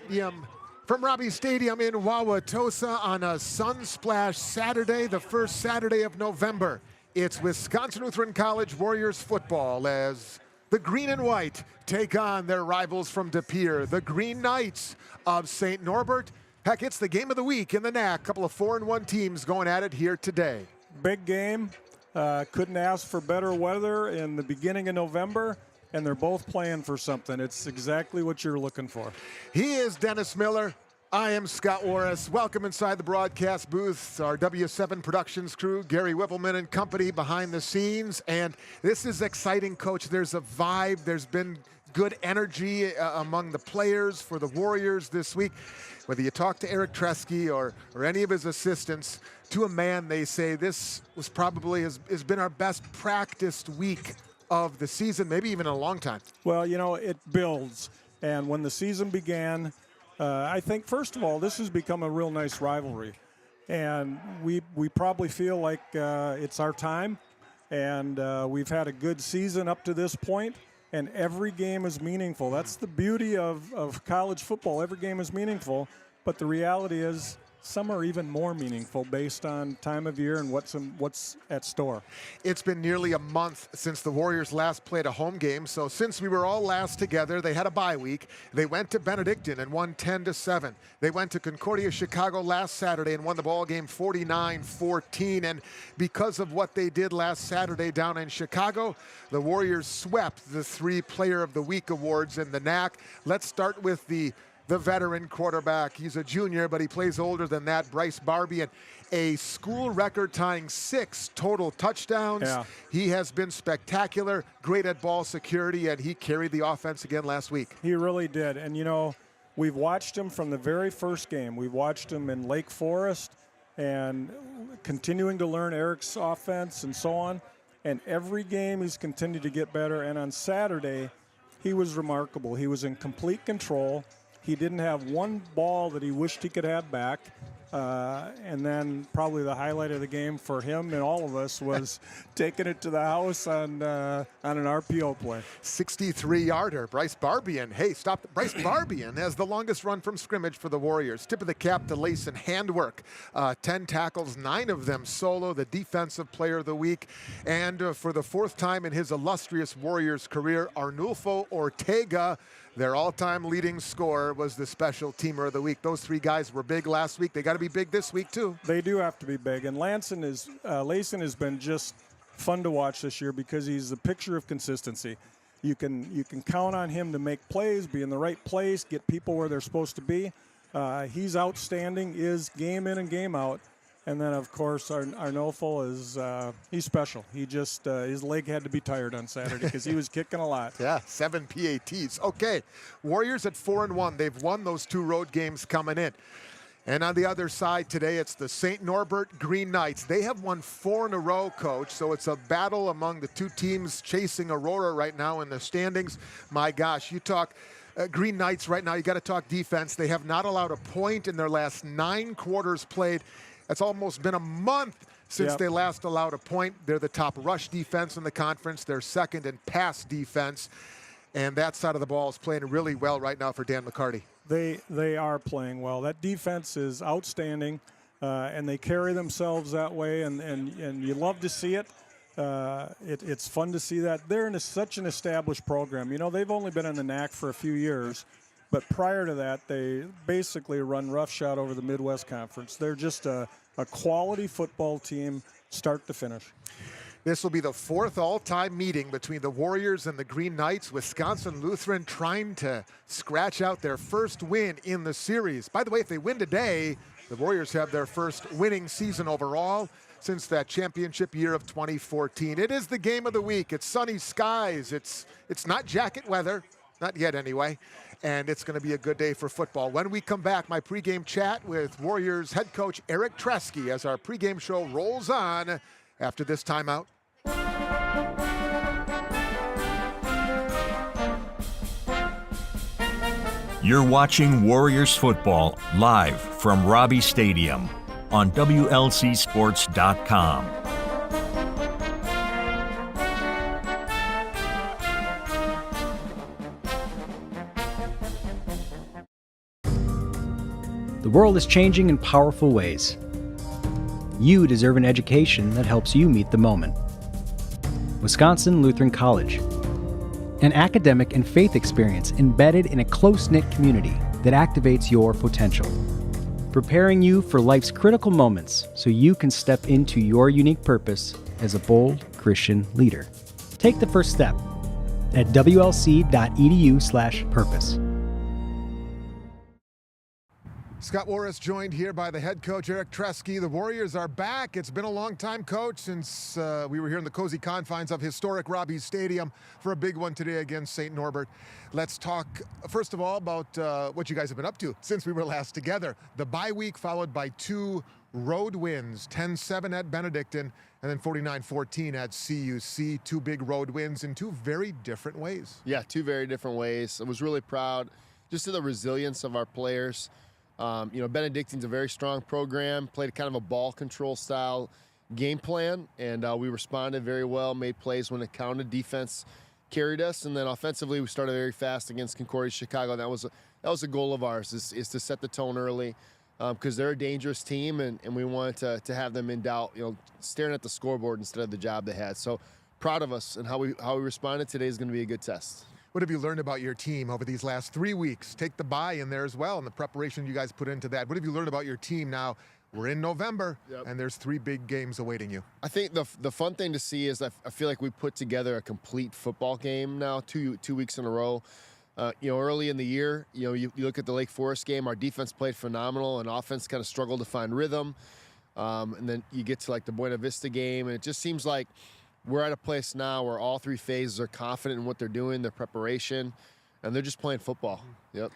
Stadium. From Robbie Stadium in Wauwatosa on a sun-splashed Saturday, the first Saturday of November. It's Wisconsin Lutheran College Warriors football as the green and white take on their rivals from De Pere, the Green Knights of St. Norbert. Heck, it's the game of the week in the NAC. A couple of 4-1 teams going at it here today. Big game. Couldn't ask for better weather in the beginning of November. And they're both playing for something. It's exactly what you're looking for. He is Dennis Miller. I am Scott Warris. Welcome inside the broadcast booth. Our W7 Productions crew, Gary Whippleman and company behind the scenes. And this is exciting, Coach. There's a vibe. There's been good energy among the players for the Warriors this week. Whether you talk to Eric Tresky or any of his assistants, to a man, they say this was probably has been our best practiced week of the season, maybe even in a long time. Well, you know, it builds. And when the season began, I think, first of all, this has become a real nice rivalry. And we probably feel like it's our time. And we've had a good season up to this point. And every game is meaningful. That's the beauty of college football. Every game is meaningful. But the reality is, some are even more meaningful based on time of year and what's at store. It's been nearly a month since the Warriors last played a home game. So since we were all last together, they had a bye week. They went to Benedictine and won 10-7. They went to Concordia, Chicago last Saturday and won the ball game 49-14. And because of what they did last Saturday down in Chicago, the Warriors swept the 3 Player of the Week awards in the NAC. Let's start with the veteran quarterback. He's a junior, but he plays older than that, Bryce Barbian. A school record tying 6 total touchdowns. Yeah. He has been spectacular, great at ball security, and he carried the offense again last week. He really did. And, you know, we've watched him from the very first game. We've watched him in Lake Forest and continuing to learn Eric's offense and so on. And every game he's continued to get better. And on Saturday, he was remarkable. He was in complete control. He didn't have one ball that he wished he could have back. And then probably the highlight of the game for him and all of us was taking it to the house on an RPO play. 63-yarder, Bryce Barbian. Hey, stop. Bryce Barbian has the longest run from scrimmage for the Warriors. Tip of the cap to Layson Handwork. 10 tackles, 9 of them solo, the defensive player of the week. And for the 4th time in his illustrious Warriors career, Arnulfo Ortega, their all-time leading scorer, was the special teamer of the week. Those 3 guys were big last week. They got to be big this week, too. They do have to be big. And Layson has been just fun to watch this year because he's a picture of consistency. You can count on him to make plays, be in the right place, get people where they're supposed to be. He's outstanding, is game in and game out. And then, of course, Arnulfo is he's special. He just his leg had to be tired on Saturday because he was kicking a lot. Yeah, 7 PATs. Okay, Warriors at 4-1. They've won those 2 road games coming in. And on the other side today, it's the St. Norbert Green Knights. They have won 4 in a row, Coach, so it's a battle among the 2 teams chasing Aurora right now in the standings. My gosh, you talk Green Knights right now, you got to talk defense. They have not allowed a point in their last 9 quarters played. It's almost been a month since they last allowed a point. They're the top rush defense in the conference. They're second in pass defense. And that side of the ball is playing really well right now for Dan McCarty. They are playing well. That defense is outstanding, and they carry themselves that way, and you love to see it. It's fun to see that. They're in such an established program. You know, they've only been in the NAC for a few years. But prior to that, they basically run roughshod over the Midwest Conference. They're just a quality football team, start to finish. This will be the 4th all-time meeting between the Warriors and the Green Knights. Wisconsin Lutheran trying to scratch out their first win in the series. By the way, if they win today, the Warriors have their first winning season overall since that championship year of 2014. It is the game of the week. It's sunny skies. It's not jacket weather. Not yet, anyway. And it's going to be a good day for football. When we come back, my pregame chat with Warriors head coach Eric Tresky as our pregame show rolls on after this timeout. You're watching Warriors football live from Robbie Stadium on WLCSports.com. The world is changing in powerful ways. You deserve an education that helps you meet the moment. Wisconsin Lutheran College. An academic and faith experience embedded in a close-knit community that activates your potential. Preparing you for life's critical moments so you can step into your unique purpose as a bold Christian leader. Take the first step at wlc.edu/purpose. Scott Warris joined here by the head coach, Eric Tresky. The Warriors are back. It's been a long time, Coach, since we were here in the cozy confines of historic Robbie Stadium for a big one today against St. Norbert. Let's talk, first of all, about what you guys have been up to since we were last together. The bye week followed by 2 road wins, 10-7 at Benedictine and then 49-14 at CUC. 2 big road wins in 2 very different ways. Yeah, 2 very different ways. I was really proud just of the resilience of our players. Benedictine's a very strong program, played kind of a ball control style game plan, and we responded very well, made plays when it counted. Defense carried us, and then offensively we started very fast against Concordia Chicago. That was a goal of ours, is to set the tone early, because they're a dangerous team, and we wanted to have them in doubt, staring at the scoreboard instead of the job they had. So proud of us, and how we responded today is going to be a good test. What have you learned about your team over these last 3 weeks? Take the bye in there as well and the preparation you guys put into that. What have you learned about your team now? We're in November, and there's 3 big games awaiting you. I think the fun thing to see is I feel like we put together a complete football game now, two weeks in a row. Early in the year, you look at the Lake Forest game, our defense played phenomenal and offense kind of struggled to find rhythm. And then you get to like the Buena Vista game, and it just seems like we're at a place now where all 3 phases are confident in what they're doing, their preparation, and they're just playing football. Yep.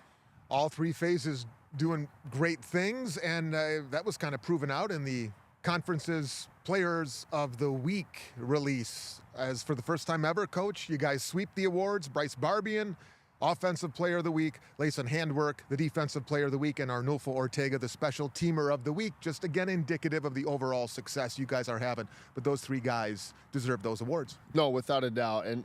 All 3 phases doing great things, and that was kind of proven out in the conference's Players of the Week release. As for the first time ever, Coach, you guys sweep the awards. Bryce Barbian, Offensive Player of the Week, Layson Handwerk, the Defensive Player of the Week, and Arnulfo Ortega, the Special Teamer of the Week. Just again indicative of the overall success you guys are having. But those 3 guys deserve those awards. No, without a doubt. And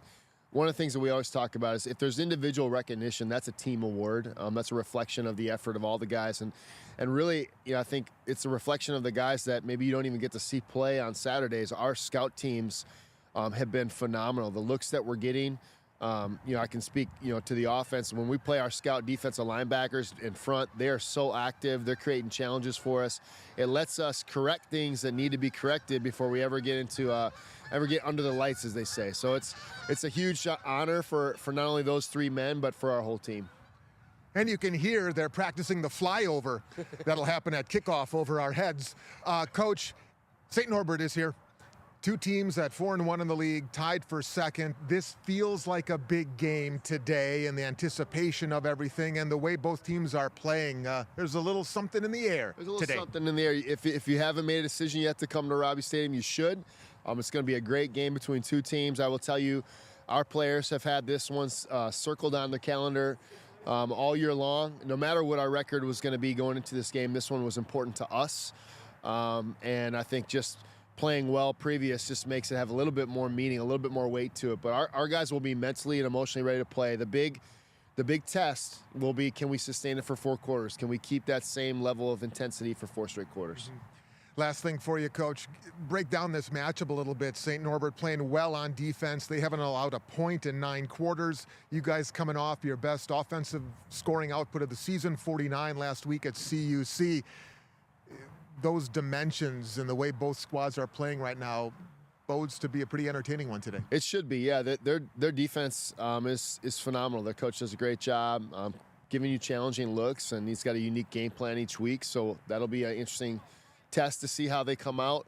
one of the things that we always talk about is if there's individual recognition, that's a team award. That's a reflection of the effort of all the guys. And really, I think it's a reflection of the guys that maybe you don't even get to see play on Saturdays. Our scout teams have been phenomenal. The looks that we're getting, I can speak, to the offense. When we play our scout defensive linebackers in front, they are so active. They're creating challenges for us. It lets us correct things that need to be corrected before we ever get under the lights, as they say. So it's a huge honor for not only those 3 men, but for our whole team. And you can hear they're practicing the flyover that'll happen at kickoff over our heads. Coach, St. Norbert is here. 2 teams at 4-1 in the league, tied for second. This feels like a big game today, and the anticipation of everything and the way both teams are playing. There's a little something in the air today. There's a little something in the air. If you haven't made a decision yet to come to Robbie Stadium, you should. It's going to be a great game between 2 teams. I will tell you, our players have had this one circled on the calendar all year long. No matter what our record was going to be going into this game, this one was important to us. And I think just playing well previous just makes it have a little bit more meaning, a little bit more weight to it. But our guys will be mentally and emotionally ready to play. The big test will be, can we sustain it for 4 quarters? Can we keep that same level of intensity for 4 straight quarters? Last thing for you, Coach, break down this matchup a little bit. St. Norbert playing well on defense. They haven't allowed a point in 9 quarters. You guys coming off your best offensive scoring output of the season, 49 last week at CUC. Those dimensions and the way both squads are playing right now bodes to be a pretty entertaining one today. It should be, yeah. Their defense is phenomenal. Their coach does a great job giving you challenging looks, and he's got a unique game plan each week, so that'll be an interesting test to see how they come out.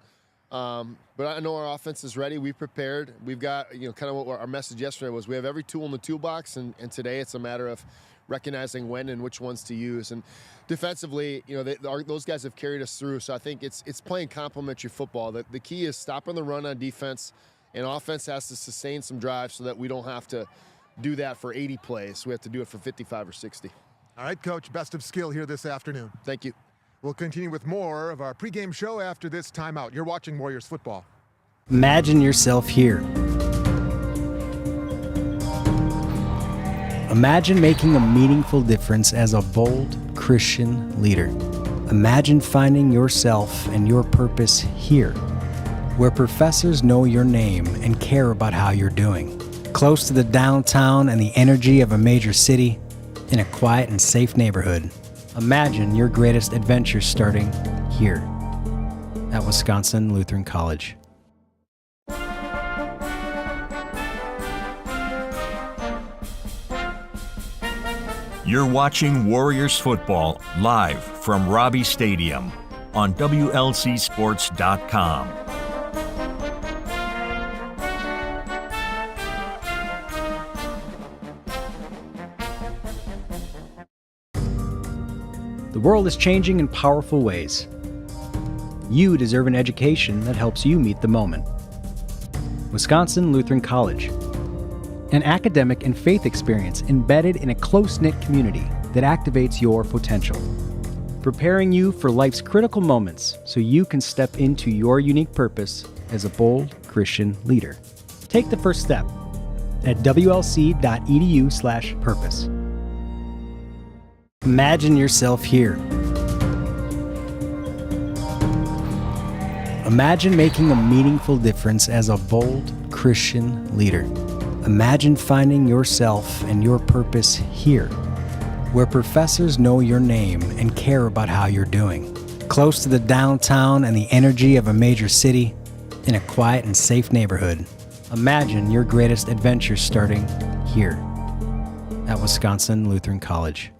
But I know our offense is ready. We've prepared. We've got, kind of what our message yesterday was. We have every tool in the toolbox, and today it's a matter of recognizing when and which ones to use. And defensively, those guys have carried us through. So I think it's playing complementary football. The key is stopping the run on defense, and offense has to sustain some drives so that we don't have to do that for 80 plays. We have to do it for 55 or 60. All right, Coach, best of skill here this afternoon. Thank you. We'll continue with more of our pregame show after this timeout. You're watching Warriors football. Imagine yourself here. Imagine making a meaningful difference as a bold Christian leader. Imagine finding yourself and your purpose here, where professors know your name and care about how you're doing. Close to the downtown and the energy of a major city, in a quiet and safe neighborhood. Imagine your greatest adventure starting here at Wisconsin Lutheran College. You're watching Warriors football live from Robbie Stadium on WLCSports.com. The world is changing in powerful ways. You deserve an education that helps you meet the moment. Wisconsin Lutheran College. An academic and faith experience embedded in a close-knit community that activates your potential. Preparing you for life's critical moments so you can step into your unique purpose as a bold Christian leader. Take the first step at wlc.edu/purpose. Imagine yourself here. Imagine making a meaningful difference as a bold Christian leader. Imagine finding yourself and your purpose here, where professors know your name and care about how you're doing. Close to the downtown and the energy of a major city, in a quiet and safe neighborhood. Imagine your greatest adventure starting here at Wisconsin Lutheran College.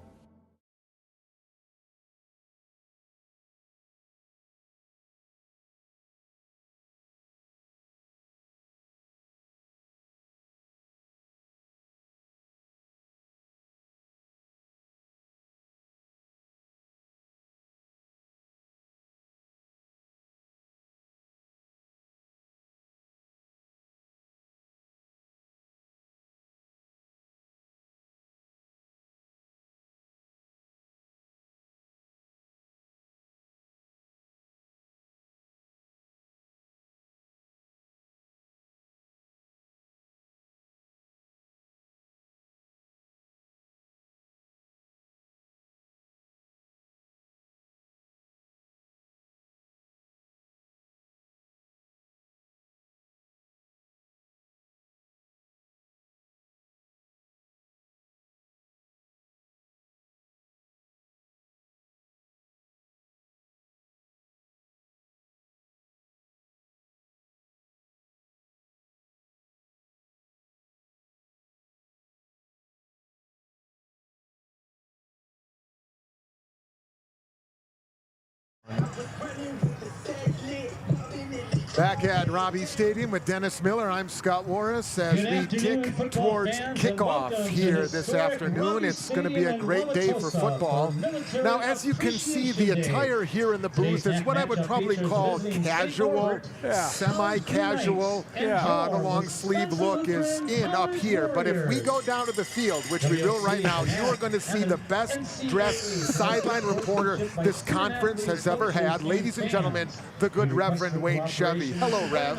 Back at Robbie Stadium with Dennis Miller, I'm Scott Warris as we tick towards kickoff here this afternoon. It's going to be a great day for football. Now, as you can see, the attire here in the booth is what I would probably call casual, semi-casual. The long sleeve look is in up here. But if we go down to the field, which we will right now, you are going to see the best dressed sideline reporter this conference has ever had. Ladies and gentlemen, the good Reverend Wayne Chevy. Hello, Rev.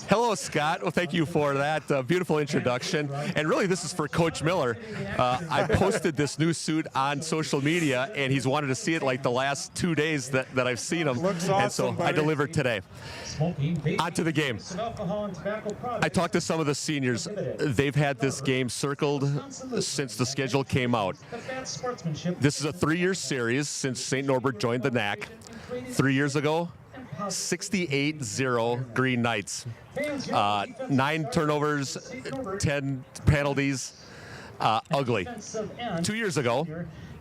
Hello, Scott. Well, thank you for that beautiful introduction. And really, this is for Coach Miller. I posted this new suit on social media, and he's wanted to see it like the last 2 days that I've seen him. Looks and awesome, so I delivered today. On to the game. I talked to some of the seniors. They've had this game circled since the schedule came out. This is a 3-year series since St. Norbert joined the NAC. 3 years ago, 68-0 Green Knights. 9 turnovers, 10 penalties. Ugly. 2 years ago,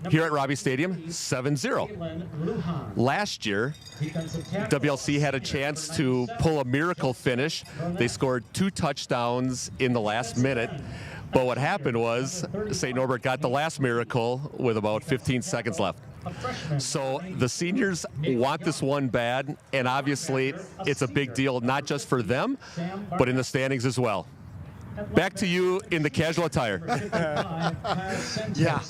here at Robbie Stadium, 7-0. Last year, WLC had a chance to pull a miracle finish. They scored 2 touchdowns in the last minute. But what happened was St. Norbert got the last miracle with about 15 seconds left. So the seniors want this one bad, and obviously it's a big deal, not just for them, but in the standings as well. Back to you in the casual attire. Yeah.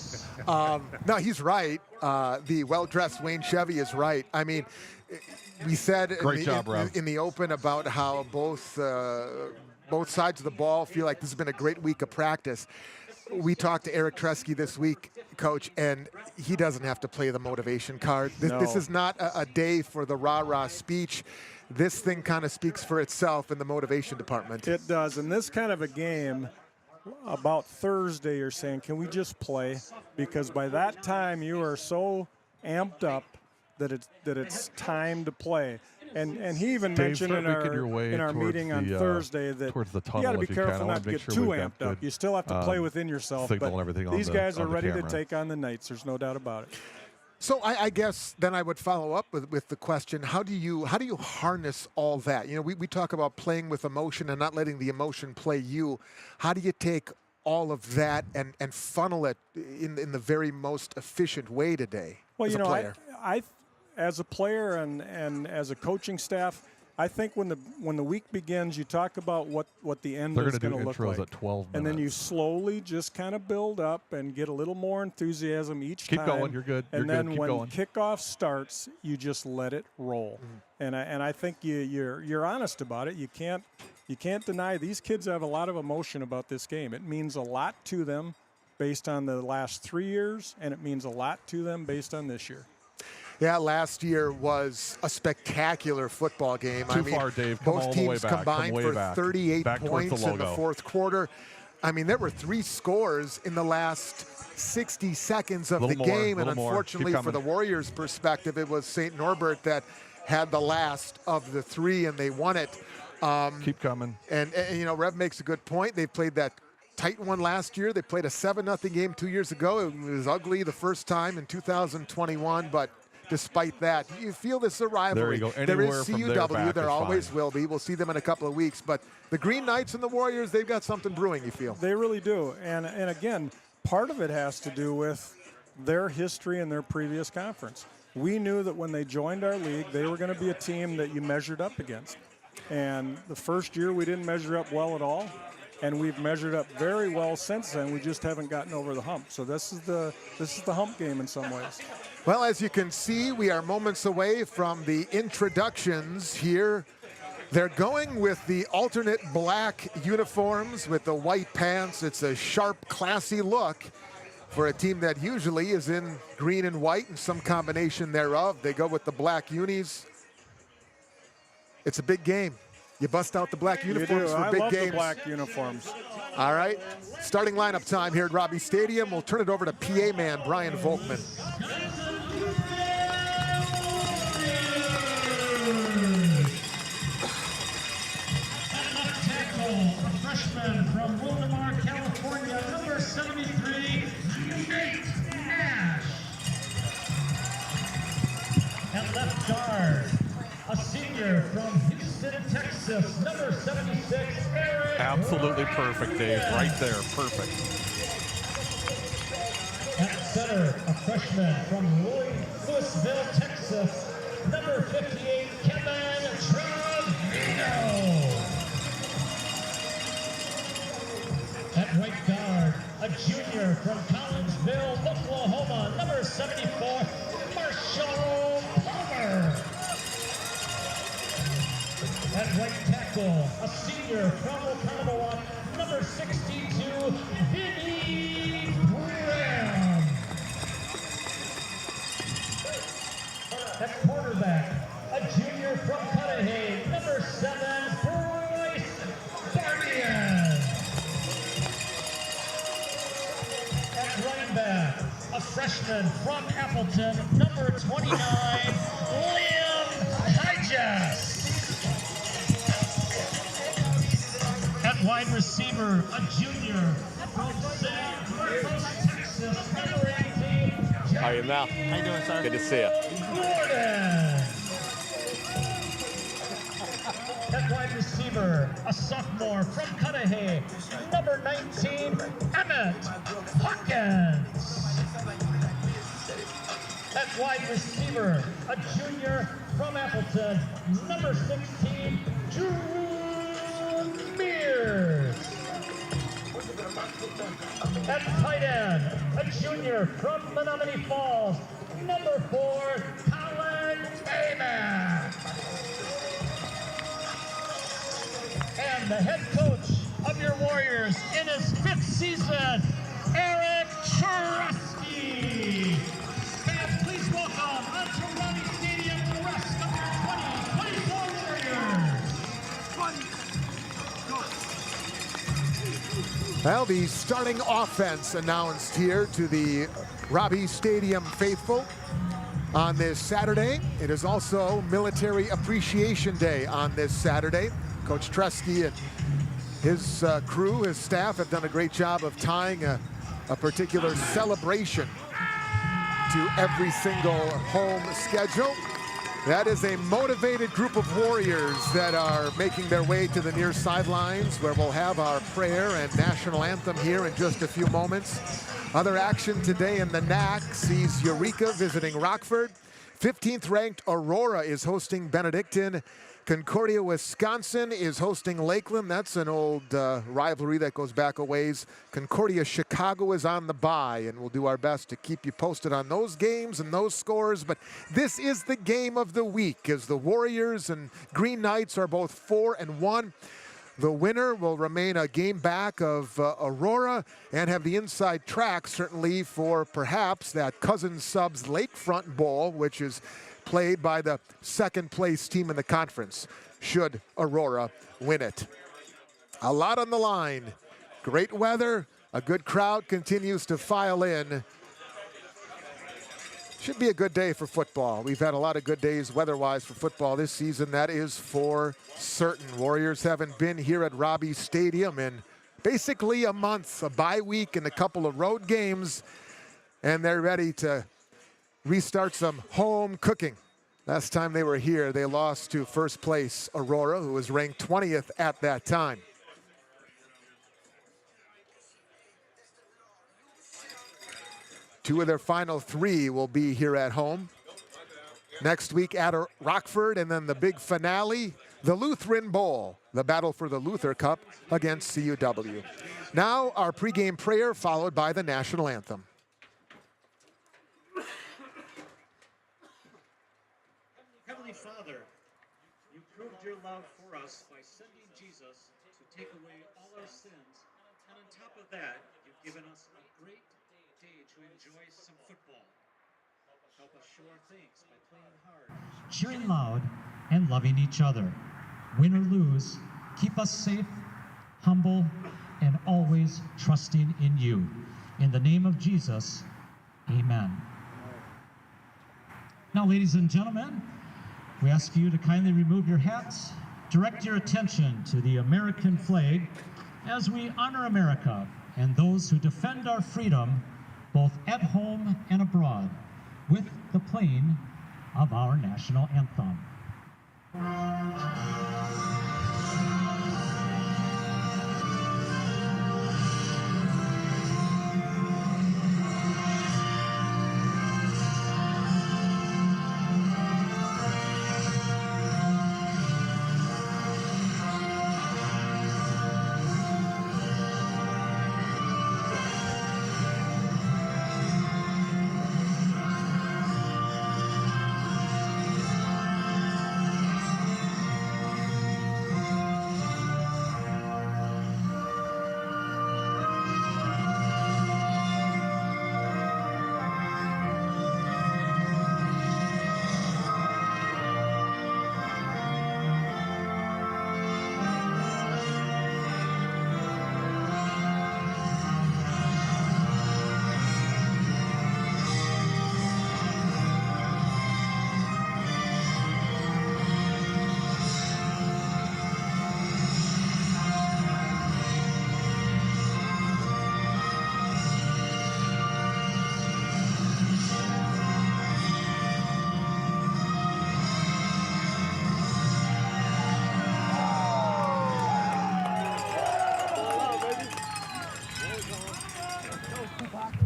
No, he's right. The well-dressed Wayne Chevy is right. I mean, we said in the open about how both sides of the ball feel like this has been a great week of practice. we talked to Eric Tresky this week, Coach, and he doesn't have to play the motivation card. This is not a day for the rah-rah speech. This thing kind of speaks for itself in the motivation department. It does. In this kind of a game, about Thursday, you're saying, can we just play? Because by that time, you are so amped up that it's time to play. And he even mentioned in our meeting on Thursday that you got to be careful not to get too amped up. You still have to play within yourself. But these guys are ready to take on the Knights. There's no doubt about it. So I guess then I would follow up with the question: How do you harness all that? You know, we talk about playing with emotion and not letting the emotion play you. How do you take all of that and funnel it in the very most efficient way today? Well, as a player? I as a player and as a coaching staff, I think when the week begins, you talk about what the end is going to look like. At 12 minutes. And then you slowly just kind of build up and get a little more enthusiasm each time. Keep going. You're good. And then when going. kickoff starts, you just let it roll. And I think you're honest about it. You can't deny these kids have a lot of emotion about this game. It means a lot to them based on the last 3 years, and it means a lot to them based on this year. Yeah, last year was a spectacular football game. Too far, Dave. Both teams combined for 38 points in the fourth quarter. I mean, there were 3 scores in the last 60 seconds of the game, and unfortunately for the Warriors' perspective, it was St. Norbert that had the last of the 3, and they won it. Keep coming. And you know, Rev makes a good point. They played that tight one last year. They played a 7-0 game 2 years ago. It was ugly the first time in 2021, but despite that, you feel this is a rivalry. There you go. There is Anywhere from CUW. there There always fine. will be. We'll see them in a couple of weeks. But the Green Knights and the Warriors, they've got something brewing, you feel? They really do. And again, part of it has to do with their history and their previous conference. We knew that when they joined our league, they were going to be a team that you measured up against. And the first year we didn't measure up well at all. And we've measured up very well since then. We just haven't gotten over the hump. So this is the hump game in some ways. Well, as you can see, we are moments away from the introductions here. They're going with the alternate black uniforms with the white pants. It's a sharp, classy look for a team that usually is in green and white and some combination thereof. They go with the black unis. It's a big game. You bust out the black uniforms for big games. I love the black uniforms. All right. Starting lineup time here at Robbie Stadium. We'll turn it over to PA man Brian Volkman. A freshman from Wildomar, California, number 73, Nate Nash. At left guard, a senior from Houston, Texas, number 76, Eric. Absolutely perfect, Dave. Right there, perfect. At center, a freshman from Wlc, Texas, number 58, Kevin Trevino. At right guard, a junior from Collinsville, Oklahoma, number 74, Marshall Palmer. At right tackle, a senior from Oconomowoc, number 62, Vinny Graham. At quarterback, a junior from Cudahy, number 7, Bryce Barbian. At running back, a freshman from Appleton, number 29, Liam Hygess. At wide receiver, a junior from San Marcos, Texas, number 18, How are you, Mal? How you doing, sir? Good to see you. Gordon. At wide receiver, a sophomore from Cudahy, number 19, Emmett Hawkins. At wide receiver, a junior from Appleton, number 16, Drew Mears. At tight end, a junior from Menominee Falls, number 4, Colin Bayman. And the head coach of your Warriors in his 5th season, Well, the starting offense announced here to the Robbie Stadium faithful on this Saturday. It is also Military Appreciation Day on this Saturday. Coach Tresky and his crew, his staff, have done a great job of tying a particular celebration to every single home schedule. That is a motivated group of Warriors that are making their way to the near sidelines, where we'll have our prayer and national anthem here in just a few moments. Other action today in the NAC sees Eureka visiting Rockford. 15th ranked Aurora is hosting Benedictine. Concordia, Wisconsin is hosting Lakeland. That's an old rivalry that goes back a ways. Concordia, Chicago is on the bye, and we'll do our best to keep you posted on those games and those scores. But this is the game of the week, as the Warriors and Green Knights are both 4-1. The winner will remain a game back of Aurora and have the inside track, certainly, for perhaps that Cousins Subs Lakefront Bowl, which is played by the second place team in the conference, should Aurora win it. A lot on the line. Great weather, a good crowd continues to file in. Should be a good day for football. We've had a lot of good days weather-wise for football this season, that is for certain. Warriors haven't been here at Robbie Stadium in basically a month, a bye week and a couple of road games, and they're ready to restart some home cooking. Last time they were here, they lost to first place Aurora, who was ranked 20th at that time. Two of their final three will be here at home. Next week at Rockford, and then the big finale, the Lutheran Bowl, the battle for the Luther Cup against CUW. Now our pregame prayer, followed by the national anthem. Heavenly Father, you proved your love for us by sending Jesus to take away all our sins, and on top of that, you've given us a great day to enjoy some football. Help us show our thanks by playing hard, cheering loud, and loving each other. Win or lose, keep us safe, humble, and always trusting in you. In the name of Jesus, amen. Now, ladies and gentlemen, we ask you to kindly remove your hats, direct your attention to the American flag as we honor America and those who defend our freedom, both at home and abroad, with the playing of our national anthem.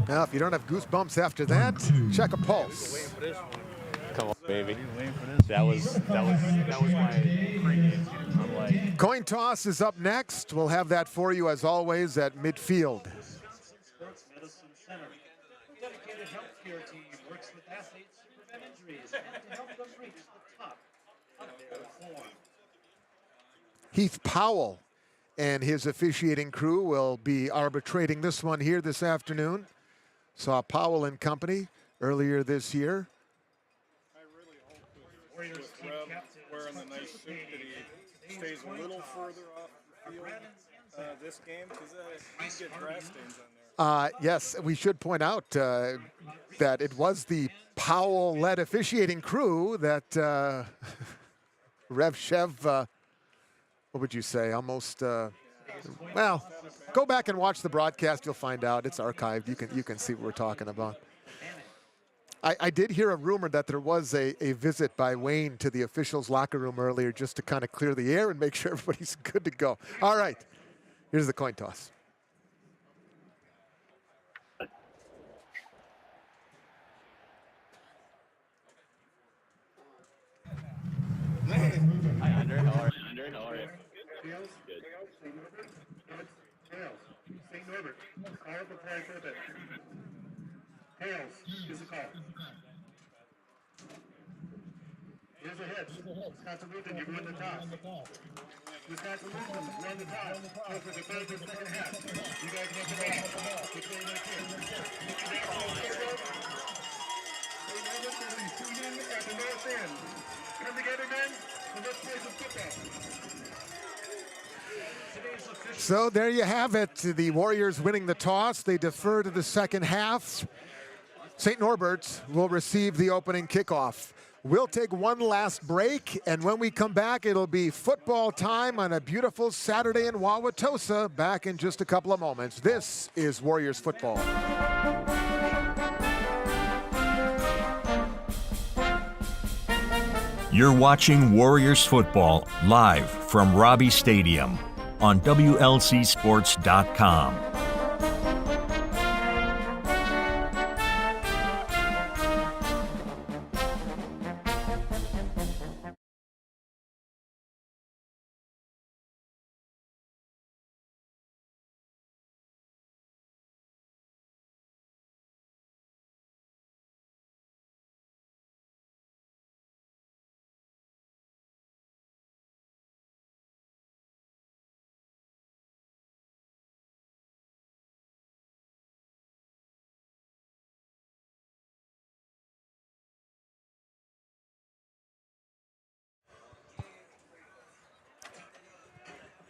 Now, if you don't have goosebumps after that, check a pulse. Come on, baby. That was my pregame. I'm like, Coin toss is up next. We'll have that for you, as always, at midfield. Sports Medicine Center. Dedicated healthcare team works with athletes to prevent injuries and to help them reach the top of their form. Heath Powell and his officiating crew will be arbitrating this one here this afternoon. Saw Powell and company earlier this year. I really hope with Webb wearing the nice suit that he stays a little further off the field. This game, because you get grass stains on there. Yes, we should point out that it was the Powell-led officiating crew that Revchev, what would you say, almost, well, go back and watch the broadcast. You'll find out. It's archived. You can see what we're talking about. I did hear a rumor that there was a visit by Wayne to the officials' locker room earlier just to kind of clear the air and make sure everybody's good to go. All right, here's the coin toss. Hi, Andre. How are you? Tails. Good. Tails. St. Norbert. Call up the play for a bit. Tails. Here's the call. Here's a hit. Wisconsin Lutheran, you win the toss. Wisconsin Lutheran won the toss. Go for the third and second half. You guys make the ball. Which way you going to kick? St. Norbert will be shooting at the north end. Come together, men, and let's play some football. So there you have it. The Warriors winning the toss. They defer to the second half. St. Norbert will receive the opening kickoff. We'll take one last break, and when we come back, it'll be football time on a beautiful Saturday in Wauwatosa. Back in just a couple of moments. This is Warriors football. You're watching Warriors football live from Robbie Stadium on WLCSports.com.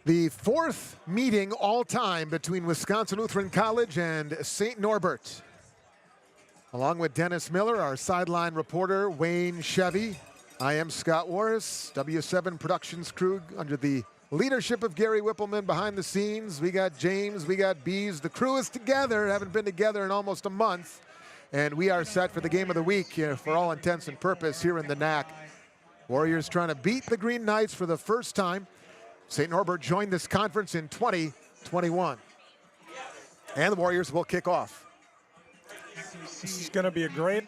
The fourth meeting all time between Wisconsin Lutheran College and St. Norbert. Along with Dennis Miller, our sideline reporter, Wayne Chevy. I am Scott Warris, W7 Productions crew under the leadership of Gary Whippleman behind the scenes. We got James, we got Bees. The crew is together, haven't been together in almost a month. And we are set for the game of the week for all intents and purpose here in the NAC. Warriors trying to beat the Green Knights for the first time. St. Norbert joined this conference in 2021. And the Warriors will kick off. This is going to be a great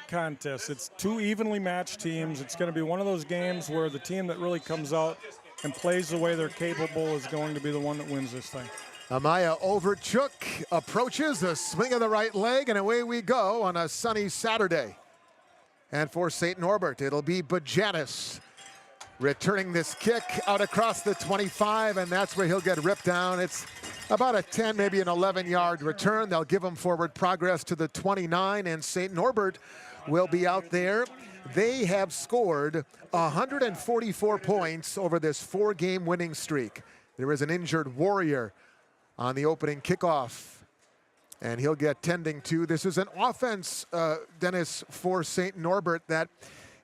contest. It's two evenly matched teams. It's going to be one of those games where the team that really comes out and plays the way they're capable is going to be the one that wins this thing. Amaya Overchuk approaches, a swing of the right leg, and away we go on a sunny Saturday. And for St. Norbert, it'll be Bajanis returning this kick out across the 25, and that's where he'll get ripped down. It's about a 10, maybe an 11-yard return. They'll give him forward progress to the 29, and St. Norbert will be out there. They have scored 144 points over this 4-game winning streak. There is an injured Warrior on the opening kickoff, and he'll get tending to. This is an offense, Dennis, for St. Norbert that,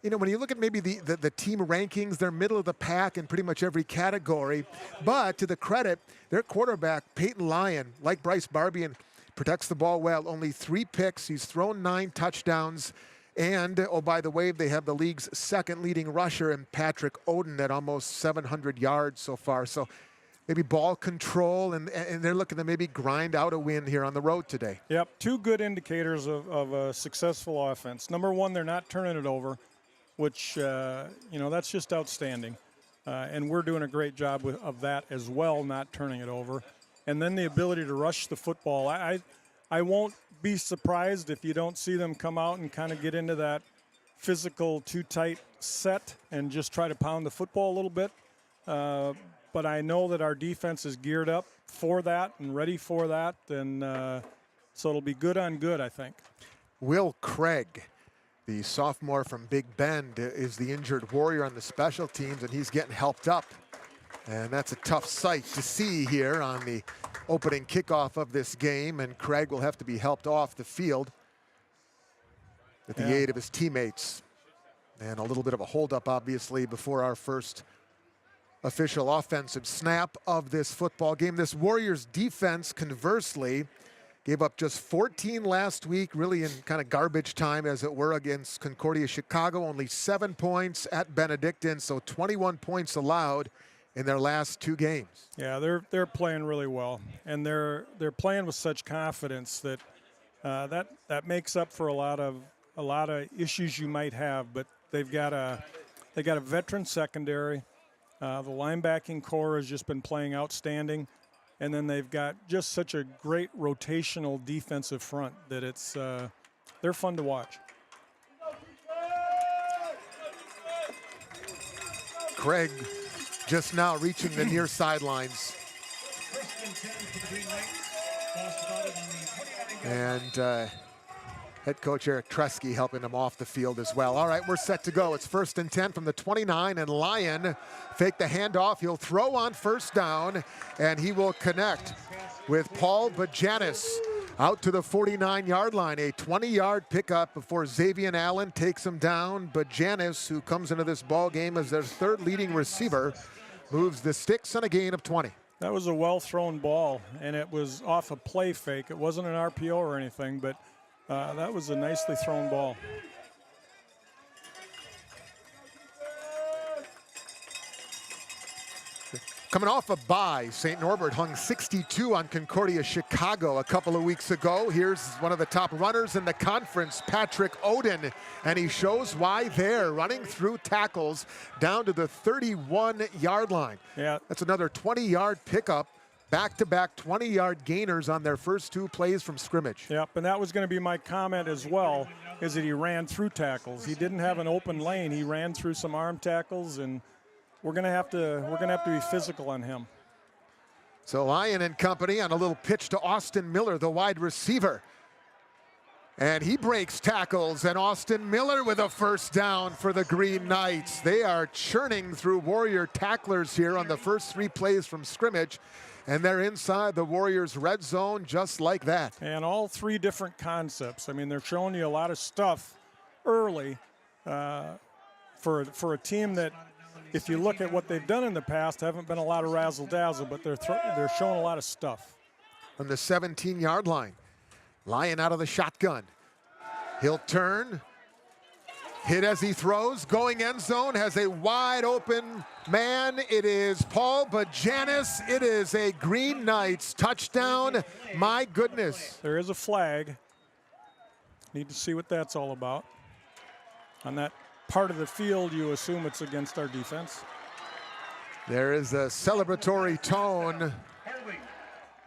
you know, when you look at maybe the team rankings, they're middle of the pack in pretty much every category. But to the credit, their quarterback, Peyton Lyon, like Bryce Barbian, protects the ball well. Only 3 picks. He's thrown 9 touchdowns. And, oh, by the way, they have the league's second leading rusher in Patrick Oden at almost 700 yards so far. So maybe ball control, and they're looking to maybe grind out a win here on the road today. Yep, 2 good indicators of a successful offense. Number 1, they're not turning it over, which, you know, that's just outstanding. And we're doing a great job of that as well, not turning it over. And then the ability to rush the football. I won't be surprised if you don't see them come out and kind of get into that physical too tight set and just try to pound the football a little bit. But I know that our defense is geared up for that and ready for that. And so it'll be good on good, I think. Will Craig, the sophomore from Big Bend, is the injured Warrior on the special teams, and he's getting helped up And that's a tough sight to see here on the opening kickoff of this game, and Craig will have to be helped off the field with the aid of his teammates. And a little bit of a holdup, obviously, before our first official offensive snap of this football game. This Warriors defense, conversely, gave up just 14 last week, really in kind of garbage time, as it were, against Concordia Chicago. Only 7 points at Benedictine, so 21 points allowed in their last 2 games. Yeah, they're playing really well, and they're playing with such confidence that that makes up for a lot of issues you might have. But they got a veteran secondary. The linebacking core has just been playing outstanding. And then they've got just such a great rotational defensive front that they're fun to watch. Craig just now reaching the near sidelines. And head coach Eric Tresky helping him off the field as well. All right, we're set to go. It's 1st and 10 from the 29, and Lyon fake the handoff. He'll throw on 1st down, and he will connect with Paul Bajanis out to the 49-yard line. A 20-yard pickup before Xavier Allen takes him down. Bajanis, who comes into this ball game as their 3rd leading receiver, moves the sticks on a gain of 20. That was a well-thrown ball, and it was off a play fake. It wasn't an RPO or anything, but that was a nicely thrown ball. Coming off a bye, St. Norbert hung 62 on Concordia Chicago a couple of weeks ago. Here's one of the top runners in the conference, Patrick Oden, and he shows why they're running through tackles down to the 31-yard line. Yeah, that's another 20-yard pickup. Back-to-back 20-yard gainers on their first 2 plays from scrimmage. Yep, and that was going to be my comment as well, is that he ran through tackles. He didn't have an open lane. He ran through some arm tackles, and we're going to have to be physical on him. So Lyon and company on a little pitch to Austin Miller, the wide receiver. And he breaks tackles, and Austin Miller with a 1st down for the Green Knights. They are churning through Warrior tacklers here on the first 3 plays from scrimmage. And they're inside the Warriors' red zone just like that. And all 3 different concepts. I mean, they're showing you a lot of stuff early for a team that, if you look at what they've done in the past, haven't been a lot of razzle-dazzle, but they're showing a lot of stuff. From the 17-yard line, Lyon out of the shotgun. He'll turn, hit as he throws, going end zone, has a wide open man. It is Paul Bajanis. It is a Green Knights touchdown. My goodness. There is a flag. Need to see what that's all about. On that part of the field, you assume it's against our defense. There is a celebratory tone. Holding.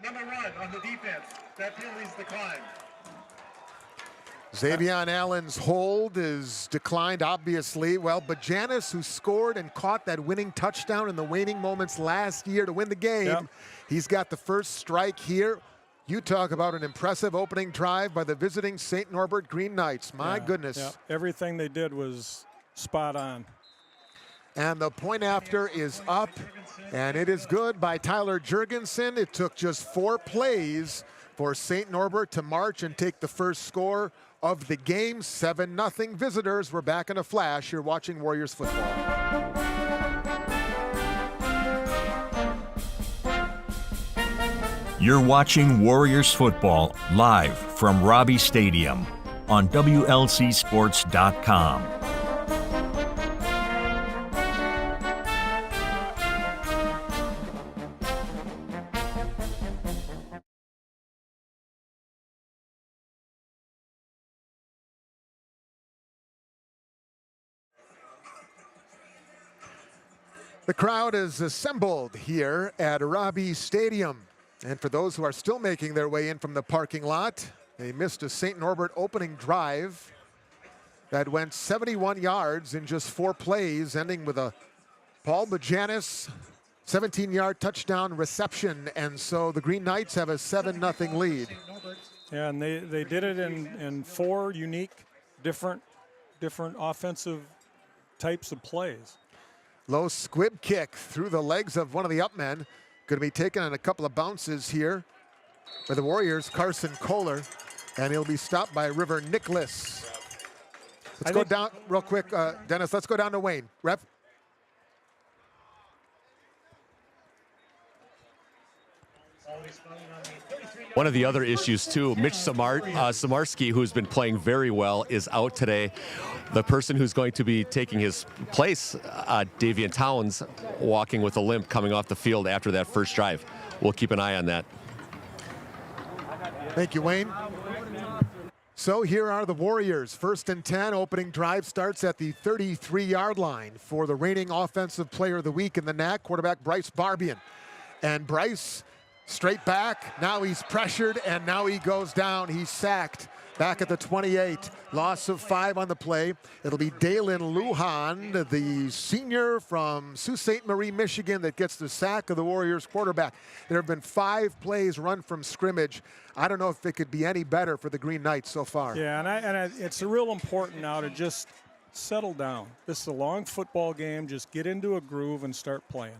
Number 1 on the defense. That penalty's declined. Xavier Allen's hold is declined, obviously. Well, Bajanis, who scored and caught that winning touchdown in the waning moments last year to win the game, he's got the first strike here. You talk about an impressive opening drive by the visiting St. Norbert Green Knights. My goodness. Yeah. Everything they did was spot on. And the point after is up, and it is good by Tyler Jurgensen. It took just 4 plays for St. Norbert to march and take the first score of the game. 7-0 visitors. We're back in a flash. You're watching Warriors football. You're watching Warriors football live from Robbie Stadium on WLCSports.com. The crowd is assembled here at Robbie Stadium. And for those who are still making their way in from the parking lot, they missed a St. Norbert opening drive that went 71 yards in just 4 plays, ending with a Paul Bajanis 17-yard touchdown reception. And so the Green Knights have a 7-0 lead. Yeah, and they did it in 4 unique, different offensive types of plays. Low squib kick through the legs of one of the up men. Going to be taken on a couple of bounces here for the Warriors, Carson Kohler, and he'll be stopped by River Nicholas. Let's go down real quick, Dennis. Let's go down to Wayne. Ref. One of the other issues, too, Mitch Samarski, who's been playing very well, is out today. The person who's going to be taking his place, Davian Towns, walking with a limp coming off the field after that first drive. We'll keep an eye on that. Thank you, Wayne. So here are the Warriors. 1st and 10. Opening drive starts at the 33-yard line for the reigning Offensive Player of the Week in the NAC, quarterback Bryce Barbian. And Bryce, straight back. Now he's pressured, and now he goes down. He's sacked back at the 28. Loss of 5 on the play. It'll be Dalen Lujan, the senior from Sault Ste. Marie, Michigan, that gets the sack of the Warriors quarterback. There have been 5 plays run from scrimmage. I don't know if it could be any better for the Green Knights so far. Yeah, and it's real important now to just settle down. This is a long football game. Just get into a groove and start playing.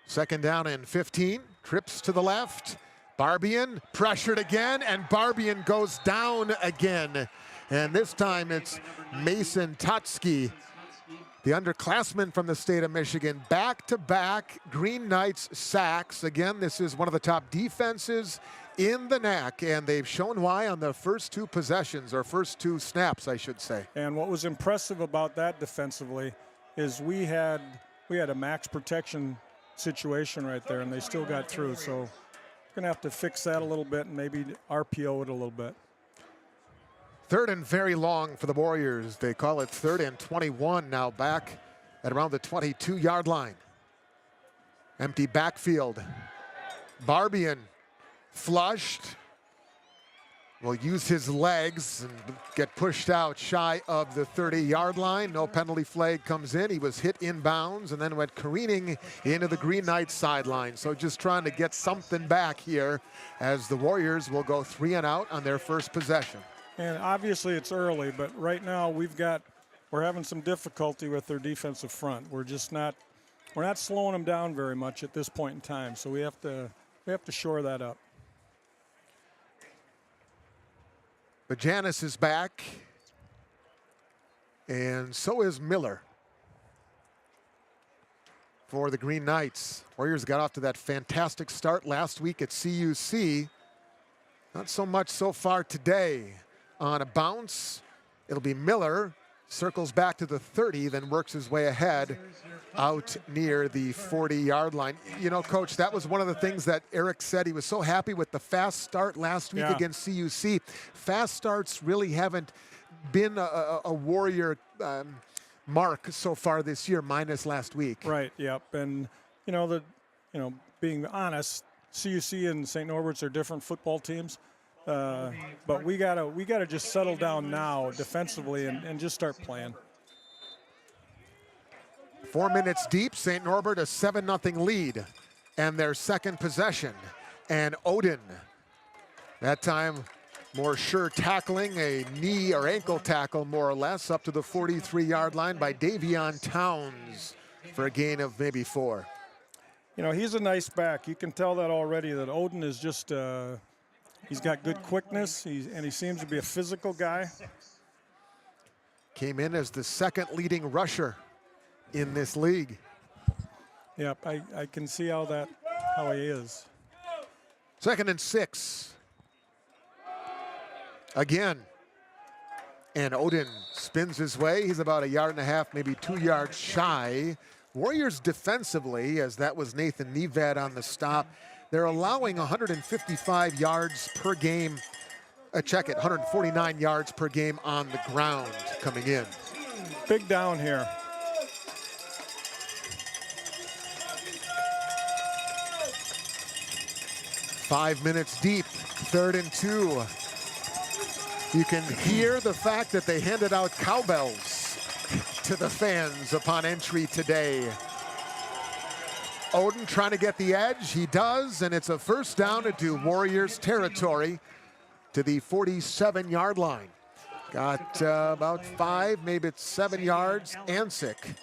2nd down and 15. Trips to the left. Barbian pressured again, and Barbian goes down again. And this time it's Mason Totsky, the underclassman from the state of Michigan. Back-to-back Green Knights sacks. Again, this is one of the top defenses in the NAC, and they've shown why on the first 2 possessions, or first 2 snaps, I should say. And what was impressive about that defensively is we had a max protection situation right there, and they still got through. So we're going to have to fix that a little bit and maybe RPO it a little bit. 3rd and very long for the Warriors. They call it 3rd and 21 now, back at around the 22-yard line. Empty backfield. Barbian flushed. Will use his legs and get pushed out shy of the 30-yard line. No penalty flag comes in. He was hit inbounds and then went careening into the Green Knights sideline. So just trying to get something back here as the Warriors will go 3 and out on their first possession. And obviously it's early, but right now we're having some difficulty with their defensive front. We're not slowing them down very much at this point in time. So we have to shore that up. But Janice is back, and so is Miller for the Green Knights. Warriors got off to that fantastic start last week at CUC. Not so much so far today. On a bounce, it'll be Miller, circles back to the 30, then works his way ahead out near the 40-yard line. You know, Coach, that was one of the things that Eric said. He was so happy with the fast start last week against CUC. Fast starts really haven't been a Warrior mark so far this year, minus last week. Right, yep. And, being honest, CUC and St. Norbert's are different football teams. But we gotta just settle down now defensively and just start playing. 4 minutes deep, St. Norbert a 7-0 lead, and their second possession. And Odin, that time more sure tackling, a knee or ankle tackle more or less, up to the 43-yard line by Davion Towns for a gain of maybe 4. He's a nice back. You can tell that already, that Odin is just he's got good quickness, and he seems to be a physical guy. Came in as the 2nd leading rusher in this league. Yep, I can see how he is. 2nd and 6. Again. And Odin spins his way. He's about 1.5 yards, maybe 2 yards shy. Warriors defensively, as that was Nathan Nevad on the stop, they're allowing 155 yards per game. Check it, 149 yards per game on the ground coming in. Big down here. Five minutes deep, 3rd and 2. You can hear the fact that they handed out cowbells to the fans upon entry today. Odin trying to get the edge. He does, and it's a first down into Warriors territory to the 47-yard line. Got about 5, maybe it's 7 yards. Ansick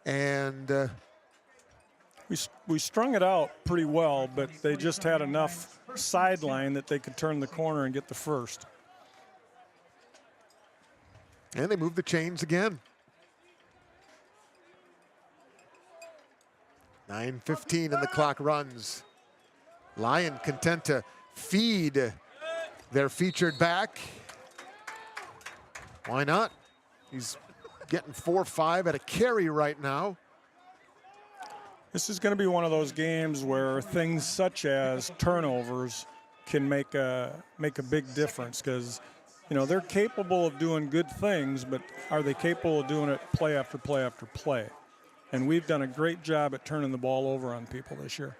And we strung it out pretty well, but they just had enough sideline that they could turn the corner and get the first. And they move the chains again. 9:15 and the clock runs. Lyon content to feed their featured back. Why not? He's getting 4 or 5 at a carry right now. This is going to be one of those games where things such as turnovers can make a big difference, because you know they're capable of doing good things, but are they capable of doing it play after play after play? And we've done a great job at turning the ball over on people this year.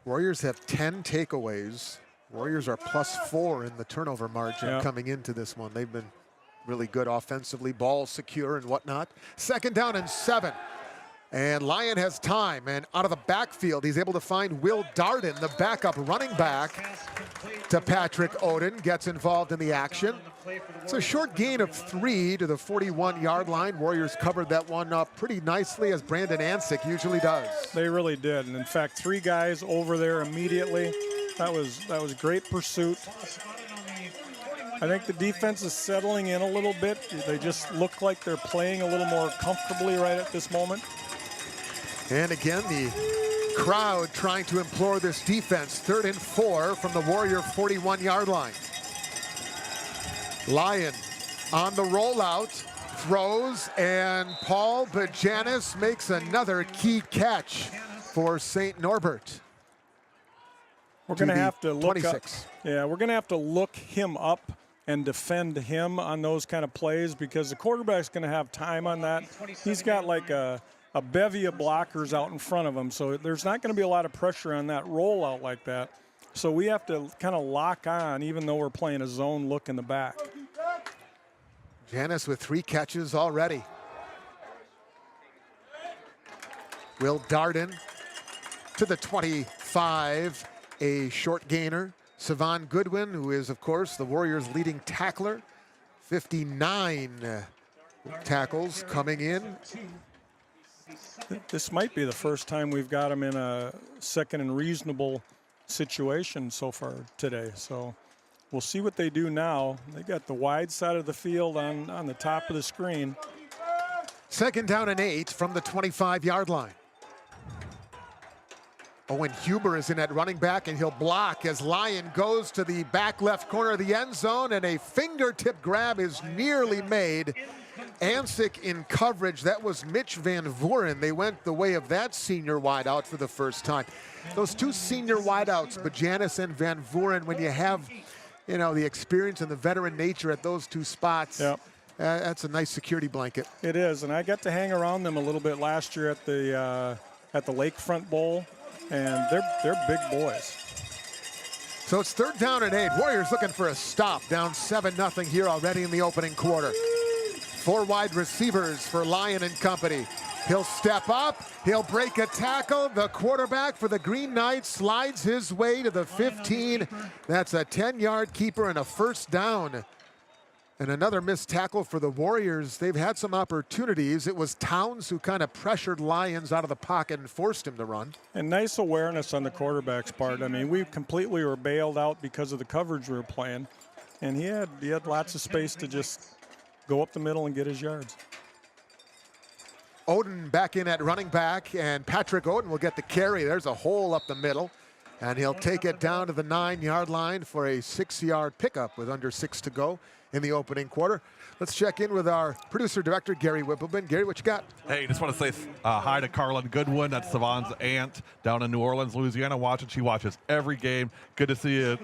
Warriors have 10 takeaways. Warriors are +4 in the turnover margin coming into this one. They've been really good offensively, ball secure and whatnot. 2nd down and 7. And Lyon has time, and out of the backfield, he's able to find Will Darden, the backup running back to Patrick Oden, gets involved in the action. It's a short gain of 3 to the 41-yard line. Warriors covered that one up pretty nicely, as Brandon Ansick usually does. They really did, and in fact, 3 guys over there immediately. That was great pursuit. I think the defense is settling in a little bit. They just look like they're playing a little more comfortably right at this moment. And again, the crowd trying to implore this defense. 3rd and 4 from the Warrior 41-yard line. Lyon on the rollout, throws, and Paul Bajanis makes another key catch for St. Norbert. We're going to have to look 26. We're going to have to look him up and defend him on those kind of plays, because the quarterback's going to have time on that. He's got like a bevy of blockers out in front of him, so there's not going to be a lot of pressure on that rollout like that. So we have to kind of lock on, even though we're playing a zone look in the back. Janis with 3 catches already. Will Darden to the 25, a short gainer. Savon Goodwin, who is, of course, the Warriors' leading tackler. 59 tackles coming in. This might be the first time we've got him in a 2nd and reasonable situation so far today. So we'll see what they do now. They got the wide side of the field on the top of the screen. 2nd down and 8 from the 25-yard line. Owen Huber is in at running back, and he'll block as Lyon goes to the back left corner of the end zone, and a fingertip grab is nearly made. Ansick in coverage. That was Mitch Van Voren. They went the way of that senior wideout for the first time. Those 2 senior wideouts, Bajanis and Van Voren, when you have, you know, the experience and the veteran nature at those 2 spots, that's a nice security blanket. It is, and I got to hang around them a little bit last year at the Lakefront Bowl, and they're big boys. So it's 3rd down and 8. Warriors looking for a stop, down 7-0 here already in the opening quarter. 4 wide receivers for Lyon and company. He'll step up, he'll break a tackle. The quarterback for the Green Knights slides his way to the 15. That's a 10-yard keeper and a 1st down. And another missed tackle for the Warriors. They've had some opportunities. It was Towns who kind of pressured Lyons out of the pocket and forced him to run. And nice awareness on the quarterback's part. I mean, we completely were bailed out because of the coverage we were playing. And he had lots of space to just go up the middle and get his yards. Oden back in at running back, and Patrick Oden will get the carry. There's a hole up the middle, and he'll take it down to the 9-yard line for a 6-yard pickup with under 6 to go in the opening quarter. Let's check in with our producer-director, Gary Whippleman. Gary, what you got? Hey, just want to say hi to Carlin Goodwin. That's Savon's aunt down in New Orleans, Louisiana, watching. She watches every game. Good to see you.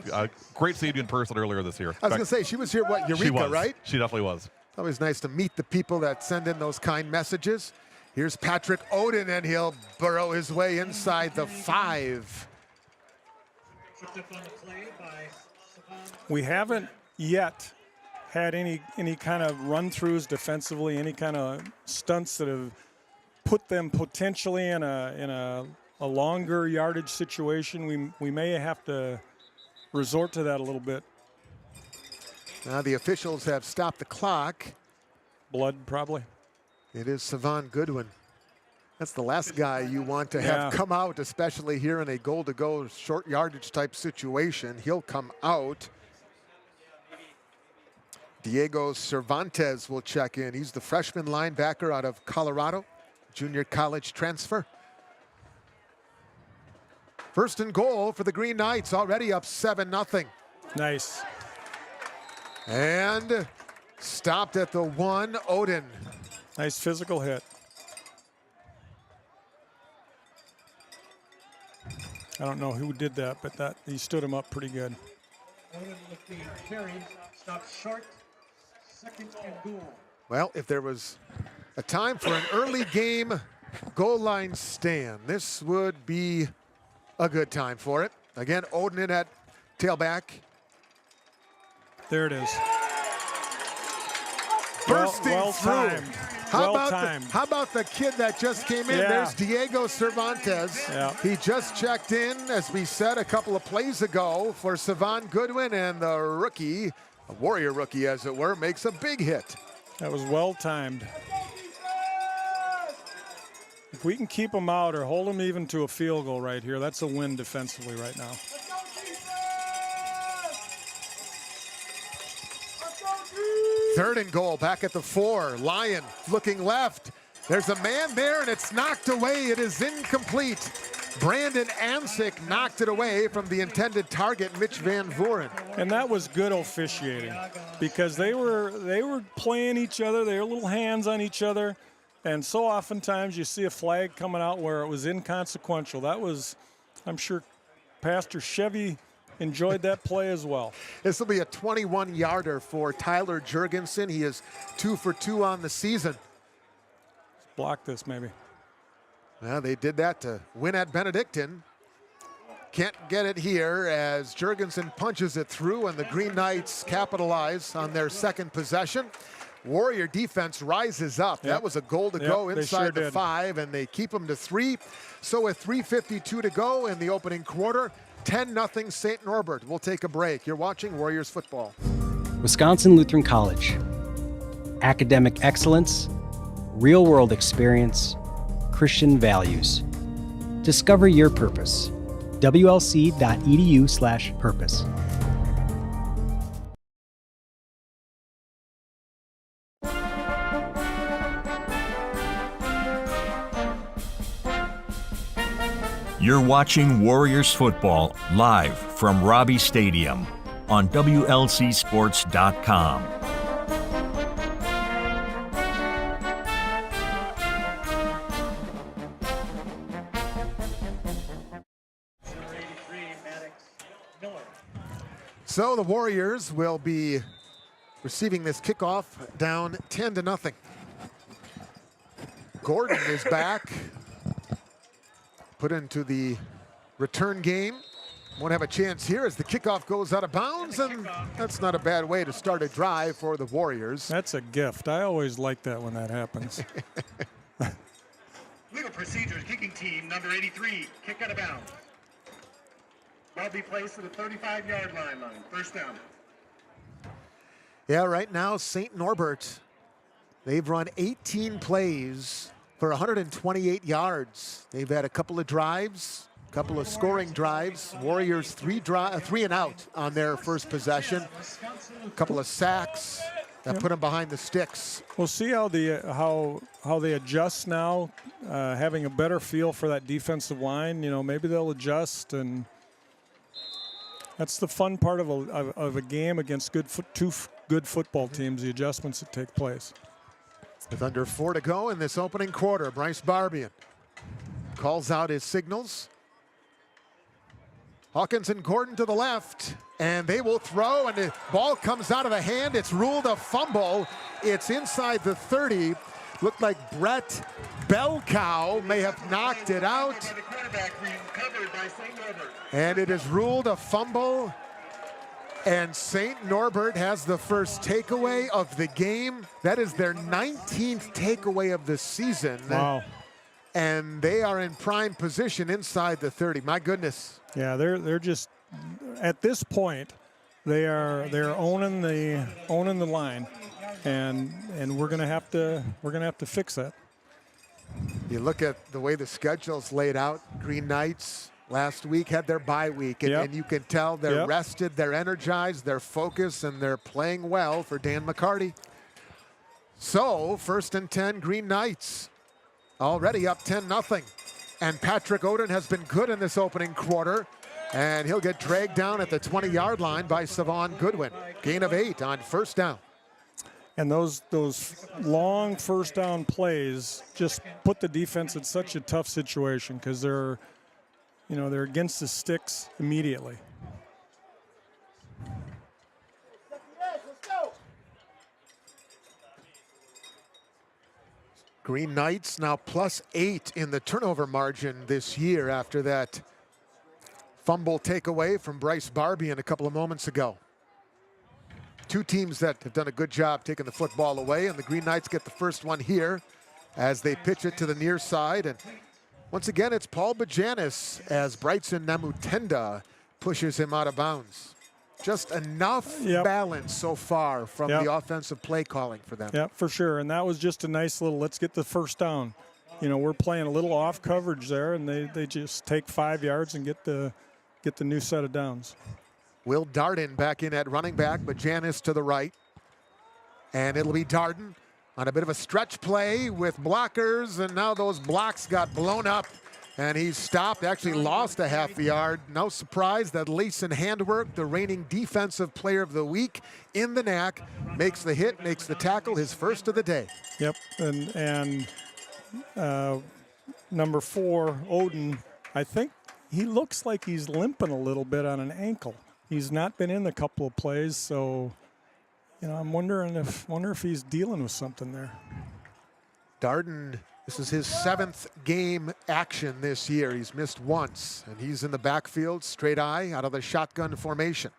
Great seeing you in person earlier this year. I was going to say, she was here, Eureka, right? She definitely was. It's always nice to meet the people that send in those kind messages. Here's Patrick Oden, and he'll burrow his way inside the 5. We haven't yet had any kind of run-throughs defensively, any kind of stunts that have put them potentially in a longer yardage situation. We may have to resort to that a little bit. Now the officials have stopped the clock. Blood, probably. It is Savon Goodwin. That's the last guy you want to have come out, especially here in a goal-to-go short yardage type situation. He'll come out. Diego Cervantes will check in. He's the freshman linebacker out of Colorado, junior college transfer. First and goal for the Green Knights, already up 7-0. Nice. And stopped at the 1, Odin. Nice physical hit. I don't know who did that, but he stood him up pretty good. Odin with the carry, stopped short, second and goal. Well, if there was a time for an early game goal line stand, this would be a good time for it. Again, Odin in at tailback. There it is. Bursting well through. Timed. How about the kid that just came in? Yeah. There's Diego Cervantes. Yeah. He just checked in, as we said a couple of plays ago, for Savon Goodwin, and the rookie, a Warrior rookie as it were, makes a big hit. That was well timed. If we can keep them out or hold them even to a field goal right here, that's a win defensively right now. Third and goal, back at the 4. Lyon looking left. There's a man there, and it's knocked away. It is incomplete. Brandon Ansick knocked it away from the intended target, Mitch Van Voren. And that was good officiating because they were playing each other. They were little hands on each other. And so oftentimes you see a flag coming out where it was inconsequential. That was, I'm sure Pastor Chevy enjoyed that play as well. This will be a 21-yarder for Tyler Jurgensen. He is 2 for 2 on the season. Block this maybe. Well, they did that to win at Benedictine. Can't get it here as Jurgensen punches it through, and the Green Knights capitalize on their second possession. Warrior defense rises up. Yep. That was a goal to go inside the did. 5, and they keep them to 3. So with 3:52 to go in the opening quarter, 10-0 St. Norbert. We'll take a break. You're watching Warriors football. Wisconsin Lutheran College. Academic excellence, real-world experience, Christian values. Discover your purpose. WLC.edu/purpose. You're watching Warriors football live from Robbie Stadium on WLCSports.com. So the Warriors will be receiving this kickoff down 10-0. Gordon is back. Put into the return game. Won't have a chance here as the kickoff goes out of bounds, and that's not a bad way to start a drive for the Warriors. That's a gift. I always like that when that happens. Legal procedures, kicking team, number 83, kick out of bounds. Ball be placed at the 35-yard line. First down. Yeah, right now, St. Norbert, they've run 18 plays for 128 yards. They've had a couple of drives, a couple of scoring drives. Warriors three and out on their first possession. A couple of sacks that put them behind the sticks. We'll see how they adjust now, having a better feel for that defensive line. You know, maybe they'll adjust, and that's the fun part of a game against two good football teams, the adjustments that take place. With under 4 to go in this opening quarter, Bryce Barbian calls out his signals. Hawkins and Gordon to the left, and they will throw, and the ball comes out of the hand. It's ruled a fumble. It's inside the 30. Looked like Brett Belkow may have knocked it out. And it is ruled a fumble. And St. Norbert has the first takeaway of the game. That is their 19th takeaway of the season. Wow. And they are in prime position inside the 30. My goodness. Yeah, they're just at this point they're owning the line. and we're gonna have to fix that. You look at the way the schedule's laid out. Green Knights last week had their bye week, and you can tell they're rested, they're energized, they're focused, and they're playing well for Dan McCarty. So, 1st and 10, Green Knights already up 10-0. And Patrick Odin has been good in this opening quarter, and he'll get dragged down at the 20-yard line by Savon Goodwin. Gain of 8 on 1st down. And those long 1st down plays just put the defense in such a tough situation because they're against the sticks immediately. Green Knights now +8 in the turnover margin this year after that fumble takeaway from Bryce Barbian a couple of moments ago. Two teams that have done a good job taking the football away, and the Green Knights get the first one here as they pitch it to the near side. And once again, it's Paul Bajanis as Brightson Namutenda pushes him out of bounds. Just enough balance so far from the offensive play calling for them. Yeah, for sure. And that was just a nice little, let's get the 1st down. You know, we're playing a little off coverage there, and they just take 5 yards and get the new set of downs. Will Darden back in at running back, but Janis to the right. And it'll be Darden on a bit of a stretch play with blockers, and now those blocks got blown up, and he's stopped, actually lost a half a yard. No surprise that Leeson Handwork, the reigning defensive player of the week in the NAC, makes the hit, makes the tackle, his first of the day. Yep, and number 4, Odin, I think he looks like he's limping a little bit on an ankle. He's not been in a couple of plays, so I'm wondering if he's dealing with something there. Darden, this is his 7th game action this year. He's missed once, and he's in the backfield, straight eye, out of the shotgun formation.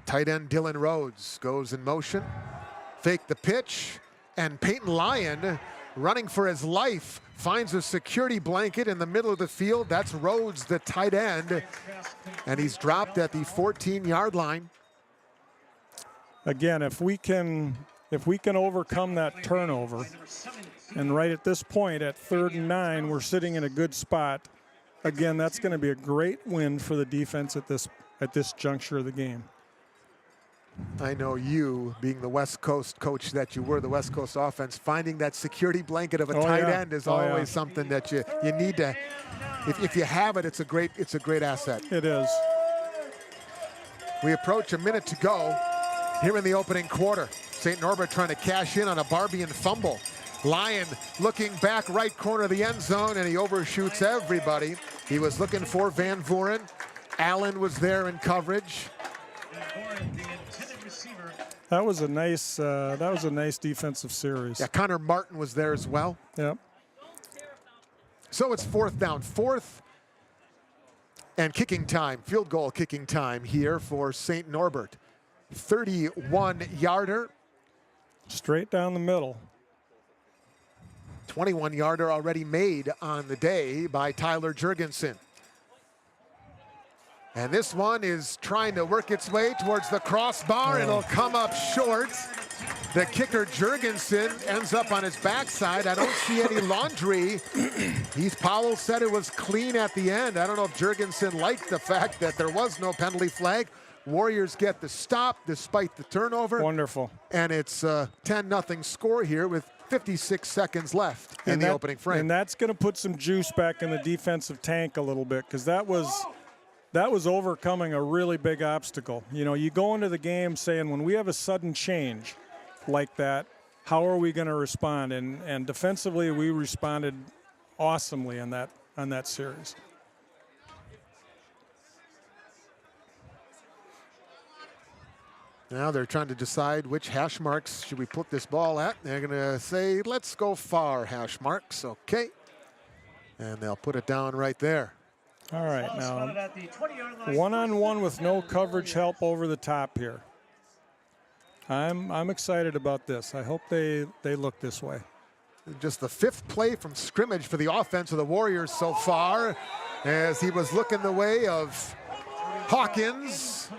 Tight end Dylan Rhodes goes in motion, fake the pitch, and Peyton Lyon, running for his life, finds a security blanket in the middle of the field. That's Rhodes, the tight end, and he's dropped at the 14-yard line. Again, if we can overcome that turnover, and right at this point at 3rd and 9, we're sitting in a good spot. Again, that's going to be a great win for the defense at this juncture of the game. I know you, being the West Coast coach that you were, the West Coast offense, finding that security blanket of a tight end is always something that you need to. If you have it, it's a great asset. It is. We approach a minute to go here in the opening quarter. St. Norbert trying to cash in on a Barbian fumble. Lyon looking back right corner of the end zone, and he overshoots everybody. He was looking for Van Voren. Allen was there in coverage. That was a nice defensive series. Yeah, Connor Martin was there as well. Yep. So it's 4th down. 4th and kicking time, field goal kicking time here for St. Norbert. 31-yarder. Straight down the middle. 21-yarder already made on the day by Tyler Jurgensen. And this one is trying to work its way towards the crossbar. It'll come up short. The kicker, Jurgensen, ends up on his backside. I don't see any laundry. Heath Powell said it was clean at the end. I don't know if Jurgensen liked the fact that there was no penalty flag. Warriors get the stop despite the turnover. Wonderful. And it's a 10-0 score here with 56 seconds left in the opening frame. And that's going to put some juice back in the defensive tank a little bit, because that was overcoming a really big obstacle. You know, you go into the game saying, when we have a sudden change like that, how are we going to respond? And defensively, we responded awesomely on that series. Now they're trying to decide which hash marks should we put this ball at. They're going to say, let's go far hash marks. Okay. And they'll put it down right there. All right, now one-on-one with no coverage help over the top here. I'm excited about this. I hope they look this way. Just the 5th play from scrimmage for the offense of the Warriors so far, as he was looking the way of Hawkins.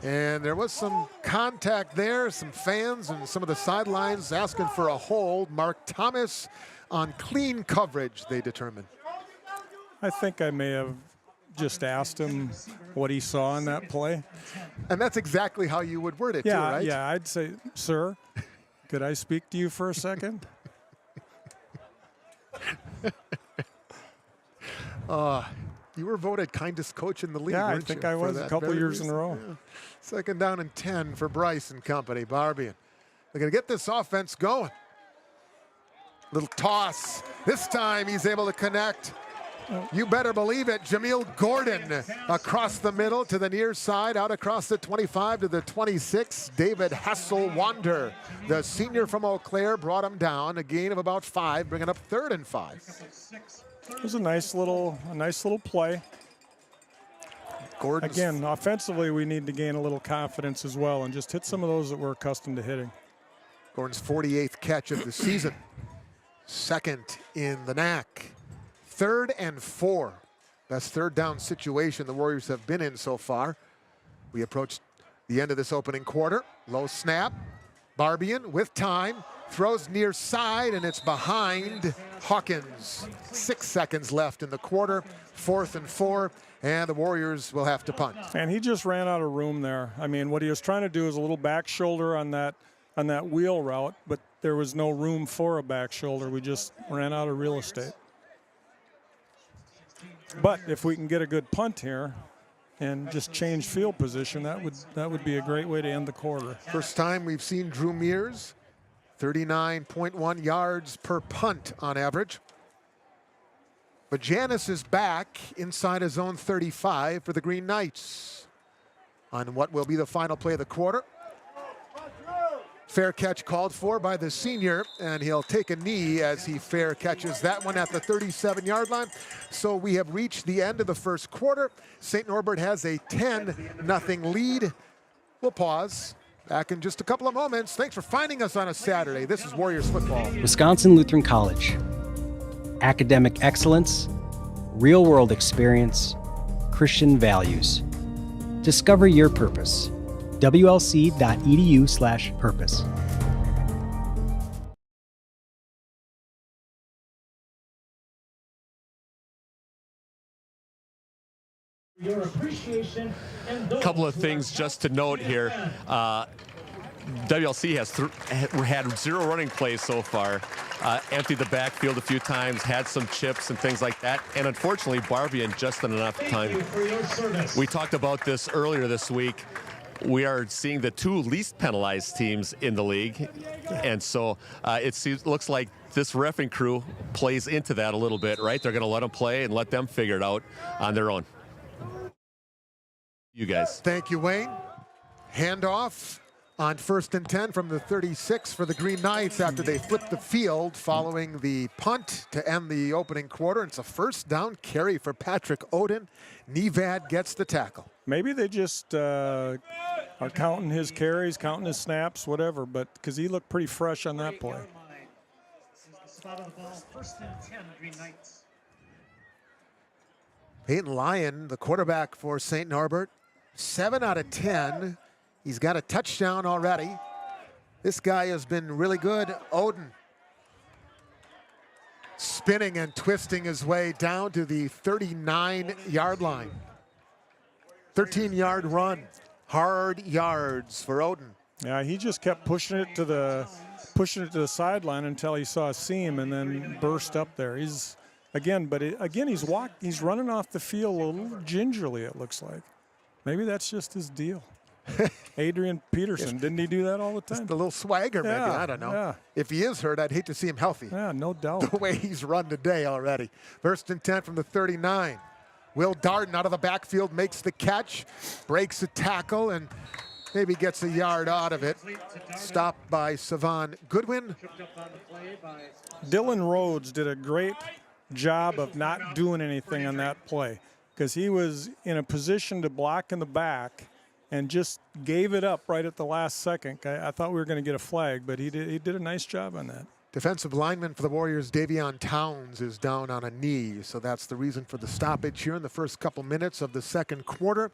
And there was some contact there, some fans and some of the sidelines asking for a hold. Mark Thomas on clean coverage, they determined. I think I may have just asked him what he saw in that play. And that's exactly how you would word it, too, right? Yeah, I'd say, sir, could I speak to you for a second? You were voted kindest coach in the league, Yeah, I weren't think you, I for was a that couple very years in a reason? row. Yeah. 2nd down and 10 for Bryce and company. Barbian. They're going to get this offense going. Little toss. This time he's able to connect. You better believe it. Jameel Gordon across the middle to the near side, out across the 25 to the 26. David Hasselwander, the senior from Eau Claire, brought him down. A gain of about 5, bringing up 3rd and 5. It was a nice little play. Gordon's Again, offensively, we need to gain a little confidence as well and just hit some of those that we're accustomed to hitting. Gordon's 48th catch of the season. 2nd in the NAC. 3rd and 4. Best 3rd down situation the Warriors have been in so far. We approach the end of this opening quarter. Low snap. Barbian with time. Throws near side, and it's behind Hawkins. 6 seconds left in the quarter. 4th and 4, and the Warriors will have to punt. And he just ran out of room there. I mean, what he was trying to do is a little back shoulder on that wheel route, but there was no room for a back shoulder. We just ran out of real estate. But if we can get a good punt here and just change field position, that would be a great way to end the quarter. First time we've seen Drew Mears, 39.1 yards per punt on average. But Janis is back inside his own 35 for the Green Knights on what will be the final play of the quarter. Fair catch called for by the senior, and he'll take a knee as he fair catches that one at the 37-yard line. So we have reached the end of the first quarter. St. Norbert has a 10-0 lead. We'll pause. Back in just a couple of moments. Thanks for finding us on a Saturday. This is Warriors Football. Wisconsin Lutheran College. Academic excellence, real-world experience, Christian values. Discover your purpose. wlc.edu/purpose. Your appreciation and Couple of things just to note here. WLC has had 0 running plays so far. Emptied the backfield a few times, had some chips and things like that. And unfortunately, Barbian just in enough time. We talked about this earlier this week. We are seeing the 2 least penalized teams in the league. And so it looks like this reffing crew plays into that a little bit, right? They're going to let them play and let them figure it out on their own. You guys. Thank you, Wayne. Handoff on 1st and 10 from the 36 for the Green Knights after they flipped the field following the punt to end the opening quarter. It's a 1st down carry for Patrick Oden. Nevad gets the tackle. Maybe they just are counting his carries, counting his snaps, whatever, but because he looked pretty fresh on that play. spot on the ball. 1st and 10, Green Knights. Peyton Lyon, the quarterback for St. Norbert, 7 out of 10. He's got a touchdown already. This guy has been really good. Oden spinning and twisting his way down to the 39-yard line. 13-yard run. Hard yards for Oden. Yeah, he just kept pushing it to the sideline until he saw a seam and then burst up there. He's he's running off the field a little gingerly, it looks like. Maybe that's just his deal. Adrian Peterson, didn't he do that all the time? Just a little swagger, maybe. I don't know. Yeah. If he is hurt, I'd hate to see him healthy. Yeah, no doubt. The way he's run today already. 1st and 10 from the 39. Will Darden out of the backfield makes the catch, breaks a tackle, and maybe gets a yard out of it. Stopped by Savon Goodwin. Dylan Rhodes did a great job of not doing anything on that play because he was in a position to block in the back and just gave it up right at the last second. I thought we were going to get a flag, but he did a nice job on that. Defensive lineman for the Warriors, Davion Towns, is down on a knee, so that's the reason for the stoppage here in the first couple minutes of the second quarter.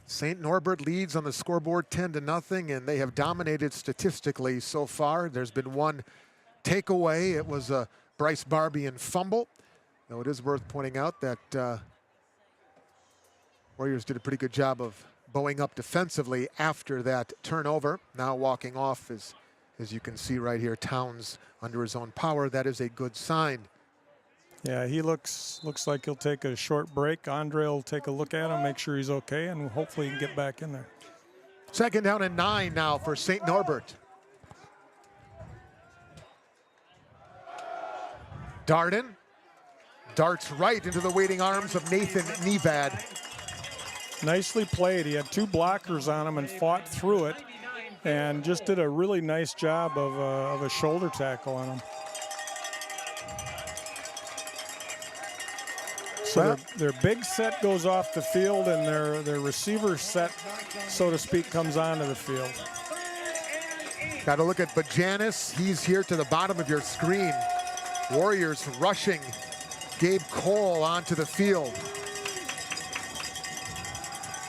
St. Norbert leads on the scoreboard 10-0, and they have dominated statistically so far. There's been one takeaway. It was a Bryce Barbian fumble. Though it is worth pointing out that Warriors did a pretty good job of bowing up defensively after that turnover. Now walking off, as you can see right here, Towns under his own power. That is a good sign. Yeah, he looks like he'll take a short break. Andre will take a look at him, make sure he's okay, and hopefully he can get back in there. 2nd down and 9 now for St. Norbert. Darden darts right into the waiting arms of Nathan Nevad. Nicely played. He had 2 blockers on him and fought through it, and just did a really nice job of a shoulder tackle on him. So their big set goes off the field, and their receiver set, so to speak, comes onto the field. Got to look at Bajanis. He's here to the bottom of your screen. Warriors rushing Gabe Cole onto the field.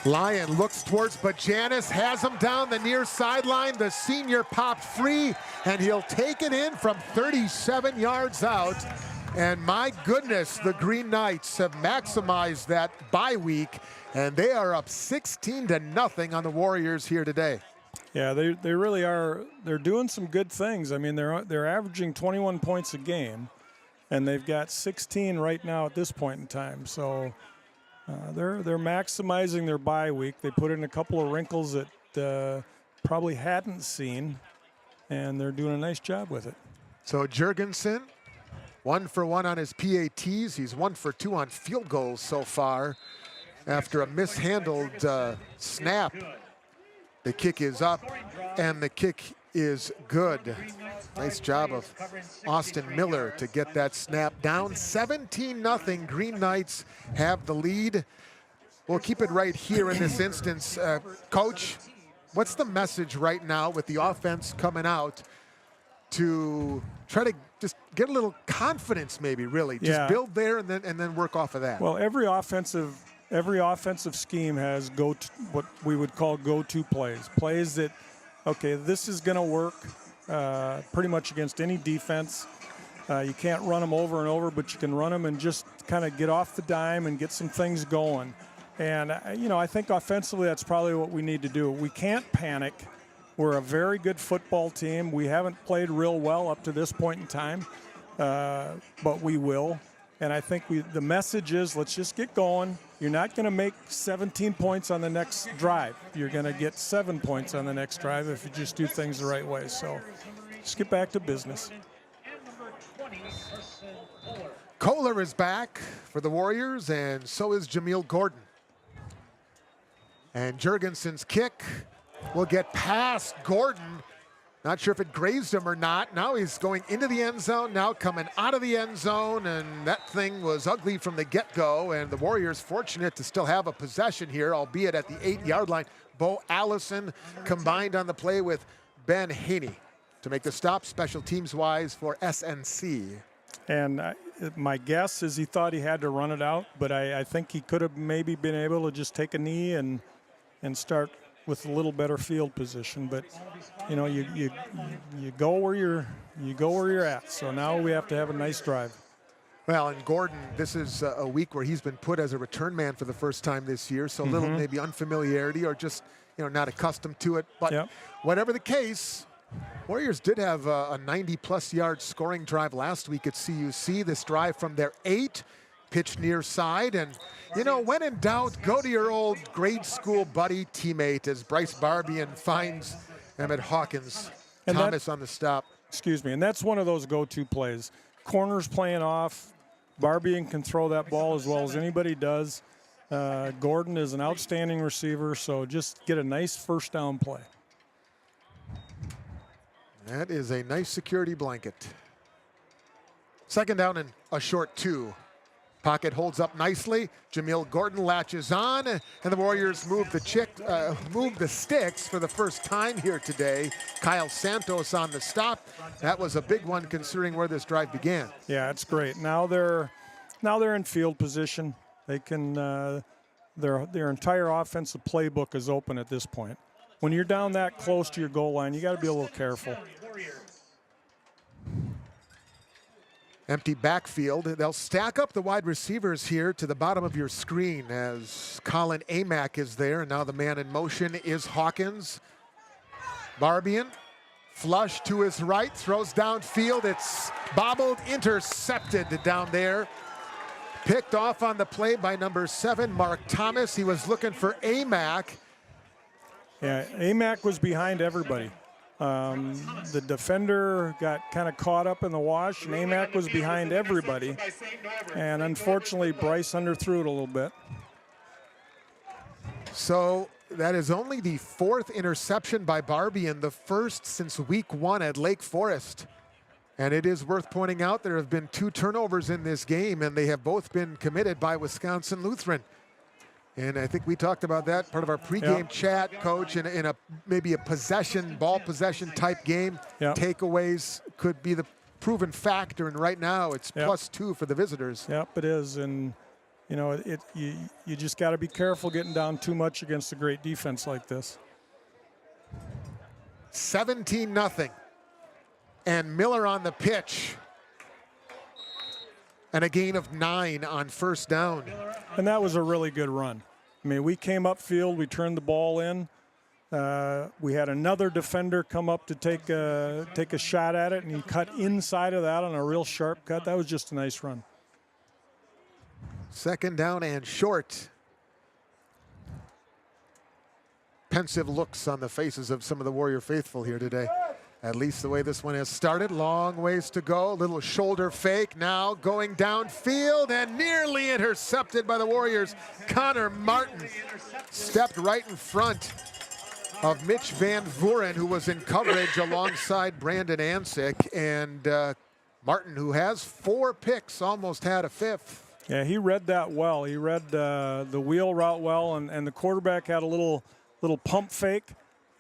Lyon looks towards Bajanis, has him down the near sideline. The senior popped free, and he'll take it in from 37 yards out. And my goodness, the Green Knights have maximized that bye week, and they are up 16-0 on the Warriors here today. Yeah, they really are. They're doing some good things. I mean, they're averaging 21 points a game, and they've got 16 right now at this point in time. So they're maximizing their bye week. They put in a couple of wrinkles that probably hadn't seen, and they're doing a nice job with it. So Jurgensen, 1 for 1 on his PATs. He's 1 for 2 on field goals so far after a mishandled snap. The kick is up, and the kick is good. Nice job of Austin Miller to get that snap down. 17-0. Green Knights have the lead. We'll keep it right here in this instance. Coach, what's the message right now with the offense coming out to try to just get a little confidence, maybe, really? Just build there and then work off of that. Well, every offensive scheme has what we would call go-to plays. Plays that, okay, this is going to work pretty much against any defense. You can't run them over and over, but you can run them and just kind of get off the dime and get some things going. And, I think offensively that's probably what we need to do. We can't panic. We're a very good football team. We haven't played real well up to this point in time, but we will. And I think the message is, let's just get going. You're not going to make 17 points on the next drive. You're going to get 7 points on the next drive if you just do things the right way. So just get back to business. Kohler is back for the Warriors, and so is Jameel Gordon. And Jurgensen's kick will get past Gordon. Not sure if it grazed him or not. Now he's going into the end zone, now coming out of the end zone, and that thing was ugly from the get-go, and the Warriors fortunate to still have a possession here, albeit at the 8-yard line. Bo Allison combined on the play with Ben Haney to make the stop special teams-wise for SNC. And my guess is he thought he had to run it out, but I think he could have maybe been able to just take a knee and start with a little better field position. But you go where you're at. So now we have to have a nice drive. Well, and Gordon, this is a week where he's been put as a return man for the first time this year, so a little maybe unfamiliarity or just not accustomed to it. But whatever the case, Warriors did have a 90-plus yard scoring drive last week at CUC. This drive from their 8, pitched near side, and when in doubt, go to your old grade school buddy teammate as Bryce Barbian finds Emmett Hawkins. And Thomas on the stop. Excuse me, and that's one of those go-to plays. Corners playing off. Barbian can throw that ball as well as anybody does. Gordon is an outstanding receiver, so just get a nice first down play. That is a nice security blanket. 2nd down and a short 2. Pocket holds up nicely. Jameel Gordon latches on, and the Warriors move the sticks for the first time here today. Kyle Santos on the stop. That was a big one considering where this drive began. Yeah, it's great. Now they're in field position. They can their entire offensive playbook is open at this point. When you're down that close to your goal line, you got to be a little careful. Empty backfield. They'll stack up the wide receivers here to the bottom of your screen as Colin Amack is there. And now the man in motion is Hawkins. Barbian, flush to his right, throws downfield. It's bobbled, intercepted down there. Picked off on the play by number 7, Mark Thomas. He was looking for Amack. Yeah, Amack was behind everybody. The defender got kind of caught up in the wash, and Amack was behind everybody. And unfortunately, Bryce underthrew it a little bit. So that is only the 4th interception by Barbian, the first since week 1 at Lake Forest. And it is worth pointing out there have been 2 turnovers in this game, and they have both been committed by Wisconsin Lutheran. And I think we talked about that part of our pregame chat, Coach, in a maybe a ball possession type game. Takeaways could be the proven factor, and right now it's +2 for the visitors. Yep, it is, and you know you just got to be careful getting down too much against a great defense like this. 17-0, and Miller on the pitch. And a gain of 9 on first down. And that was a really good run. I mean, we came upfield, we turned the ball in. We had another defender come up to take a shot at it, and he cut inside of that on a real sharp cut. That was just a nice run. Second down and short. Pensive looks on the faces of some of the Warrior faithful here today. At least the way this one has started. Long ways to go. A little shoulder fake now going downfield and nearly intercepted by the Warriors. Connor Martin stepped right in front of Mitch Van Vuren, who was in coverage alongside Brandon Ansick. And Martin, who has 4 picks, almost had a 5th. Yeah, he read that well. He read the wheel route well, and the quarterback had a little pump fake.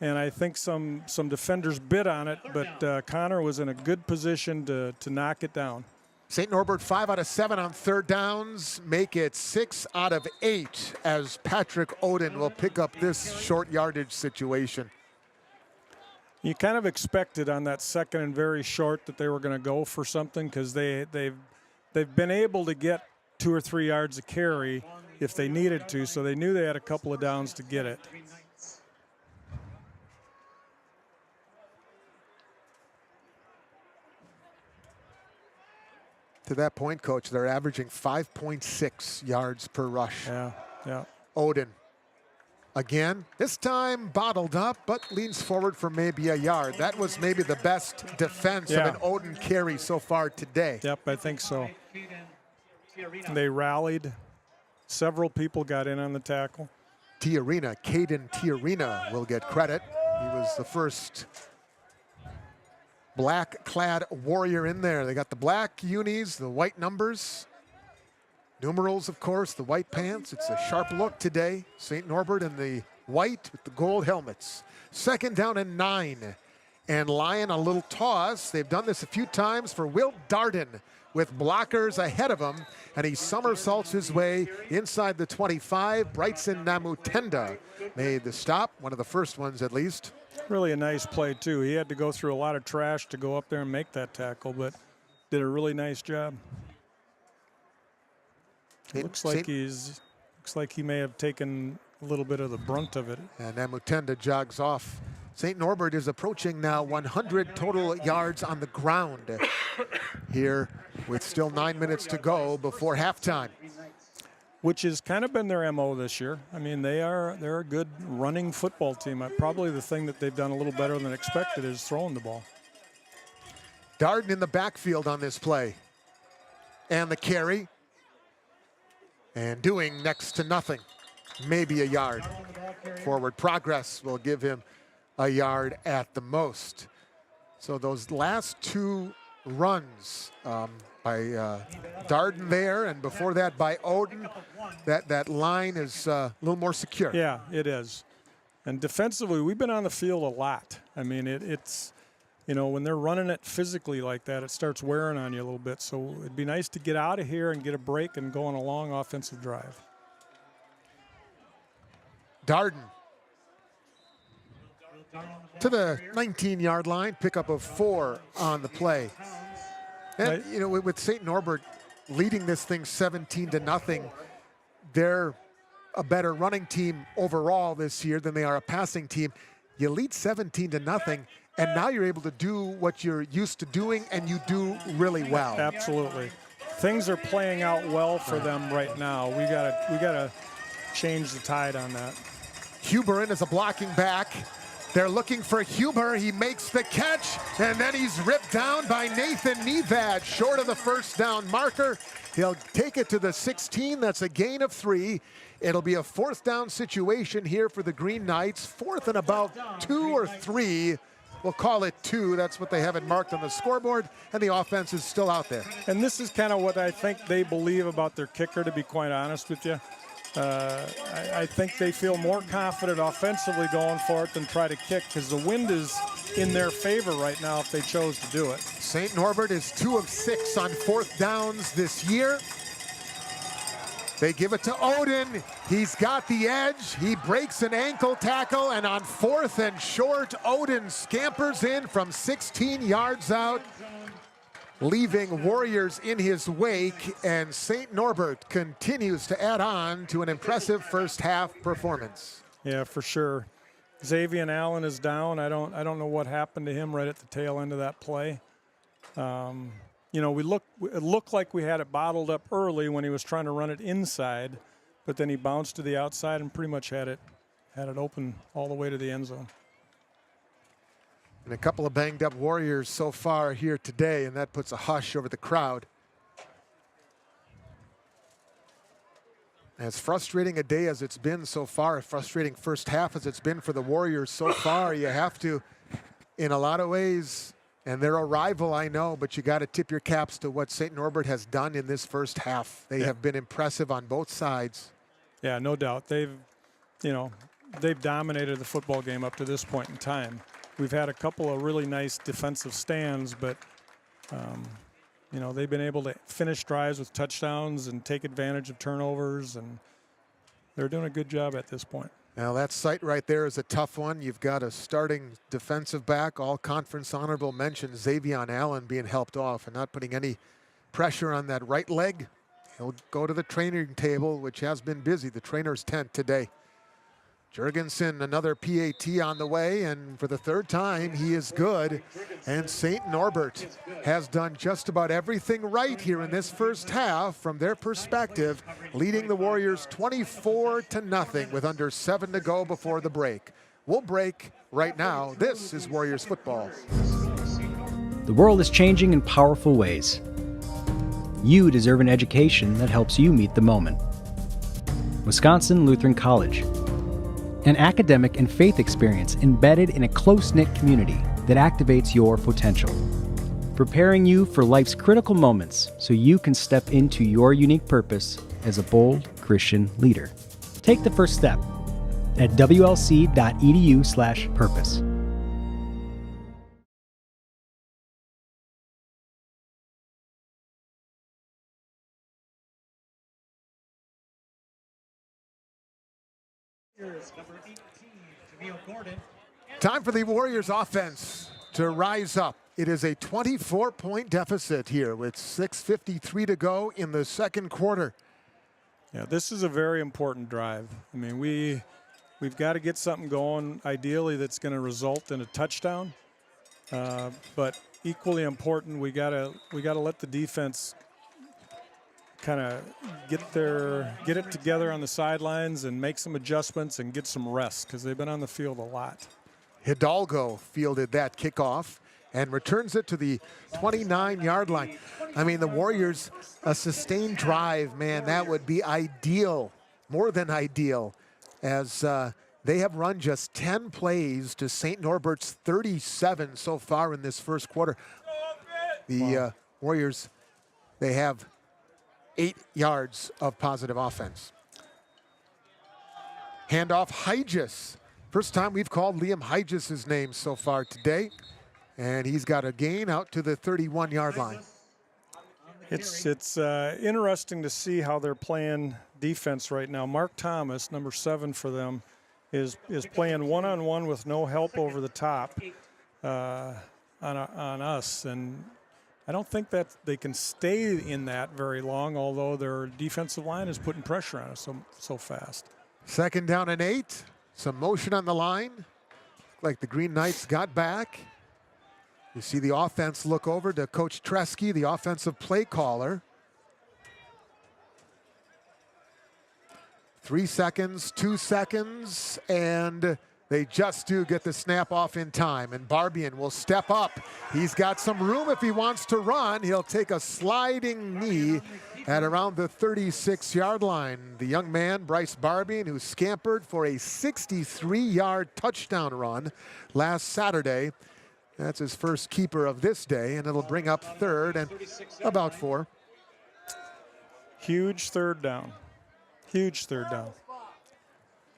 And I think some defenders bit on it, but Connor was in a good position to knock it down. St. Norbert 5 out of 7 on 3rd downs, make it 6 out of 8 as Patrick Oden will pick up this short yardage situation. You kind of expected on that second and very short that they were going to go for something, because they've been able to get 2 or 3 yards of carry if they needed to, so they knew they had a couple of downs to get it. To that point, Coach, they're averaging 5.6 yards per rush. Yeah. Oden, again, this time bottled up, but leans forward for maybe a yard. That was maybe the best defense of an Oden carry so far today. Yep, I think so. They rallied. Several people got in on the tackle. Caden Tiarina will get credit. He was the first black-clad Warrior in there. They got the black unis, the white numbers, numerals, of course, the white pants. It's a sharp look today. St. Norbert in the white with the gold helmets. Second down and 9. And Lyon a little toss. They've done this a few times for Will Darden with blockers ahead of him, and he somersaults his way inside the 25. Brightson Namutenda made the stop, one of the first ones at least. Really a nice play, too. He had to go through a lot of trash to go up there and make that tackle, but did a really nice job. Looks like he may have taken a little bit of the brunt of it. And Namutenda jogs off. St. Norbert is approaching now 100 total yards on the ground here with still 9 minutes to go before halftime. Which has kind of been their MO this year. I mean, they're a good running football team. Probably the thing that they've done a little better than expected is throwing the ball. Darden in the backfield on this play. And the carry. And doing next to nothing. Maybe a yard. Forward progress will give him a yard at the most. So those last 2 runs by Darden there, and before that by Oden, that line is a little more secure. Yeah, it is. And defensively, we've been on the field a lot. I mean, it's, you know, when they're running it physically like that, it starts wearing on you a little bit. So it'd be nice to get out of here and get a break and go on a long offensive drive. Darden to the 19-yard line, pickup of 4 on the play. And, you know, with St. Norbert leading this thing 17-0, they're a better running team overall this year than they are a passing team. You lead 17-0, and now you're able to do what you're used to doing, and you do really well. Absolutely. Things are playing out well for them right now. We gotta change the tide on that. Huber in as a blocking back. They're looking for Huber. He makes the catch, and then he's ripped down by Nathan Nevad, short of the first down marker. He'll take it to the 16. That's a gain of 3. It'll be a 4th down situation here for the Green Knights. 4th and about 2 or 3. We'll call it 2. That's what they have it marked on the scoreboard, and the offense is still out there. And this is kind of what I think they believe about their kicker, to be quite honest with you. I think they feel more confident offensively going for it than try to kick, because the wind is in their favor right now if they chose to do it. St. Norbert is 2 of 6 on 4th downs this year. They give it to Odin. He's got the edge. He breaks an ankle tackle, and on 4th and short, Odin scampers in from 16 yards out, leaving Warriors in his wake, and St. Norbert continues to add on to an impressive first half performance. Yeah, for sure. Xavier Allen is down. I don't know what happened to him right at the tail end of that play. You know, it looked like we had it bottled up early when he was trying to run it inside, but then he bounced to the outside and pretty much had it open all the way to the end zone. And a couple of banged up Warriors so far here today, and that puts a hush over the crowd. As frustrating a day as it's been so far, a frustrating first half as it's been for the Warriors so far, you have to, in a lot of ways, and they're a rival, I know, but you got to tip your caps to what St. Norbert has done in this first half. They have been impressive on both sides. Yeah, no doubt. They've dominated the football game up to this point in time. We've had a couple of really nice defensive stands, but you know, they've been able to finish drives with touchdowns and take advantage of turnovers, and they're doing a good job at this point. Now that sight right there is a tough one. You've got a starting defensive back, all conference honorable mention, Xavier Allen, being helped off and not putting any pressure on that right leg. He'll go to the training table, which has been busy, the trainer's tent today. Jurgensen, another PAT on the way, and for the 3rd time, he is good. And St. Norbert has done just about everything right here in this first half from their perspective, leading the Warriors 24-0 with under 7 to go before the break. We'll break right now. This is Warriors football. The world is changing in powerful ways. You deserve an education that helps you meet the moment. Wisconsin Lutheran College. An academic and faith experience embedded in a close-knit community that activates your potential. Preparing you for life's critical moments so you can step into your unique purpose as a bold Christian leader. Take the first step at wlc.edu/purpose. Number 18, Jameel Gordon. Time for the Warriors offense to rise up. It is a 24-point deficit here with 6:53 to go in the second quarter. Yeah, this is a very important drive. I mean, we've got to get something going, ideally that's going to result in a touchdown. But equally important, we gotta let the defense kind of get it together on the sidelines and make some adjustments and get some rest, because they've been on the field a lot. Hidalgo fielded that kickoff and returns it to the 29-yard line. I mean, the Warriors, a sustained drive, man, that would be ideal, more than ideal, as they have run just 10 plays to St. Norbert's 37 so far in this first quarter. The Warriors, they have 8 yards of positive offense. Handoff, Hygis. First time we've called Liam Hygis' name so far today. And he's got a gain out to the 31-yard line. It's interesting to see how they're playing defense right now. Mark Thomas, number 7 for them, is playing one-on-one with no help over the top on us, and I don't think that they can stay in that very long, although their defensive line is putting pressure on us so fast. 2nd down and 8. Some motion on the line. Like the Green Knights got back. You see the offense look over to Coach Tresky, the offensive play caller. 3 seconds, 2 seconds, and they just do get the snap off in time. And Barbian will step up. He's got some room if he wants to run. He'll take a sliding knee at around the 36-yard line. The young man, Bryce Barbian, who scampered for a 63-yard touchdown run last Saturday. That's his first keeper of this day, and it'll bring up 3rd and about 4. Huge 3rd down. Huge 3rd down.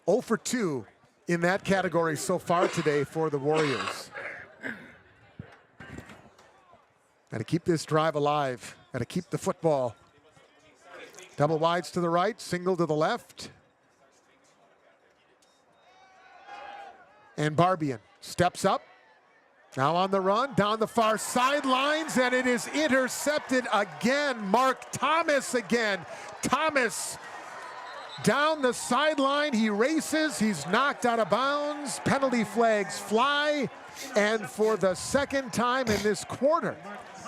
0 for 2 in that category so far today for the Warriors. Got to keep this drive alive. Got to keep the football. Double wides to the right, single to the left. And Barbian steps up. Now on the run, down the far sidelines, and it is intercepted again. Mark Thomas again. Thomas down the sideline, he races, he's knocked out of bounds. Penalty flags fly, and for the 2nd time in this quarter,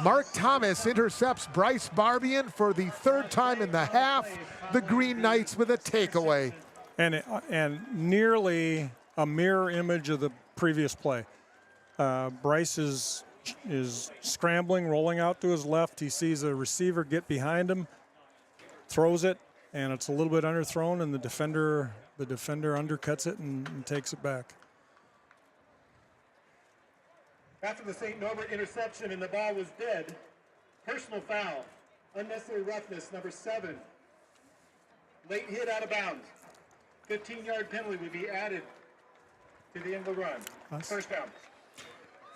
Mark Thomas intercepts Bryce Barbian for the 3rd time in the half. The Green Knights with a takeaway. And nearly a mirror image of the previous play. Bryce is scrambling, rolling out to his left. He sees a receiver get behind him, throws it, and it's a little bit underthrown, and the defender undercuts it and takes it back. After the St. Norbert interception and the ball was dead, personal foul, unnecessary roughness, number 7. Late hit out of bounds. 15-yard penalty would be added to the end of the run. First down.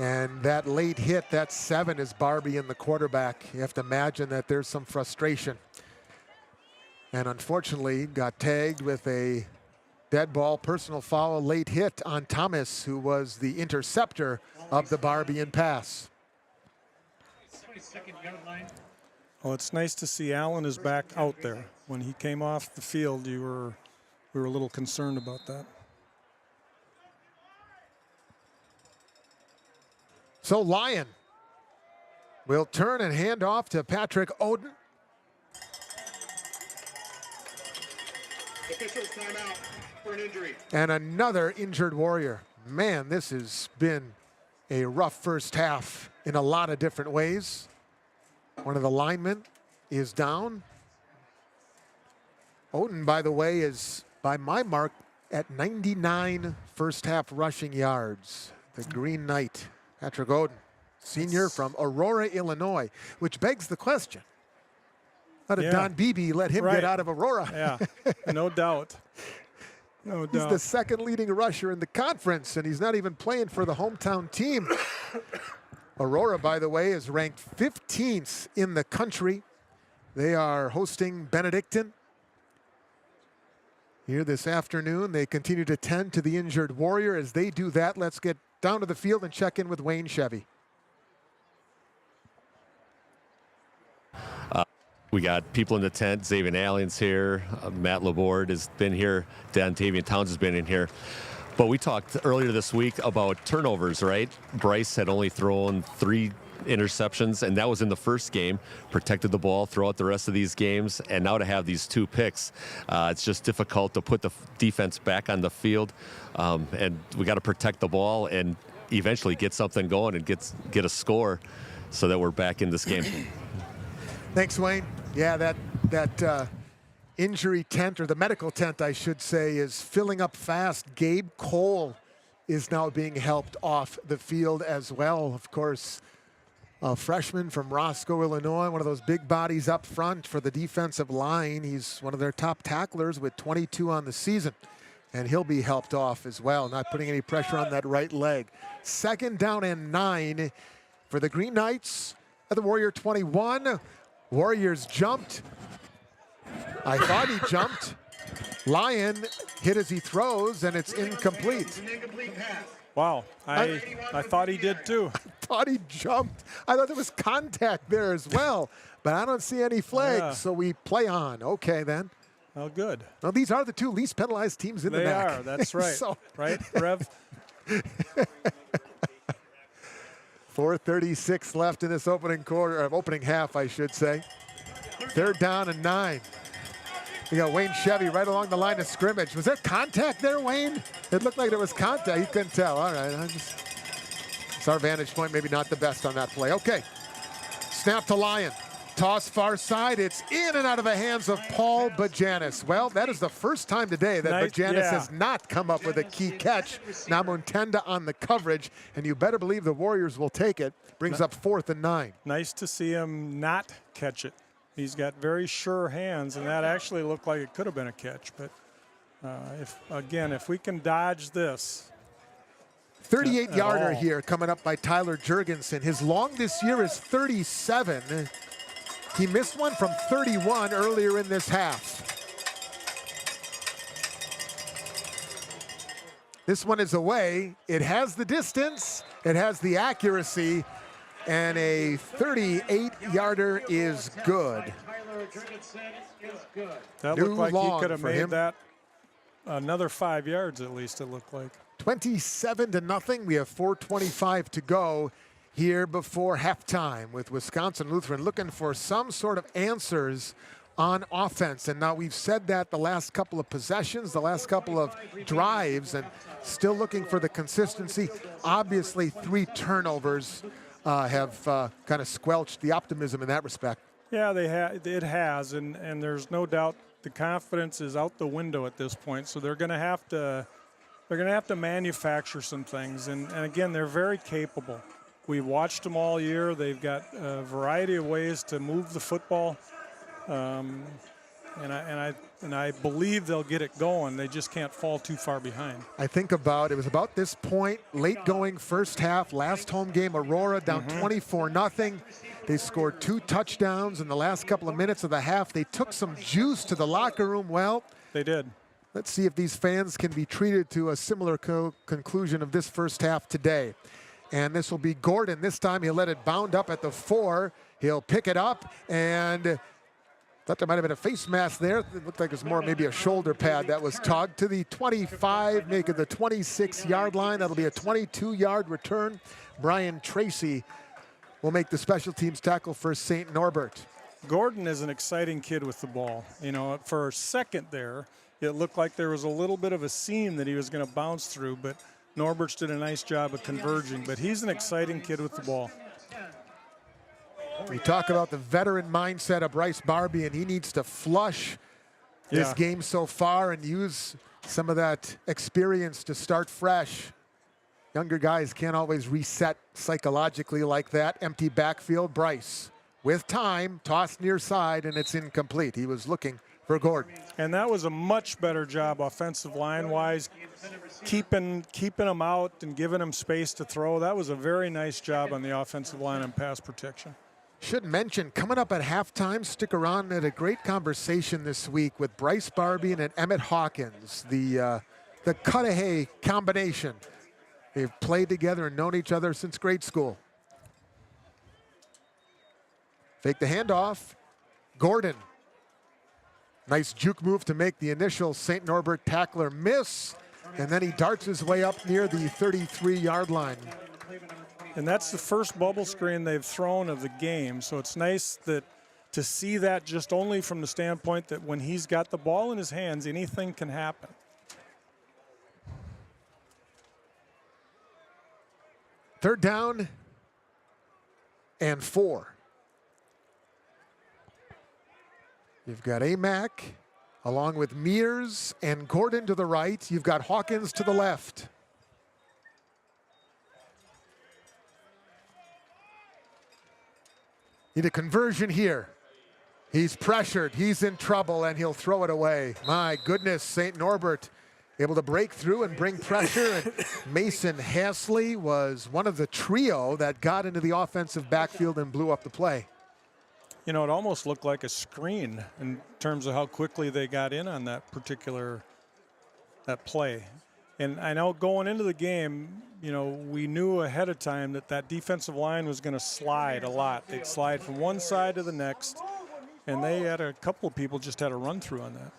And that late hit, that 7, is Barbian, the quarterback. You have to imagine that there's some frustration. And unfortunately, got tagged with a dead ball, personal foul, a late hit on Thomas, who was the interceptor of the Barbian pass. 22nd yard line. Well, it's nice to see Allen is back out there. When he came off the field, we were a little concerned about that. So Lyon will turn and hand off to Patrick Oden. Officials timeout for an injury. And another injured Warrior. Man, this has been a rough first half in a lot of different ways. One of the linemen is down. Oden, by the way, is, by my mark, at 99 first half rushing yards. The Green Knight, Patrick Oden, senior from Aurora, Illinois, which begs the question. How did Don Beebe let him get out of Aurora? Yeah, no doubt. No doubt. He's the 2nd leading rusher in the conference, and he's not even playing for the hometown team. Aurora, by the way, is ranked 15th in the country. They are hosting Benedictine here this afternoon. They continue to tend to the injured Warrior. As they do that, let's get down to the field and check in with Wayne Chevy. We got people in the tent. Xavier Allen's here. Matt Laborde has been here. Tavian Towns has been in here. But we talked earlier this week about turnovers, right? Bryce had only thrown 3 interceptions, and that was in the first game. Protected the ball throughout the rest of these games, and now to have these 2 picks, it's just difficult to put the defense back on the field. And we got to protect the ball and eventually get something going and get a score so that we're back in this game. Thanks, Wayne. Yeah, that injury tent, or the medical tent, I should say, is filling up fast. Gabe Cole is now being helped off the field as well. Of course, a freshman from Roscoe, Illinois, one of those big bodies up front for the defensive line. He's one of their top tacklers with 22 on the season, and he'll be helped off as well, not putting any pressure on that right leg. 2nd down and 9 for the Green Knights at the Warrior 21. Warriors jumped. I thought he jumped. Lyon hit as he throws, and it's incomplete. It's an incomplete pass. Wow, I thought he did too. Thought he jumped. I thought there was contact there as well, but I don't see any flags, Yeah. so we play on. Okay, then. Oh, good. Well, these are the two least penalized teams in the They MAC. are. That's right. So, Right, Rev? 4:36 left in this opening quarter, or opening half, I should say. 3rd down and 9. We got Wayne Chevy right along the line of scrimmage. Was there contact there, Wayne? It looked like there was contact. You couldn't tell. All right. It's our vantage point, maybe not the best on that play. Okay. Snap to Lyon. Toss far side. It's in and out of the hands of Paul Bajanis. Well, that is the first time today that Bajanis has not come up with a key catch. Now Muntenda on the coverage, and you better believe the Warriors will take it. Brings up 4th and 9. Nice to see him not catch it. He's got very sure hands, and that actually looked like it could have been a catch. But if we can dodge this. 38-yarder here coming up by Tyler Jurgensen. His long this year is 37. He missed one from 31 earlier in this half. This one is away. It has the distance. It has the accuracy. And a 38-yarder is good. That New looked like long he could have for made him. that another 5 yards at least, it looked like. 27-0. We have 4:25 to go here before halftime with Wisconsin Lutheran looking for some sort of answers on offense. And now we've said that the last couple of possessions, the last couple of drives, and still looking for the consistency. Obviously, 3 turnovers have kind of squelched the optimism in that respect. Yeah, it has, and there's no doubt the confidence is out the window at this point. So they're going to have to manufacture some things, and again, they're very capable. We've watched them all year. They've got a variety of ways to move the football, and I believe they'll get it going. They just can't fall too far behind. I think it was about this point, late going first half, last home game, Aurora down 24-0. They scored 2 touchdowns in the last couple of minutes of the half. They took some juice to the locker room. Well, they did. Let's see if these fans can be treated to a similar conclusion of this first half today. And this will be Gordon. This time he'll let it bound up at the 4. He'll pick it up, and thought there might have been a face mask there. It looked like it was more maybe a shoulder pad that was tugged to the 25, making the 26-yard line. That'll be a 22-yard return. Brian Tracy will make the special teams tackle for St. Norbert. Gordon is an exciting kid with the ball. You know, for a second there, it looked like there was a little bit of a seam that he was going to bounce through, but Norbert's did a nice job of converging. But he's an exciting kid with the ball. We talk about the veteran mindset of Bryce Barbie, and he needs to flush this game so far and use some of that experience to start fresh. Younger guys can't always reset psychologically like that. Empty backfield. Bryce with time, tossed near side, and it's incomplete. He was looking for Gordon. And that was a much better job offensive line-wise, keeping them out and giving them space to throw. That was a very nice job on the offensive line and pass protection. Should mention, coming up at halftime, stick around at a great conversation this week with Bryce Barbie and Emmett Hawkins, the Cudahy combination. They've played together and known each other since grade school. Fake the handoff. Gordon. Nice juke move to make the initial St. Norbert tackler miss. And then he darts his way up near the 33-yard line. And that's the first bubble screen they've thrown of the game. So it's nice that to see that just only from the standpoint that when he's got the ball in his hands, anything can happen. Third down and 4. You've got Amack along with Mears and Gordon to the right. You've got Hawkins to the left. Need a conversion here. He's pressured, he's in trouble, and he'll throw it away. My goodness, St. Norbert able to break through and bring pressure. And Mason Hasley was one of the trio that got into the offensive backfield and blew up the play. you know, it almost looked like a screen in terms of how quickly they got in on that particular play. And I know going into the game, you know, we knew ahead of time that that defensive line was going to slide a lot. They'd slide from one side to the next, and they had a couple of people just had a run through on that.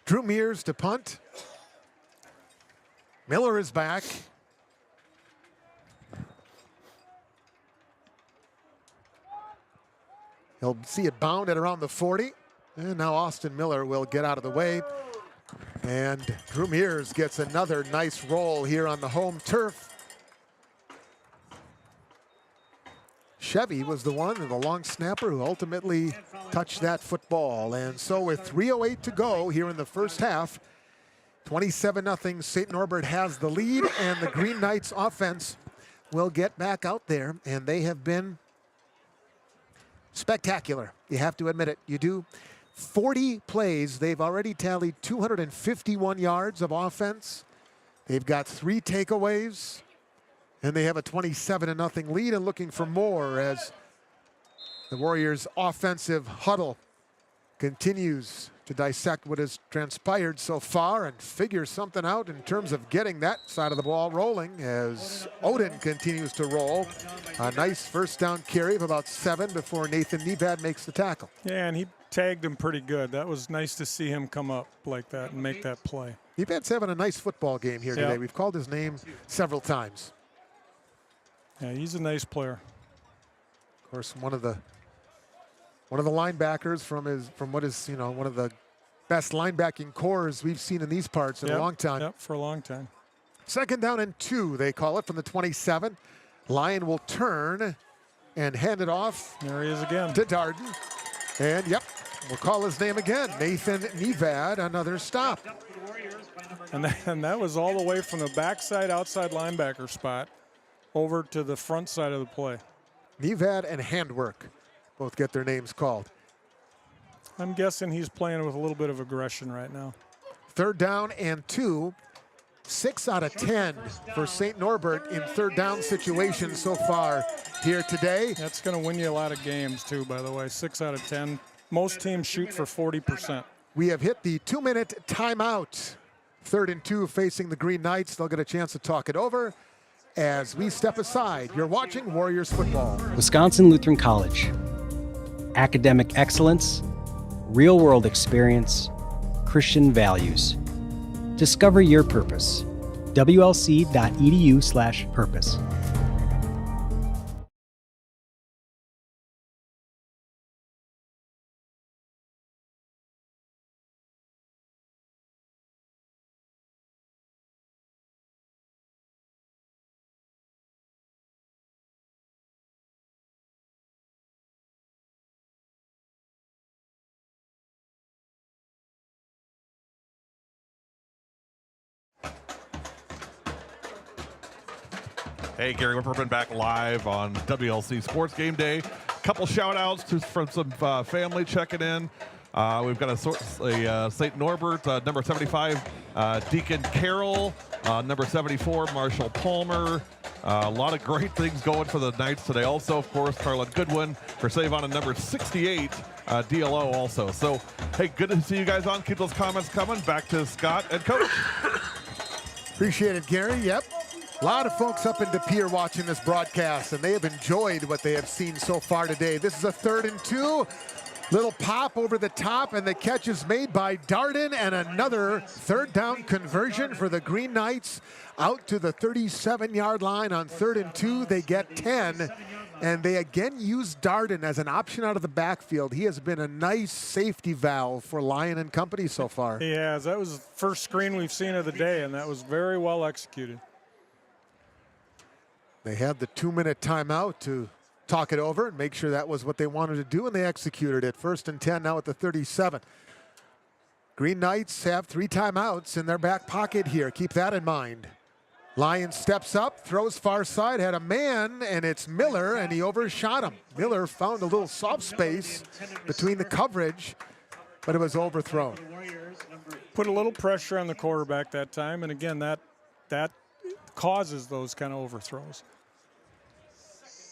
Drew Mears to punt. Miller is back. He'll see it bound at around the 40. And now Austin Miller will get out of the way. And Drew Mears gets another nice roll here on the home turf. Chevy was the one, the long snapper, who ultimately touched that football. And so with 3:08 to go here in the first half, 27-0, St. Norbert has the lead, and the Green Knights offense will get back out there, and they have been spectacular. You have to admit it. You do. 40 plays. They've already tallied 251 yards of offense. They've got 3 takeaways, and they have a 27-0 lead and looking for more as the Warriors' offensive huddle continues to dissect what has transpired so far and figure something out in terms of getting that side of the ball rolling as Odin continues to roll. A nice first down carry of about 7 before Nathan Nevad makes the tackle. Yeah, and he tagged him pretty good. That was nice to see him come up like that and make that play. Nevad's having a nice football game here today. Yep. We've called his name several times. Yeah, he's a nice player. Of course, one of the linebackers from what is, you know, one of the best linebacking cores we've seen in these parts in a long time. Yep, for a long time. 2nd down and 2, they call it from the 27. Lyon will turn and hand it off. There he is again. To Darden. And yep, we'll call his name again. Nathan Nevad, another stop. And that was all the way from the backside outside linebacker spot over to the front side of the play. Nevad and Handwork both get their names called. I'm guessing he's playing with a little bit of aggression right now. 3rd down and 2. 6 out of 10 for St. Norbert in 3rd down situations so far here today. That's going to win you a lot of games too, by the way. 6 out of 10. Most teams shoot for 40%. We have hit the 2-minute timeout. 3rd and 2 facing the Green Knights. They'll get a chance to talk it over as we step aside. You're watching Warriors football. Wisconsin Lutheran College. Academic excellence, real-world experience, Christian values. Discover your purpose. WLC.edu/purpose. Hey, Gary Whipperman back live on WLC Sports Game Day. Couple shout-outs from some family checking in. We've got a St. Norbert, number 75, Deacon Carroll, number 74, Marshall Palmer. A lot of great things going for the Knights today. Also, of course, Carlin Goodwin for save on a number 68, DLO also. So, hey, good to see you guys on. Keep those comments coming. Back to Scott and Coach. Appreciate it, Gary. Yep. A lot of folks up in De Pere watching this broadcast, and they have enjoyed what they have seen so far today. This is a 3rd and 2. Little pop over the top, and the catch is made by Darden, and another 3rd down conversion for the Green Knights out to the 37-yard line on 3rd and 2. They get 10, and they again use Darden as an option out of the backfield. He has been a nice safety valve for Lyon and company so far. He has. That was the first screen we've seen of the day, and that was very well executed. They had the 2-minute timeout to talk it over and make sure that was what they wanted to do, and they executed it. 1st and 10 now at the 37. Green Knights have 3 timeouts in their back pocket here. Keep that in mind. Lyon steps up, throws far side, had a man, and it's Miller, and he overshot him. Miller found a little soft space between the coverage, but it was overthrown. Put a little pressure on the quarterback that time, and again, that causes those kind of overthrows.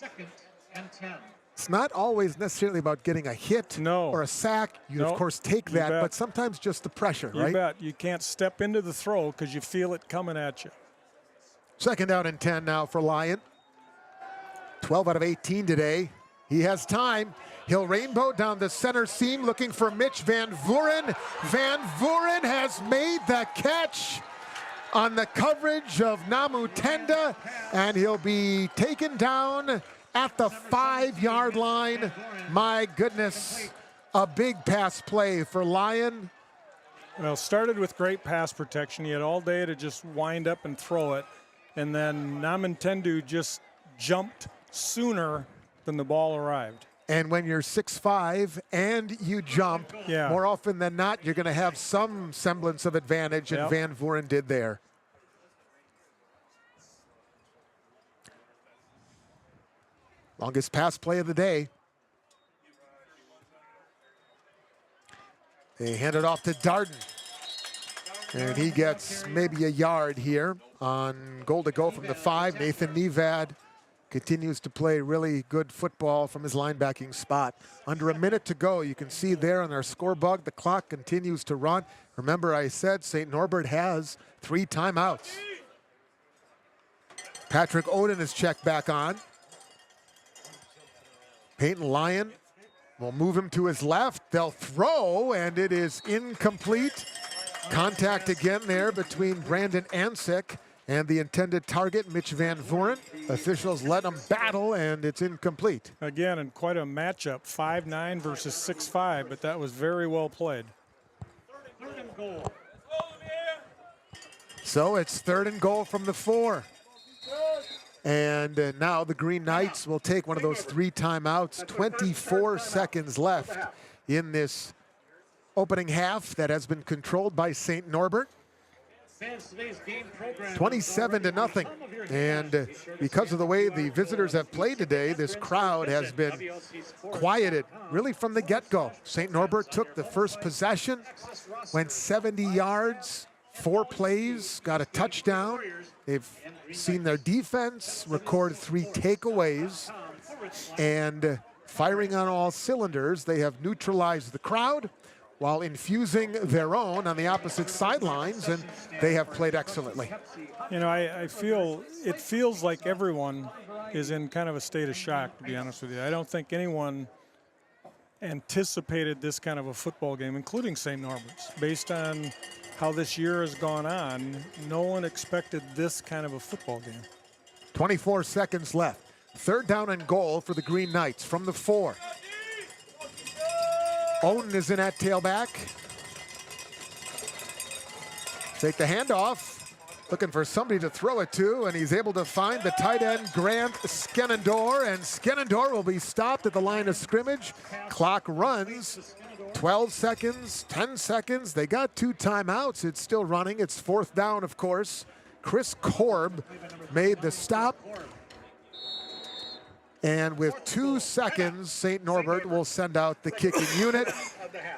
2nd and 10. it's not always necessarily about getting a hit or a sack. You, of course, take that, but sometimes just the pressure, right? You bet. You can't step into the throw because you feel it coming at you. 2nd down and 10 now for Lyon. 12 out of 18 today. He has time. He'll rainbow down the center seam looking for Mitch Van Vuren. Van Vuren has made the catch on the coverage of Namu Tenda, and he'll be taken down at the 5-yard line. My goodness, a big pass play for Lyon. Well, started with great pass protection. He had all day to just wind up and throw it. And then Namintendu just jumped sooner than the ball arrived. And when you're 6'5" and you jump, more often than not, you're going to have some semblance of advantage, and Van Vuren did there. Longest pass play of the day. They hand it off to Darden. And he gets maybe a yard here on goal to go from the 5. Nathan Nevad continues to play really good football from his linebacking spot. Under a minute to go. You can see there on our scorebug, the clock continues to run. Remember, I said St. Norbert has 3 timeouts. Patrick Oden is checked back on. Peyton Lyon will move him to his left. They'll throw, and it is incomplete. Contact again there between Brandon Ansick and the intended target, Mitch Van Vuren. Officials let them battle, and it's incomplete. Again, and quite a matchup, 5'9" versus 6'5", but that was very well played. So it's 3rd and goal from the 4. And now the Green Knights will take one of those 3 timeouts. 24 seconds left in this opening half that has been controlled by St. Norbert. 27-0. And because of the way the visitors have played today, this crowd has been quieted really from the get-go. St. Norbert took the first possession, went 70 yards, 4 plays, got a touchdown. They've seen their defense record 3 takeaways, and firing on all cylinders, they have neutralized the crowd while infusing their own on the opposite sidelines, and they have played excellently. You know, I feel, it feels like everyone is in kind of a state of shock, to be honest with you. I don't think anyone anticipated this kind of a football game, including St. Norbert's. Based on how this year has gone on, no one expected this kind of a football game. 24 seconds left. 3rd down and goal for the Green Knights from the 4. Oden is in at tailback. Take the handoff. Looking for somebody to throw it to, and he's able to find the tight end, Grant Skenendor, and Skenendor will be stopped at the line of scrimmage. Clock runs. 12 seconds, 10 seconds. They got 2 timeouts. It's still running. It's 4th down, of course. Chris Korb made the stop. And with 2 seconds, St. Norbert will send out the kicking unit.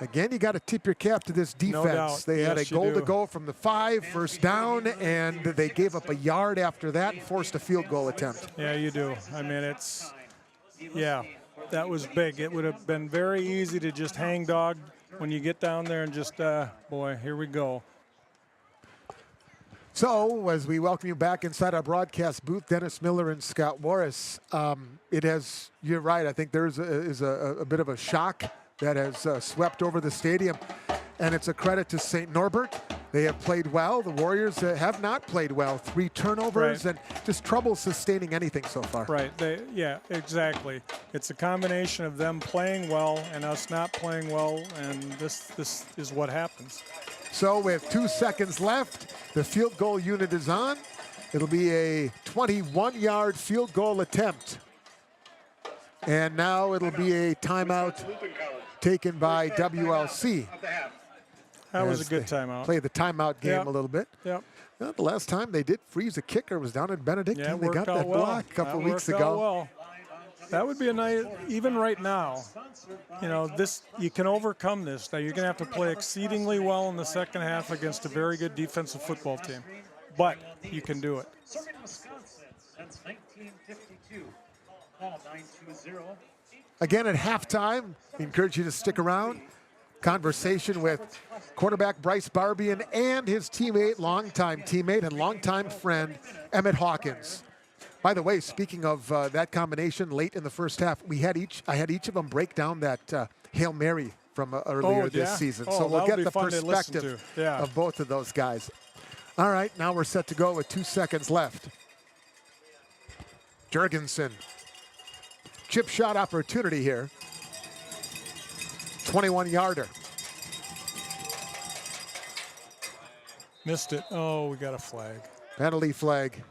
Again, you got to tip your cap to this defense. No doubt. They had Yes, a goal to go from the 5, 1st down, and they gave up a yard after that and forced a field goal attempt. Yeah, you do. I mean, it's, yeah, that was big. It would have been very easy to just hang dog when you get down there and just, boy, here we go. So, as we welcome you back inside our broadcast booth, Dennis Miller and Scott Morris, it has, you're right, I think there's a bit of a shock that has swept over the stadium, and it's a credit to St. Norbert. They have played well. The Warriors have not played well. 3 turnovers and just trouble sustaining anything so far. Right, yeah, exactly. It's a combination of them playing well and us not playing well, and this is what happens. So with 2 seconds left, the field goal unit is on. It'll be a 21-yard field goal attempt. And now it'll be a timeout taken by WLC. That was a good timeout. Play the timeout game a little bit. Yep. Well, the last time they did freeze a kicker was down in Benedictine. Yeah, they got that block a couple weeks ago. Well. That would be a nice, even right now, you know, this, you can overcome this. Now, you're going to have to play exceedingly well in the second half against a very good defensive football team, but you can do it. Serving Wisconsin since 1952. Call 920. Again, at halftime, we encourage you to stick around. Conversation with quarterback Bryce Barbian and his teammate, longtime teammate and longtime friend, Emmett Hawkins. By the way, speaking of that combination late in the first half, I had each of them break down that Hail Mary from earlier this season. So we'll get the perspective of both of those guys. All right, now we're set to go with 2 seconds left. Jurgensen. Chip shot opportunity here. 21-yarder. Missed it. Oh, we got a flag. Penalty flag.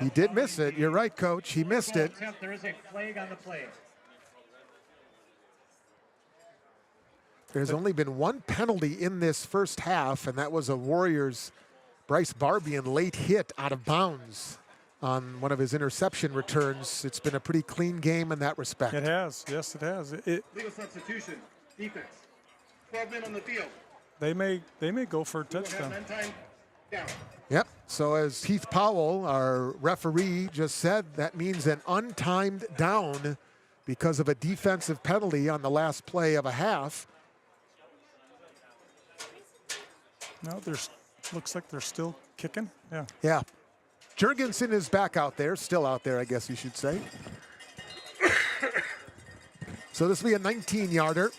He did miss it. You're right, Coach. He missed it. There is a flag on the play. There's only been one penalty in this first half, and that was a Warriors Bryce Barbian late hit out of bounds on one of his interception returns. It's been a pretty clean game in that respect. It has. Yes, it has. Legal substitution. Defense. 12 men on the field. They may go for a touchdown. Down. Yep. So as Heath Powell, our referee, just said, that means an untimed down because of a defensive penalty on the last play of a half. No, looks like they're still kicking. Yeah. Yeah. Jurgensen is back out there, still out there, I guess you should say. So this will be a 19-yarder.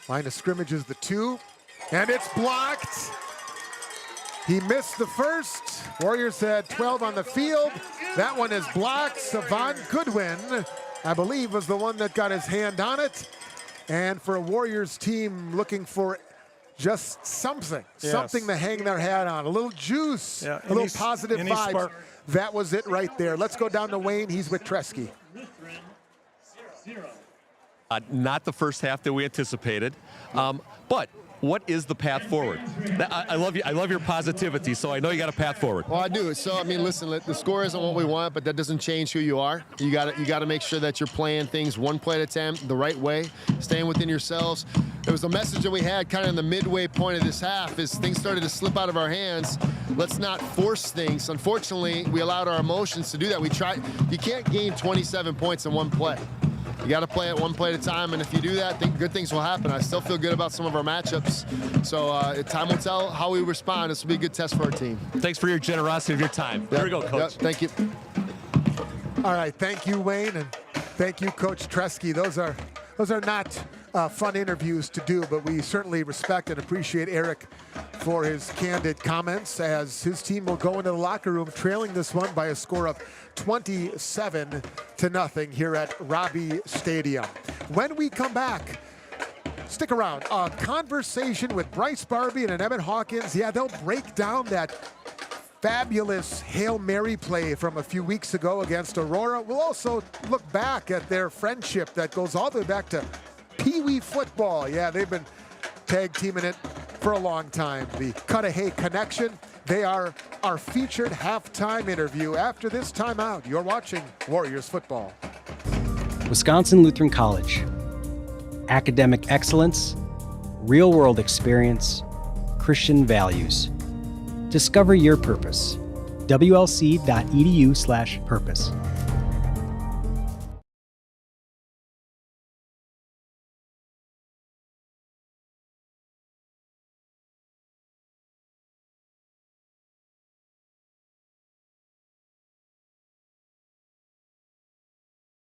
Line of scrimmage is the 2, and it's blocked. He missed the first. Warriors had 12 on the field. That one is blocked. Savon Goodwin, I believe, was the one that got his hand on it. And for a Warriors team looking for just something to hang their hat on, a little juice, a little positive vibes. That was it right there. Let's go down to Wayne. He's with Tresky. Not the first half that we anticipated, but what is the path forward? I love you. I love your positivity, so I know you got a path forward. Well, I do. So, I mean, listen, the score isn't what we want, but that doesn't change who you are. You got to make sure that you're playing things one play at a time the right way, staying within yourselves. It was a message that we had kind of in the midway point of this half is things started to slip out of our hands. Let's not force things. Unfortunately, we allowed our emotions to do that. You can't gain 27 points in one play. You got to play it one play at a time, and if you do that, good things will happen. I still feel good about some of our matchups. So time will tell how we respond. This will be a good test for our team. Thanks for your generosity of your time. Here we go, Coach. Thank you. All right, thank you, Wayne, and thank you, Coach Tresky. Those are not fun interviews to do, but we certainly respect and appreciate Eric for his candid comments as his team will go into the locker room trailing this one by a score of 27-0 here at Robbie Stadium. When we come back, stick around. A conversation with Bryce Barbian and Emmett Hawkins. Yeah, they'll break down that fabulous Hail Mary play from a few weeks ago against Aurora. We'll also look back at their friendship that goes all the way back to Pee Wee football. Yeah, they've been tag teaming it for a long time. The Cudahy Connection. They are our featured halftime interview. After this timeout, you're watching Warriors football. Wisconsin Lutheran College. Academic excellence, real-world experience, Christian values. Discover your purpose. WLC.edu/purpose.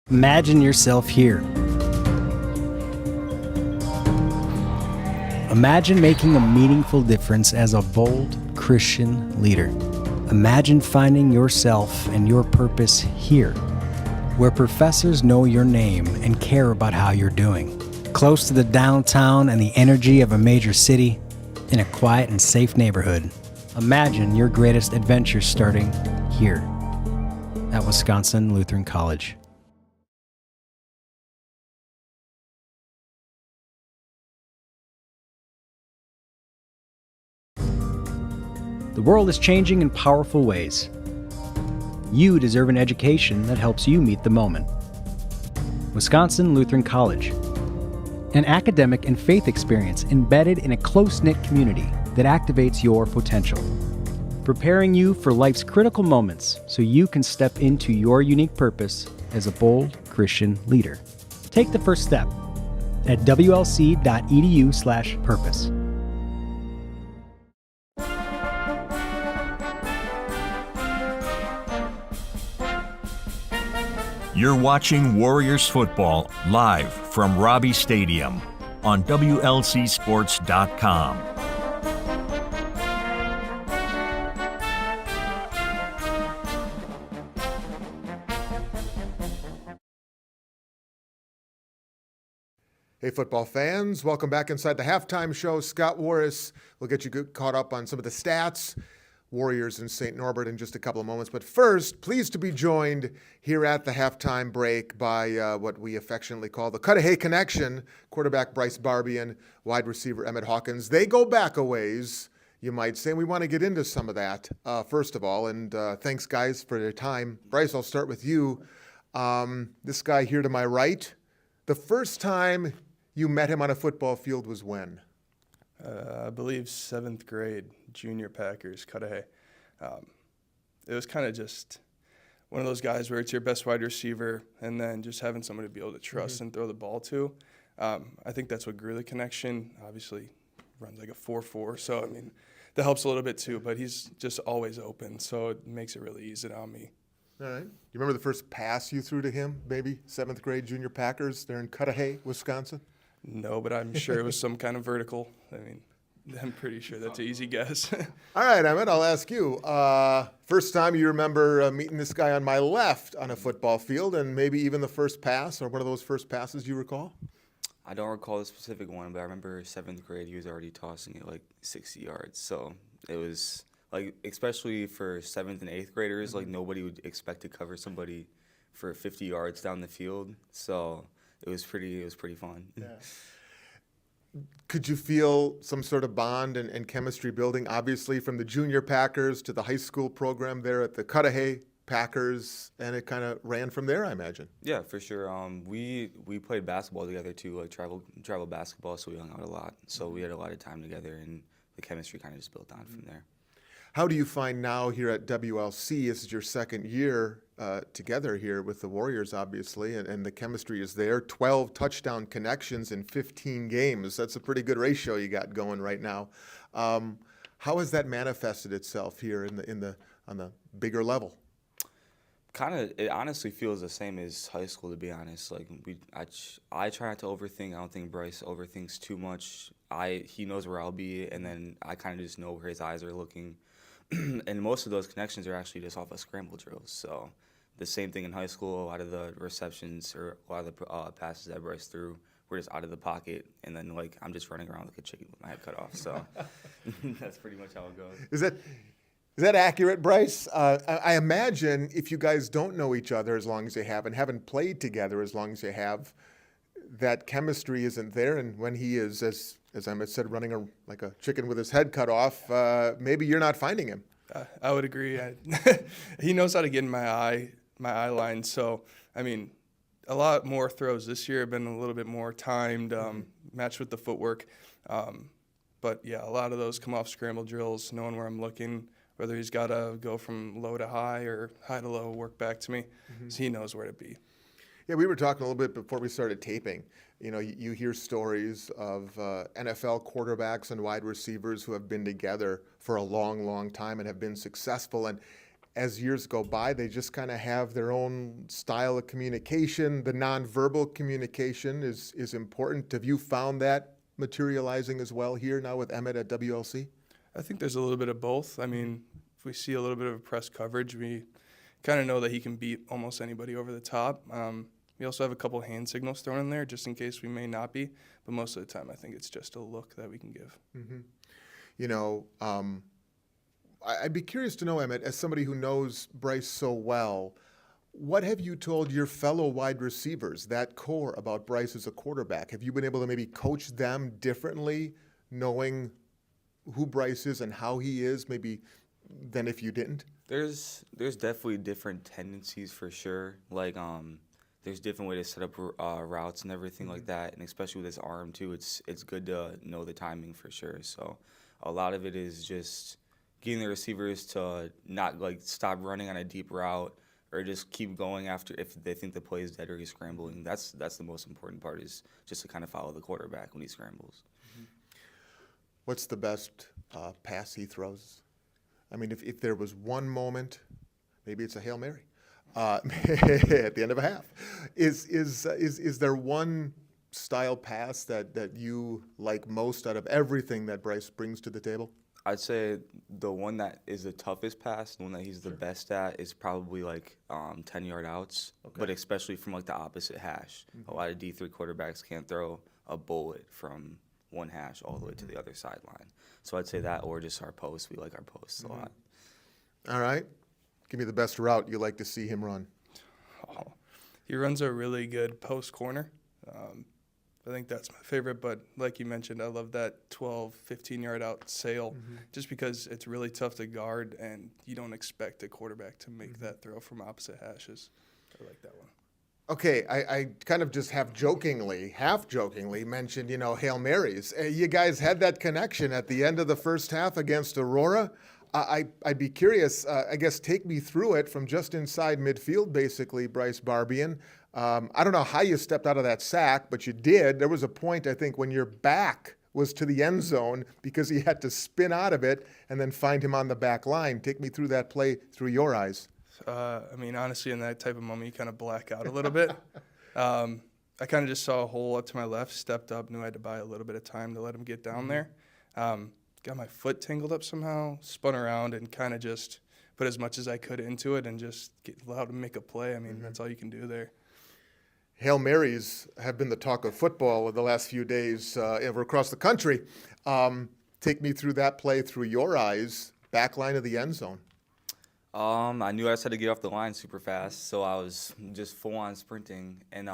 Imagine yourself here. Imagine making a meaningful difference as a bold Christian leader. Imagine finding yourself and your purpose here, where professors know your name and care about how you're doing. Close to the downtown and the energy of a major city, in a quiet and safe neighborhood. Imagine your greatest adventure starting here at Wisconsin Lutheran College. The world is changing in powerful ways. You deserve an education that helps you meet the moment. Wisconsin Lutheran College. An academic and faith experience embedded in a close-knit community that activates your potential. preparing you for life's critical moments so you can step into your unique purpose as a bold Christian leader. Take the first step at wlc.edu/purpose. You're watching Warriors football live from Robbie Stadium on WLCSports.com. Hey, football fans. Welcome back inside the halftime show. Scott Warris will get you caught up on some of the stats. Warriors in St. Norbert in just a couple of moments. But first, pleased to be joined here at the halftime break by what we affectionately call the Cudahy Connection, quarterback Bryce Barbian, wide receiver Emmett Hawkins. They go back a ways, you might say. We want to get into some of that, first of all. And thanks, guys, for their time. Bryce, I'll start with you. This guy here to my right, the first time you met him on a football field was when? I believe 7th grade, junior Packers, Cudahy. It was kind of just one of those guys where it's your best wide receiver and then just having somebody to be able to trust and throw the ball to. I think that's what grew the connection. Obviously, runs like a 4.4, so, I mean, that helps a little bit too, but he's just always open, so it makes it really easy on me. All right. You remember the first pass you threw to him, maybe? 7th grade junior Packers there in Cudahy, Wisconsin? No, but I'm sure it was some kind of vertical. I mean, I'm pretty sure that's an easy guess. All right, Emmett, I'll ask you. First time you remember meeting this guy on my left on a football field, and maybe even the first pass or one of those first passes you recall? I don't recall the specific one, but I remember 7th grade, he was already tossing it like 60 yards. So it was like, especially for 7th and 8th graders, like nobody would expect to cover somebody for 50 yards down the field. So it was pretty fun. Yeah. Could you feel some sort of bond and chemistry building, obviously, from the junior Packers to the high school program there at the Cudahy Packers, and it kind of ran from there, I imagine? Yeah, for sure. We played basketball together too, like travel basketball, so we hung out a lot. So we had a lot of time together, and the chemistry kind of just built on from there. How do you find now here at WLC, this is your second year together here with the Warriors, obviously, and the chemistry is there, 12 touchdown connections in 15 games. That's a pretty good ratio you got going right now. How has that manifested itself here on the bigger level? It honestly feels the same as high school, to be honest. Like I try not to overthink. I don't think Bryce overthinks too much. He knows where I'll be, and then I kind of just know where his eyes are looking. And most of those connections are actually just off of scramble drills. So the same thing in high school. A lot of the receptions or a lot of the passes that Bryce threw were just out of the pocket, and then like I'm just running around like a chicken with my head cut off. So that's pretty much how it goes. Is that accurate, Bryce? I imagine if you guys don't know each other as long as you have and haven't played together as long as you have, that chemistry isn't there. And when he is, as Emmett said, running like a chicken with his head cut off, maybe you're not finding him. I would agree. He knows how to get in my eye line. So, I mean, a lot more throws this year have been a little bit more timed, matched with the footwork. But, yeah, a lot of those come off scramble drills, knowing where I'm looking, whether he's got to go from low to high or high to low, work back to me. So he knows where to be. Yeah, we were talking a little bit before we started taping. You know, you hear stories of NFL quarterbacks and wide receivers who have been together for a long, long time and have been successful. And as years go by, they just kind of have their own style of communication. The nonverbal communication is important. Have you found that materializing as well here now with Emmett at WLC? I think there's a little bit of both. I mean, if we see a little bit of press coverage, we kind of know that he can beat almost anybody over the top. We also have a couple hand signals thrown in there just in case we may not be, but most of the time I think it's just a look that we can give. Mm-hmm. You know, I'd be curious to know, Emmett, as somebody who knows Bryce so well, what have you told your fellow wide receivers, that core, about Bryce as a quarterback? Have you been able to maybe coach them differently, knowing who Bryce is and how he is, maybe than if you didn't? There's definitely different tendencies for sure. Like there's different ways to set up routes and everything like that, and especially with his arm too. It's good to know the timing for sure. So a lot of it is just getting the receivers to not like stop running on a deep route or just keep going after if they think the play is dead or he's scrambling. That's the most important part, is just to kind of follow the quarterback when he scrambles. What's the best pass he throws? I mean, if there was one moment, maybe it's a Hail Mary at the end of a half. Is there one style pass that you like most out of everything that Bryce brings to the table? I'd say the one that is the toughest pass, the one that he's the best at, is probably like 10-yard outs, but especially from like the opposite hash. A lot of D3 quarterbacks can't throw a bullet from one hash all the way to the other sideline. So I'd say that, or just our posts. We like our posts a lot. All right. Give me the best route you like to see him run. Oh, he runs a really good post corner. I think that's my favorite, but like you mentioned, I love that 12, 15-yard out sail just because it's really tough to guard and you don't expect a quarterback to make that throw from opposite hashes. I like that one. Okay, I kind of just half jokingly mentioned, Hail Marys. You guys had that connection at the end of the first half against Aurora. I'd be curious, I guess, take me through it from just inside midfield, basically, Bryce Barbian. I don't know how you stepped out of that sack, but you did. There was a point, I think, when your back was to the end zone because he had to spin out of it and then find him on the back line. Take me through that play through your eyes. I mean, honestly, in that type of moment, you kind of black out a little bit. I kind of just saw a hole up to my left, stepped up, knew I had to buy a little bit of time to let him get down there. Got my foot tangled up somehow, spun around, and kind of just put as much as I could into it and just allowed him to make a play. I mean, that's all you can do there. Hail Marys have been the talk of football the last few days across the country. Take me through that play through your eyes, back line of the end zone. I knew I just had to get off the line super fast, so I was just full-on sprinting. And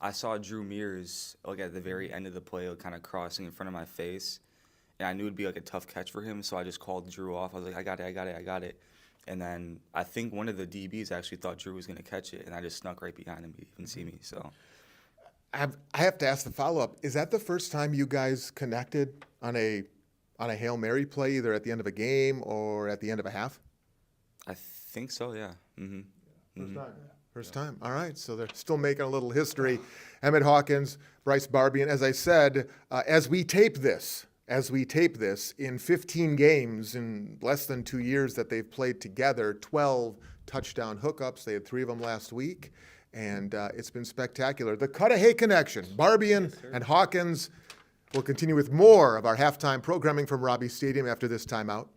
I saw Drew Mears at the very end of the play, kind of crossing in front of my face. And I knew it would be a tough catch for him, so I just called Drew off. I was like, I got it. And then I think one of the DBs actually thought Drew was going to catch it, and I just snuck right behind him. He didn't see me. So I have to ask the follow-up. Is that the first time you guys connected on a Hail Mary play, either at the end of a game or at the end of a half? I think so, yeah. First time. All right, so they're still making a little history. Emmett Hawkins, Bryce Barbian. As I said, as we tape this, in 15 games in less than 2 years that they've played together, 12 touchdown hookups. They had 3 of them last week, and it's been spectacular. The Cudahy connection, Barbian and Hawkins. We'll continue with more of our halftime programming from Robbie Stadium after this timeout.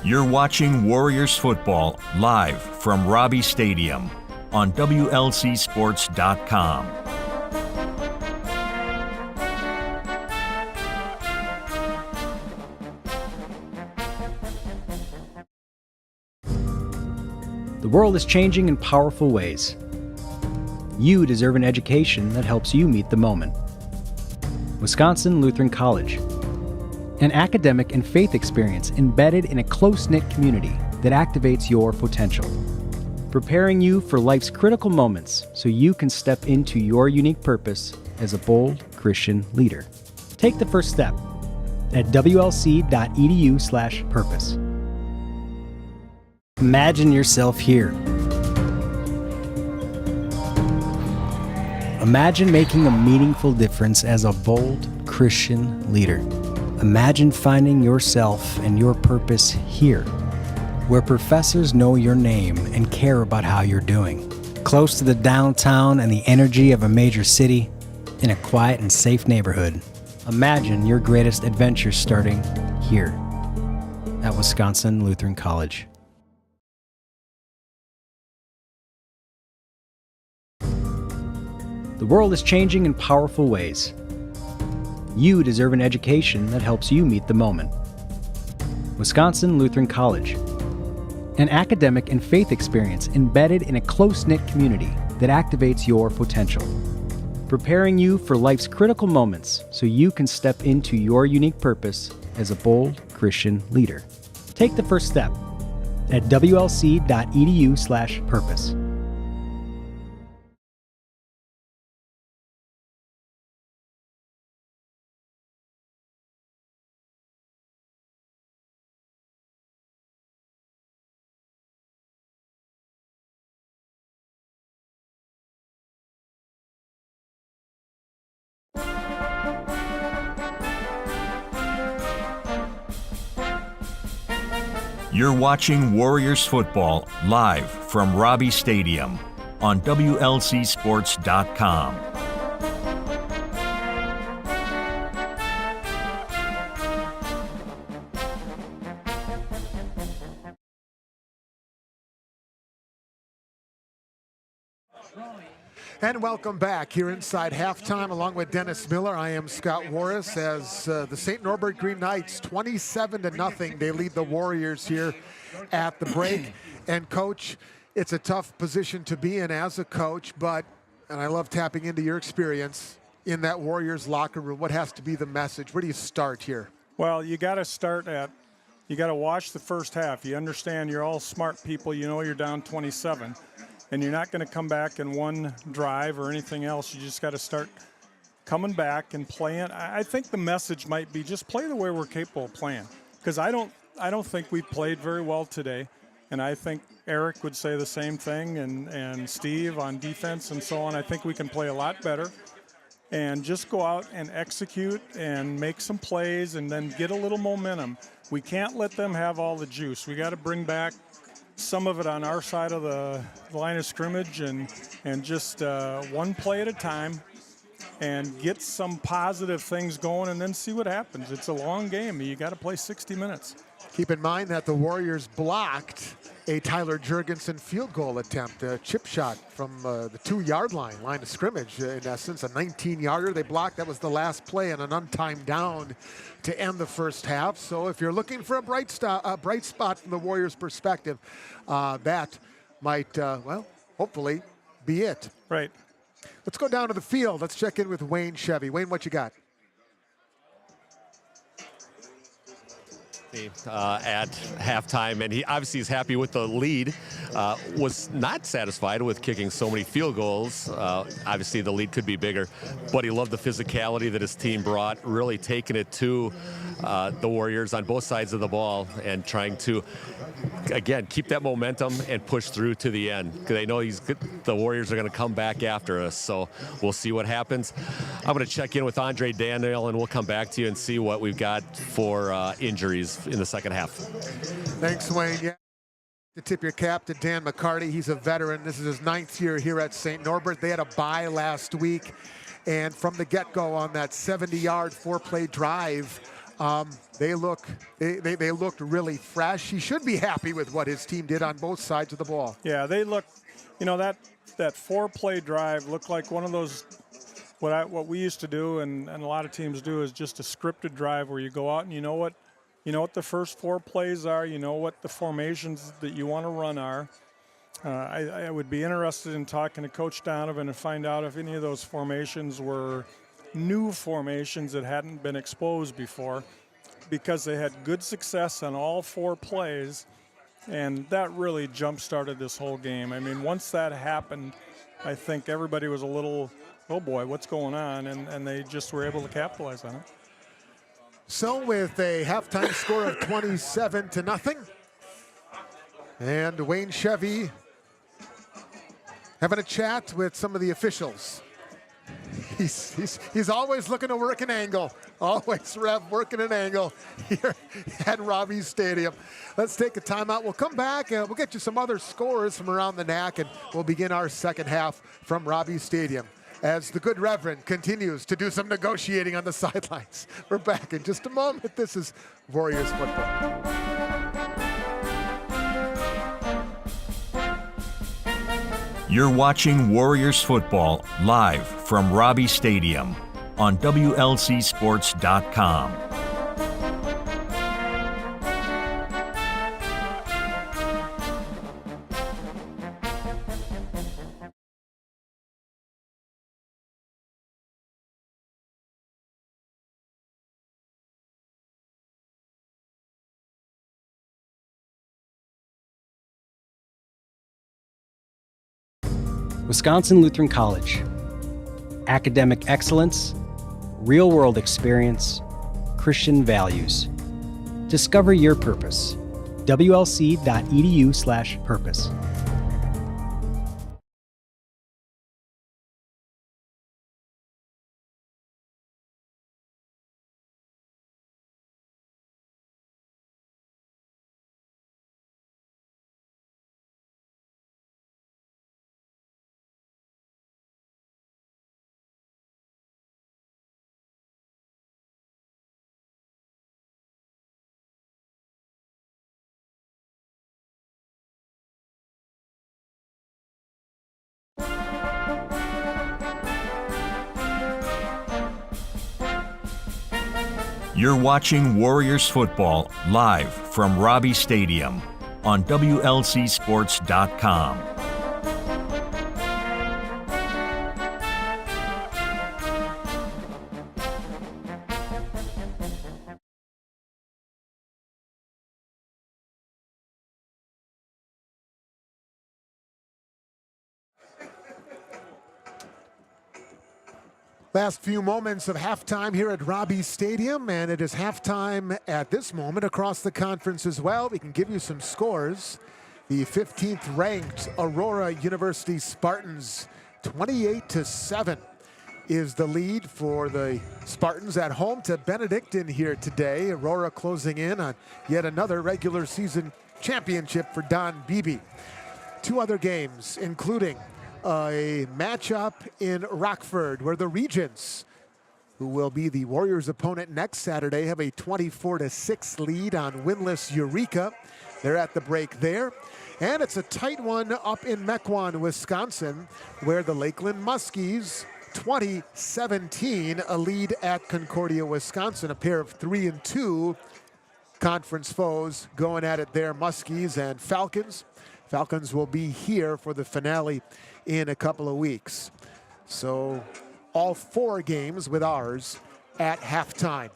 You're watching Warriors football live from Robbie Stadium on WLCSports.com. The world is changing in powerful ways. You deserve an education that helps you meet the moment. Wisconsin Lutheran College. An academic and faith experience embedded in a close-knit community that activates your potential. Preparing you for life's critical moments so you can step into your unique purpose as a bold Christian leader. Take the first step at wlc.edu/purpose. Imagine yourself here. Imagine making a meaningful difference as a bold Christian leader. Imagine finding yourself and your purpose here, where professors know your name and care about how you're doing. Close to the downtown and the energy of a major city, in a quiet and safe neighborhood. Imagine your greatest adventure starting here at Wisconsin Lutheran College. The world is changing in powerful ways. You deserve an education that helps you meet the moment. Wisconsin Lutheran College. An academic and faith experience embedded in a close-knit community that activates your potential. Preparing you for life's critical moments so you can step into your unique purpose as a bold Christian leader. Take the first step at wlc.edu/purpose. You're watching Warriors football live from Robbie Stadium on WLCSports.com. And welcome back here inside halftime along with Dennis Miller. I am Scott Warris as the St. Norbert Green Knights 27-0. They lead the Warriors here at the break. And coach, it's a tough position to be in as a coach, but, and I love tapping into your experience in that Warriors locker room. What has to be the message? Where do you start here? Well, you got to start at, you got to watch the first half. You understand you're all smart people. You know you're down 27. And you're not going to come back in one drive or anything else. You just got to start coming back and playing. I think the message might be just play the way we're capable of playing. Because I don't think we played very well today. And I think Eric would say the same thing, and Steve on defense and so on. I think we can play a lot better. And just go out and execute and make some plays and then get a little momentum. We can't let them have all the juice. We got to bring back some of it on our side of the line of scrimmage and just one play at a time and get some positive things going and then see what happens. It's a long game. You got to play 60 minutes. Keep in mind that the Warriors blocked a Tyler Jurgensen field goal attempt, a chip shot from the 2-yard line of scrimmage, in essence, a 19-yarder they blocked. That was the last play and an untimed down to end the first half. So if you're looking for a bright spot from the Warriors' perspective, that might, well, hopefully be it. Right. Let's go down to the field. Let's check in with Wayne Chevy. Wayne, what you got? At halftime, and he obviously is happy with the lead. Was not satisfied with kicking so many field goals. Obviously, the lead could be bigger, but he loved the physicality that his team brought, really taking it to the Warriors on both sides of the ball and trying to, again, keep that momentum and push through to the end. Because they know the Warriors are going to come back after us, so we'll see what happens. I'm going to check in with Andre Daniel, and we'll come back to you and see what we've got for injuries in the second half. Thanks, Wayne. Yeah. To tip your cap to Dan McCarty. He's a veteran. This is his 9th year here at St. Norbert. They had a bye last week, and from the get-go on that 70-yard 4-play drive, they looked really fresh. He should be happy with what his team did on both sides of the ball. Yeah, they look, you know, that 4-play drive looked like one of those, what we used to do and a lot of teams do, is just a scripted drive where you go out and you know what the first 4 plays are, you know what the formations that you want to run are. I would be interested in talking to Coach Donovan and find out if any of those formations were new formations that hadn't been exposed before, because they had good success on all 4 plays, and that really jump-started this whole game. I mean, once that happened, I think everybody was a little, oh boy, what's going on, and they just were able to capitalize on it. So with a halftime score of 27-0, and Wayne Chevy having a chat with some of the officials. He's always looking to work an angle. Always, Rev, working an angle here at Robbie Stadium. Let's take a timeout. We'll come back and we'll get you some other scores from around the NAC, and we'll begin our second half from Robbie Stadium as the good Reverend continues to do some negotiating on the sidelines. We're back in just a moment. This is Warriors football. You're watching Warriors football live from Robbie Stadium on WLCSports.com. Wisconsin Lutheran College. Academic excellence, real-world experience, Christian values. Discover your purpose. WLC.edu/purpose. You're watching Warriors football live from Robbie Stadium on WLCSports.com. Last few moments of halftime here at Robbie Stadium, and it is halftime at this moment across the conference as well. We can give you some scores. The 15th ranked Aurora University Spartans, 28-7 is the lead for the Spartans at home to Benedictine here today. Aurora closing in on yet another regular season championship for Don Beebe. Two other games, including a matchup in Rockford where the Regents, who will be the Warriors' opponent next Saturday, have a 24-6 lead on winless Eureka. They're at the break there. And it's a tight one up in Mequon, Wisconsin, where the Lakeland Muskies, 20-17, a lead at Concordia, Wisconsin. A pair of 3-2 conference foes going at it there, Muskies and Falcons. Falcons will be here for the finale in a couple of weeks. So all four games with ours at halftime.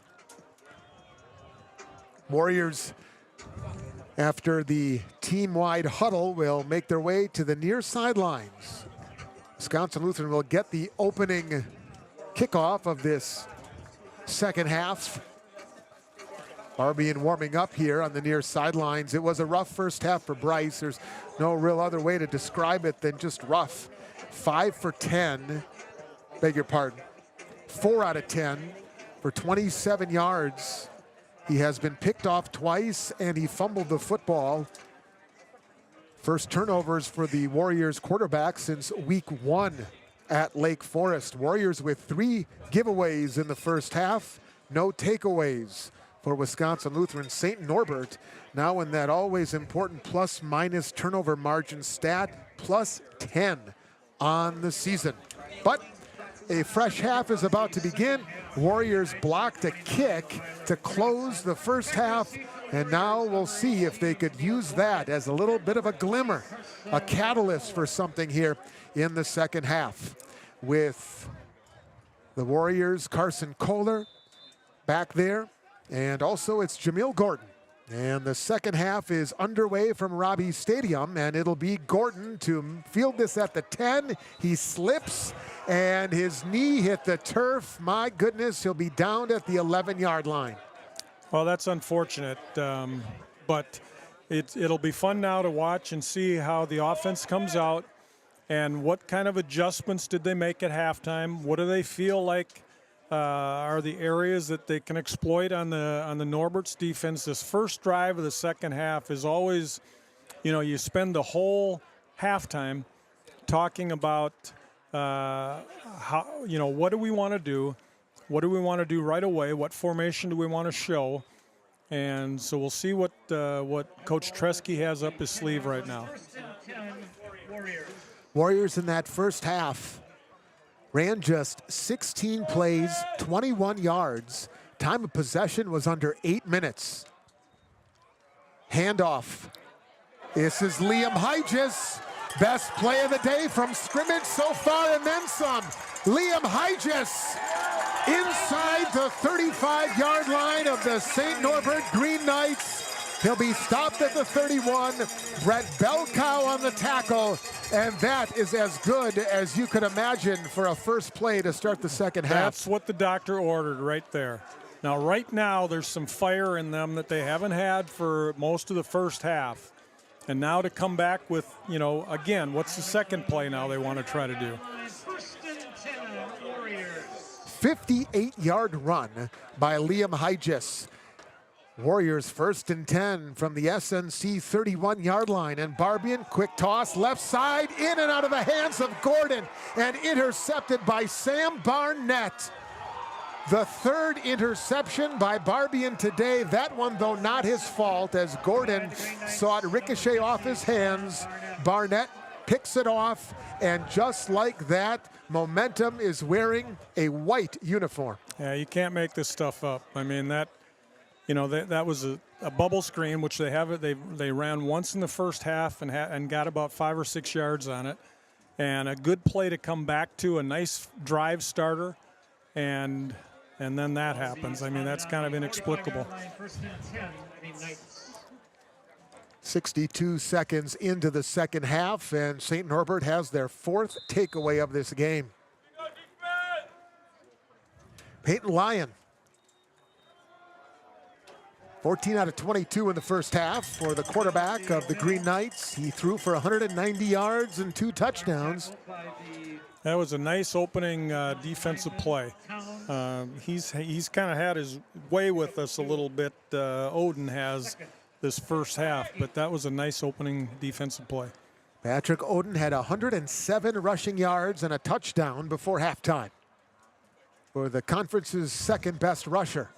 Warriors, after the team-wide huddle, will make their way to the near sidelines. Wisconsin Lutheran will get the opening kickoff of this second half. Barbian warming up here on the near sidelines. It was a rough first half for Bryce. There's no real other way to describe it than just rough. 5 for 10, beg your pardon, 4 out of 10 for 27 yards. He has been picked off twice and he fumbled the football. First turnovers for the Warriors quarterback since week 1 at Lake Forest. Warriors with 3 giveaways in the first half, no takeaways for Wisconsin Lutheran. St. Norbert now in that always important plus-minus turnover margin stat, plus 10 on the season. But a fresh half is about to begin. Warriors blocked a kick to close the first half, and now we'll see if they could use that as a little bit of a glimmer, a catalyst for something here in the second half. With the Warriors, Carson Kohler back there, and also it's Jamil Gordon. And the second half is underway from Robbie Stadium, and it'll be Gordon to field this at the 10. He slips, and his knee hit the turf. My goodness, he'll be down at the 11-yard line. Well, that's unfortunate, but it'll be fun now to watch and see how the offense comes out and what kind of adjustments did they make at halftime. What do they feel like are the areas that they can exploit on the Norbert's defense? This first drive of the second half is always, you spend the whole halftime talking about how, what do we want to do? What do we want to do right away? What formation do we want to show? And so we'll see what Coach Tresky has up his sleeve right now. Warriors in that first half ran just 16 plays, 21 yards. Time of possession was under 8 minutes. Handoff. This is Liam Hygis. Best play of the day from scrimmage so far, and then some. Liam Hygis inside the 35-yard line of the St. Norbert Green Knights. He'll be stopped at the 31. Brett Belkow on the tackle, and that is as good as you could imagine for a first play to start the second half. That's what the doctor ordered right there. Now, right now, there's some fire in them that they haven't had for most of the first half. And now to come back with, again, what's the second play now they want to try to do? 58-yard run by Liam Hygis. Warriors 1st and 10 from the SNC 31-yard line, and Barbian, quick toss, left side, in and out of the hands of Gordon, and intercepted by Sam Barnett. The third interception by Barbian today. That one, though, not his fault, as Gordon saw it ricochet off his hands. Barnett picks it off, and just like that, momentum is wearing a white uniform. Yeah, you can't make this stuff up. I mean, that was a bubble screen, which they ran once in the first half and got about 5 or 6 yards on it, and a good play to come back to, a nice drive starter, and then that happens. I mean, that's kind of inexplicable. 62 seconds into the second half, and St. Norbert has their 4th takeaway of this game. Peyton Lyon, 14 out of 22 in the first half for the quarterback of the Green Knights. He threw for 190 yards and 2 touchdowns. That was a nice opening defensive play. He's kind of had his way with us a little bit. Odin has this first half, but that was a nice opening defensive play. Patrick Odin had 107 rushing yards and a touchdown before halftime for the conference's 2nd best rusher.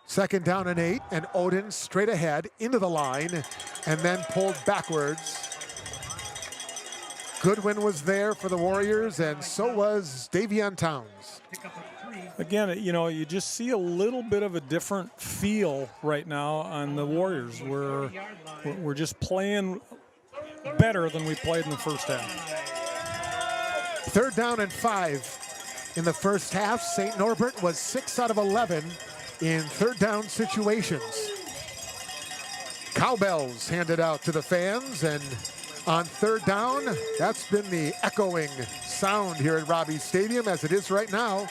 2nd down and 8, and Odin straight ahead into the line and then pulled backwards. Goodwin was there for the Warriors, and so was Davion Towns. Again, you just see a little bit of a different feel right now on the Warriors. We're just playing better than we played in the first half. 3rd down and 5 in the first half. St. Norbert was 6 out of 11 in 3rd down situations. Cowbells handed out to the fans, and on 3rd down, that's been the echoing sound here at Robbie Stadium, as it is right now.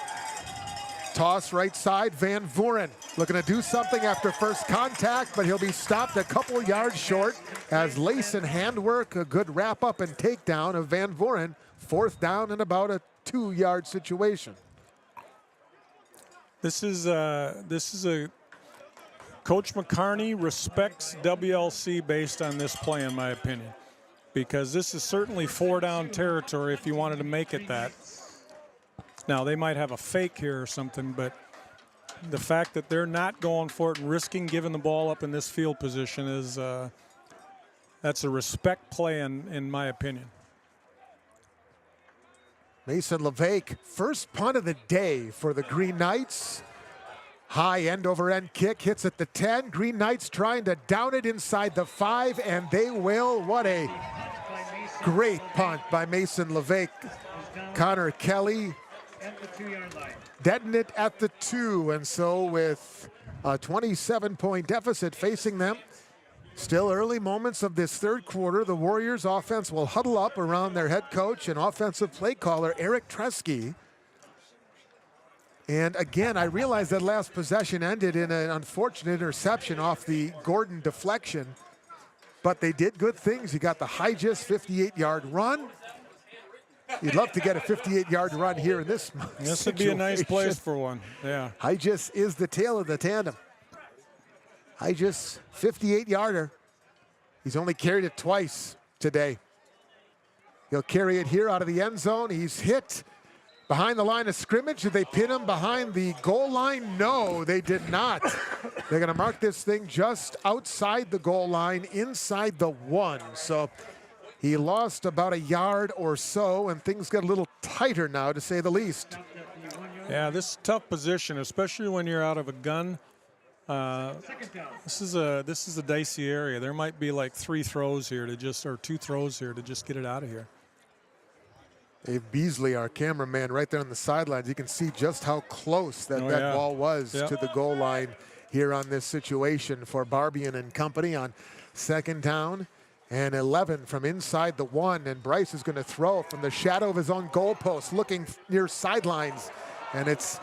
Toss right side, Van Voren looking to do something after first contact, but he'll be stopped a couple yards short as lace and handwork, a good wrap up and takedown of Van Voren. 4th down and about a 2-yard situation. This is a Coach McCarney respects WLC based on this play, in my opinion, because this is certainly 4-down territory if you wanted to make it that. Now, they might have a fake here or something, but the fact that they're not going for it and risking giving the ball up in this field position is that's a respect play in my opinion. Mason LeVake, first punt of the day for the Green Knights. High end-over-end kick, hits at the 10. Green Knights trying to down it inside the 5, and they will. What a great punt by Mason LeVake. Connor Kelly deadened it at the 2, and so with a 27-point deficit facing them, still early moments of this 3rd quarter, the Warriors offense will huddle up around their head coach and offensive play caller, Eric Tresky. And again, I realize that last possession ended in an unfortunate interception off the Gordon deflection, but they did good things. You got the Hygis 58-yard run. You'd love to get a 58-yard run here in this This would be a nice place for one, yeah. Hygis is the tail of the tandem. Hygis, 58-yarder. He's only carried it twice today. He'll carry it here out of the end zone. He's hit behind the line of scrimmage. Did they pin him behind the goal line? No, they did not. They're going to mark this thing just outside the goal line, inside the 1. So he lost about a yard or so, and things get a little tighter now, to say the least. Yeah, this is a tough position, especially when you're out of a gun. This is a dicey area. There might be like 3 throws here to just, or 2 throws here to just get it out of here. Dave Beasley, our cameraman, right there on the sidelines. You can see just how close that ball was to the goal line here on this situation for Barbian and company on 2nd down and 11 from inside the 1. And Bryce is going to throw from the shadow of his own goalpost, looking near sidelines, and it's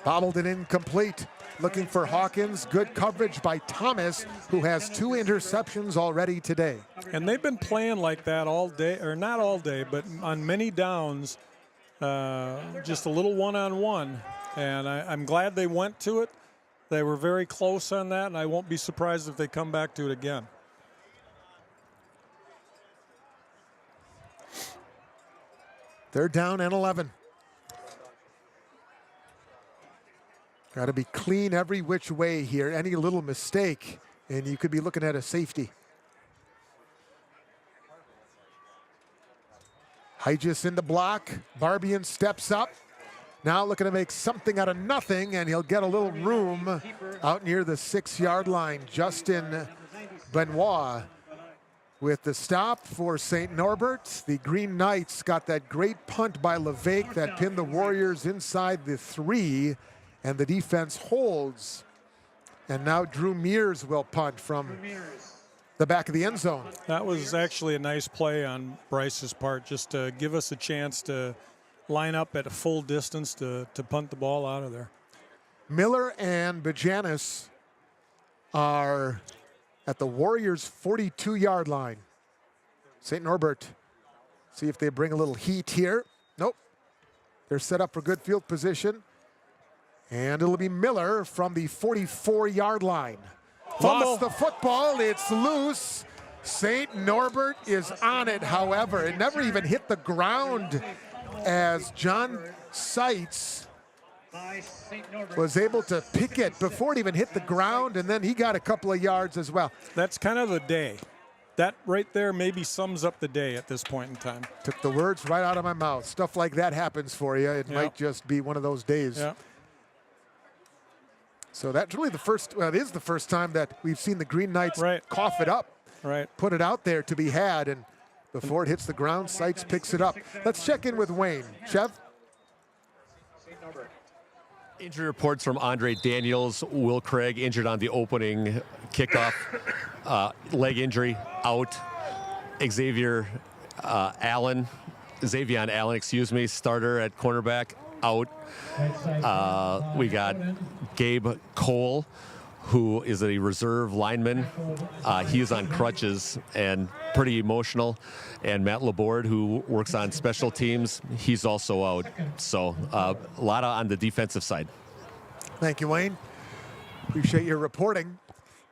bobbled and incomplete. Looking for Hawkins. Good coverage by Thomas, who has 2 interceptions already today. And they've been playing like that all day, or not all day, but on many downs, just a little one-on-one. And I'm glad they went to it. They were very close on that, and I won't be surprised if they come back to it again. Third down and 11. Got to be clean every which way here. Any little mistake, and you could be looking at a safety. Hygis in the block. Barbian steps up. Now looking to make something out of nothing, and he'll get a little room out near the 6-yard line. Justin Benoit with the stop for St. Norbert. The Green Knights got that great punt by Levesque that pinned the Warriors inside the 3, and the defense holds. And now Drew Mears will punt from the back of the end zone. That was actually a nice play on Bryce's part, just to give us a chance to line up at a full distance to punt the ball out of there. Miller and Bajanis are at the Warriors' 42-yard line. St. Norbert, see if they bring a little heat here. Nope. They're set up for good field position. And it'll be Miller from the 44-yard line. Fumbles the football. It's loose. St. Norbert is on it, however. It never even hit the ground as John Seitz was able to pick it before it even hit the ground, and then he got a couple of yards as well. That's kind of the day. That right there maybe sums up the day at this point in time. Took the words right out of my mouth. Stuff like that happens for you. It might just be one of those days. Yep. So that's really the first, well, it is the first time that we've seen the Green Knights cough it up, put it out there to be had, and before it hits the ground, Seitz picks it up. Let's check in with Wayne. Chev? Injury reports from Andre Daniels. Will Craig injured on the opening kickoff. Leg injury, out. Xavier Allen, starter at cornerback, out. We got Gabe Cole, who is a reserve lineman. He's on crutches and pretty emotional. And Matt Laborde, who works on special teams, he's also out. So a lot on the defensive side. Thank you, Wayne. Appreciate your reporting.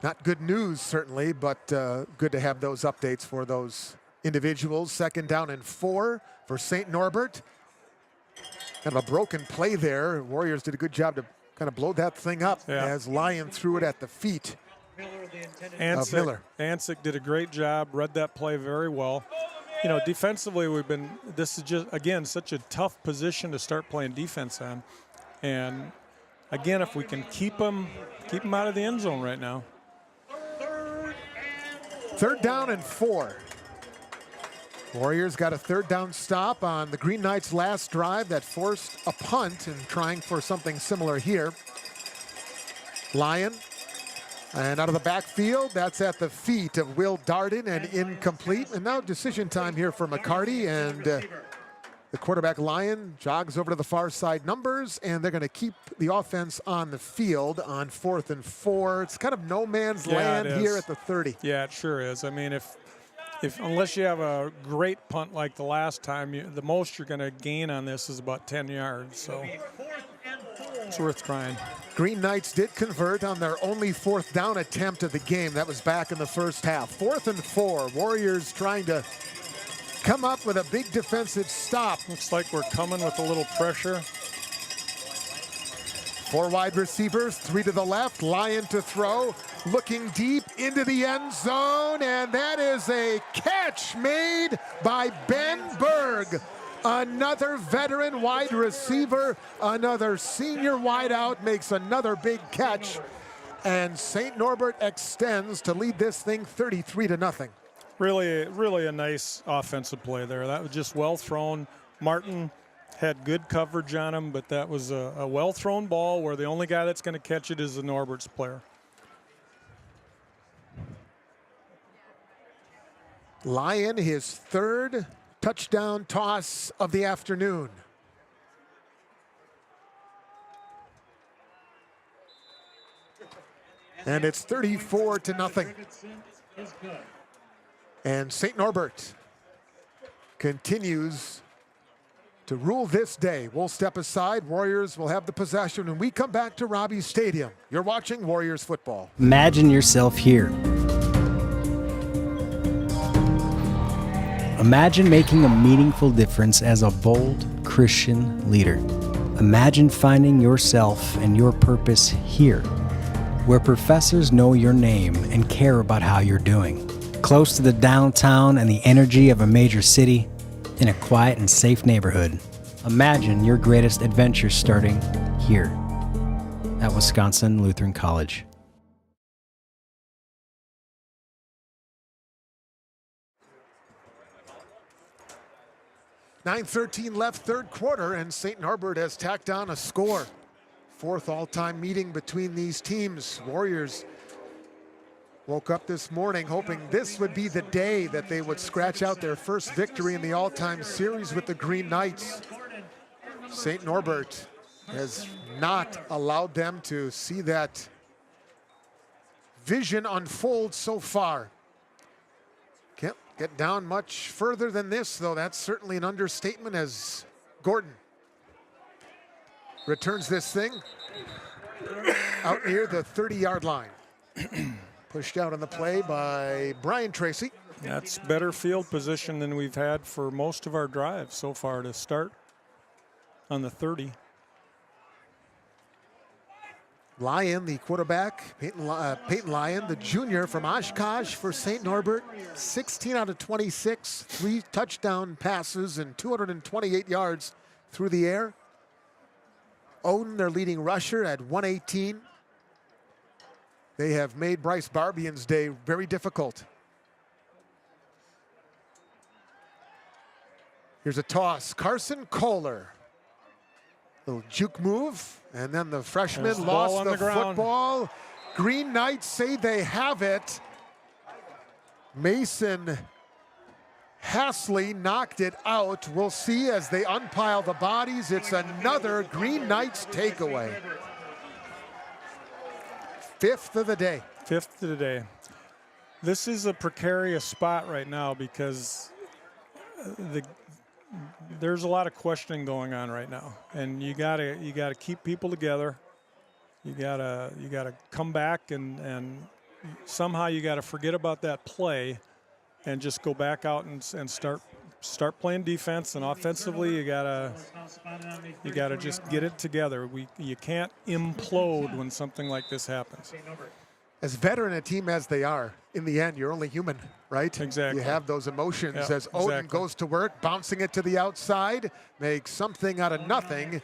Not good news, certainly, but good to have those updates for those individuals. 2nd down and 4 for St. Norbert. Kind of a broken play there. Warriors did a good job to kind of blow that thing up as Lyon threw it at the feet of Miller. Ansick did a great job, read that play very well. You know, defensively, this is just, again, such a tough position to start playing defense on. And again, if we can keep them out of the end zone right now. 3rd down and 4. Warriors got a 3rd down stop on the Green Knights' last drive that forced a punt, and trying for something similar here. Lyon, and out of the backfield, that's at the feet of Will Darden and incomplete. And now decision time here for McCarty, and the quarterback Lyon jogs over to the far side numbers, and they're going to keep the offense on the field on 4th and 4. It's kind of no man's land here at the 30. Yeah, it sure is. I mean, if unless you have a great punt like the last time, the most you're going to gain on this is about 10 yards. So it's worth trying. Green Knights did convert on their only 4th down attempt of the game. That was back in the first half. 4th and 4. Warriors trying to come up with a big defensive stop. Looks like we're coming with a little pressure. 4 wide receivers, 3 to the left. Lyon to throw, looking deep into the end zone, and that is a catch made by Ben Berg. Another veteran wide receiver, another senior wideout makes another big catch, and St. Norbert extends to lead this thing 33-0. Really a nice offensive play there. That was just well thrown. Martin had good coverage on him, but that was a well-thrown ball where the only guy that's going to catch it is the Norbert's player. Lyon, his 3rd touchdown toss of the afternoon. And it's 34-0. And St. Norbert continues to rule this day. We'll step aside. Warriors will have the possession when we come back to Robbie Stadium. You're watching Warriors football. Imagine yourself here. Imagine making a meaningful difference as a bold Christian leader. Imagine finding yourself and your purpose here, where professors know your name and care about how you're doing. Close to the downtown and the energy of a major city, in a quiet and safe neighborhood. Imagine your greatest adventure starting here at Wisconsin Lutheran College. .9:13 left, third quarter, and St. Norbert has tacked on a score. Fourth all-time meeting between these teams. Warriors woke up this morning hoping this would be the day that they would scratch out their first victory in the all-time series with the Green Knights. St. Norbert has not allowed them to see that vision unfold so far. Can't get down much further than this, though. That's certainly an understatement, as Gordon returns this thing out near the 30-yard line. Pushed out on the play by Brian Tracy. That's better field position than we've had for most of our drives so far to start on the 30. Lyon, the quarterback, Peyton Lyon, the junior from Oshkosh for St. Norbert, 16 out of 26, 3 touchdown passes and 228 yards through the air. Odin, their leading rusher, at 118. They have made Bryce Barbian's day very difficult. Here's a toss. Carson Kohler. Little juke move, and then the freshman lost the football. Green Knights say they have it. Mason Hasley knocked it out. We'll see as they unpile the bodies. It's another Green Knights takeaway. Fifth of the day. Fifth of the day. This is a precarious spot right now because there's a lot of questioning going on right now, and you gotta keep people together. You gotta come back and somehow you gotta forget about that play and just go back out and start playing defense, and offensively you gotta just get it together. You can't implode when something like this happens. As veteran a team as they are, in the end, you're only human, right? Exactly. You have those emotions. Yep, as Odin exactly. goes to work, bouncing it to the outside, makes something out of nothing.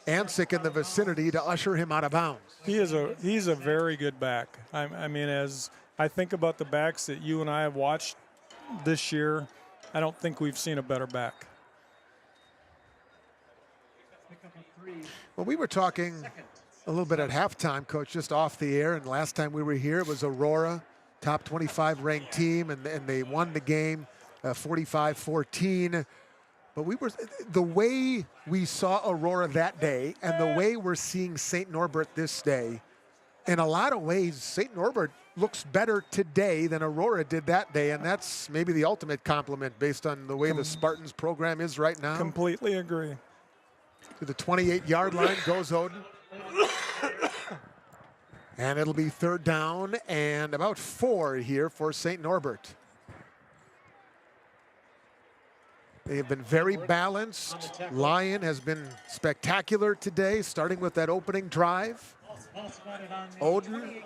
Ansick in the vicinity to usher him out of bounds. He's a very good back. I mean, as I think about the backs that you and I have watched this year, I don't think we've seen a better back. Well, we were talking a little bit at halftime, Coach, just off the air, and last time we were here, it was Aurora, top 25 ranked team, and they won the game 45-14. But the way we saw Aurora that day and the way we're seeing St. Norbert this day, in a lot of ways, St. Norbert looks better today than Aurora did that day, and that's maybe the ultimate compliment based on the way the Spartans program is right now. Completely agree. To the 28-yard line goes Odin. And it'll be third down and about 4 here for St. Norbert. They have been very balanced. Lyon has been spectacular today, starting with that opening drive. Odin,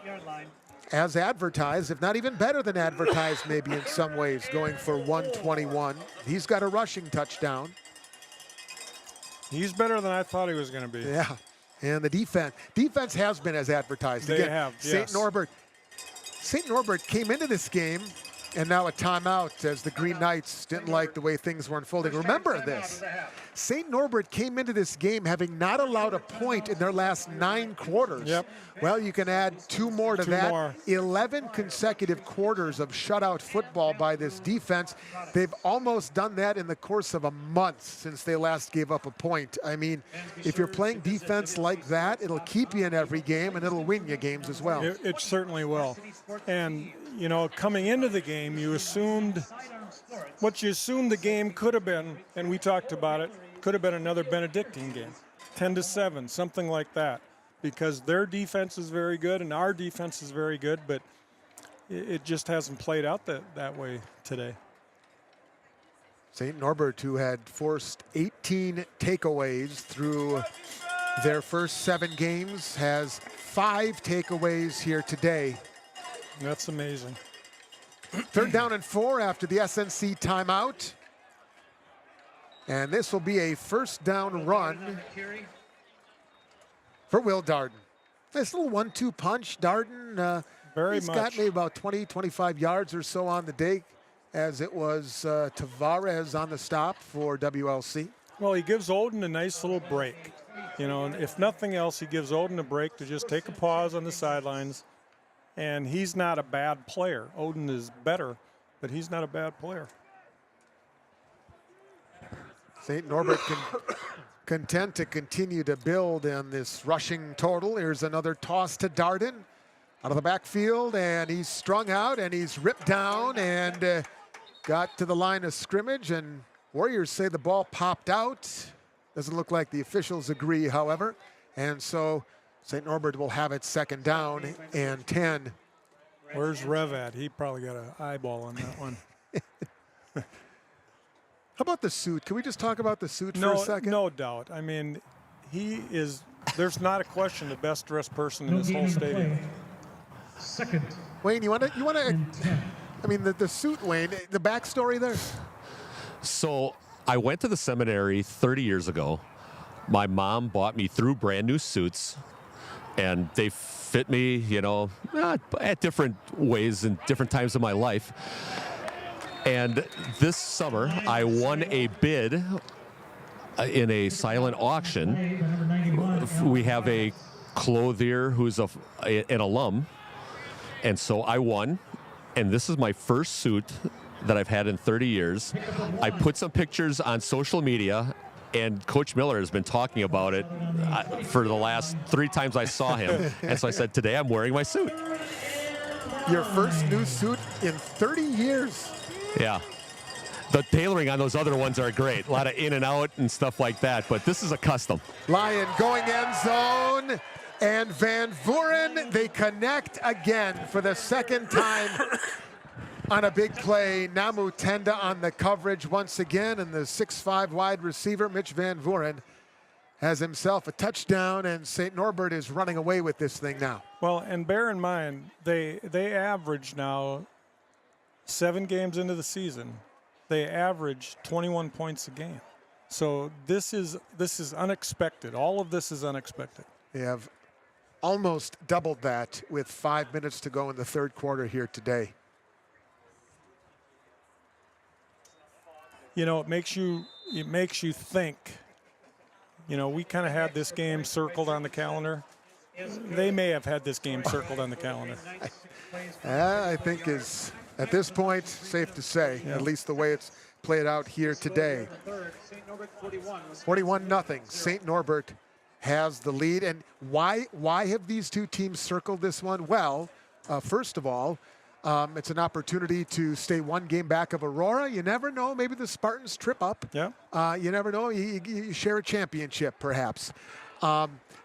as advertised, if not even better than advertised maybe in some ways, going for 121. He's got a rushing touchdown. He's better than I thought he was going to be. Yeah. And the defense has been as advertised. They Again, have, St. yes. Norbert came into this game, and now a timeout as the Green Knights didn't like the way things were unfolding. Remember this, St. Norbert came into this game having not allowed a point in their last 9 quarters. Yep. Well, you can add 2 more to that. More. 11 consecutive quarters of shutout football by this defense. They've almost done that in the course of a month since they last gave up a point. I mean, if you're playing defense like that, it'll keep you in every game, and it'll win you games as well. It certainly will. And, you know, coming into the game, you assumed what you assumed the game could have been, and we talked about it, could have been another Benedictine game, 10-7, something like that, because their defense is very good and our defense is very good, but it just hasn't played out that way today. St. Norbert, who had forced 18 takeaways through their first 7 games, has 5 takeaways here today. That's amazing. Third down and 4 after the SNC timeout. And this will be a first down run for Will Darden. Nice little 1-2 punch. Darden, he's got maybe about 20, 25 yards or so on the day, as it was Tavares on the stop for WLC. Well, he gives Odin a nice little break. You know, and if nothing else, he gives Odin a break to just take a pause on the sidelines. And he's not a bad player. Odin is better, but he's not a bad player. St. Norbert content to continue to build in this rushing total. Here's another toss to Darden out of the backfield, and he's strung out, and he's ripped down, and got to the line of scrimmage, and Warriors say the ball popped out. Doesn't look like the officials agree, however, and so St. Norbert will have it second down and 10. Where's Rev at? He probably got an eyeball on that one. How about the suit? Can we just talk about the suit for a second? No doubt. I mean, he is, there's not a question, the best dressed person in this whole stadium. Second. Wayne, you want to, I mean, the suit, Wayne, the backstory there? So I went to the seminary 30 years ago. My mom bought me 3 brand new suits, and they fit me, you know, at different ways and different times of my life. And this summer, I won a bid in a silent auction. We have a clothier who's an alum, and so I won. And this is my first suit that I've had in 30 years. I put some pictures on social media, and Coach Miller has been talking about it for the last 3 times I saw him. And so I said, today I'm wearing my suit. Your first new suit in 30 years. Yeah. The tailoring on those other ones are great. A lot of in and out and stuff like that, but this is a custom. Lion going end zone, and Van Vuren, they connect again for the second time on a big play. Namu Tenda on the coverage once again, and the 6'5" wide receiver, Mitch Van Vuren, has himself a touchdown, and St. Norbert is running away with this thing now. Well, and bear in mind, they average now 7 games into the season, they average 21 points a game. So this is unexpected. All of this is unexpected. They have almost doubled that with 5 minutes to go in the third quarter here today. You know, it makes you think. You know, we kind of had this game circled on the calendar. They may have had this game circled on the calendar. I think is, at this point, safe to say, at least the way it's played out here today. 41-0. St. Norbert has the lead. And why have these two teams circled this one? Well, first of all, it's an opportunity to stay 1 game back of Aurora. You never know. Maybe the Spartans trip up. Yeah. You never know. You share a championship, perhaps.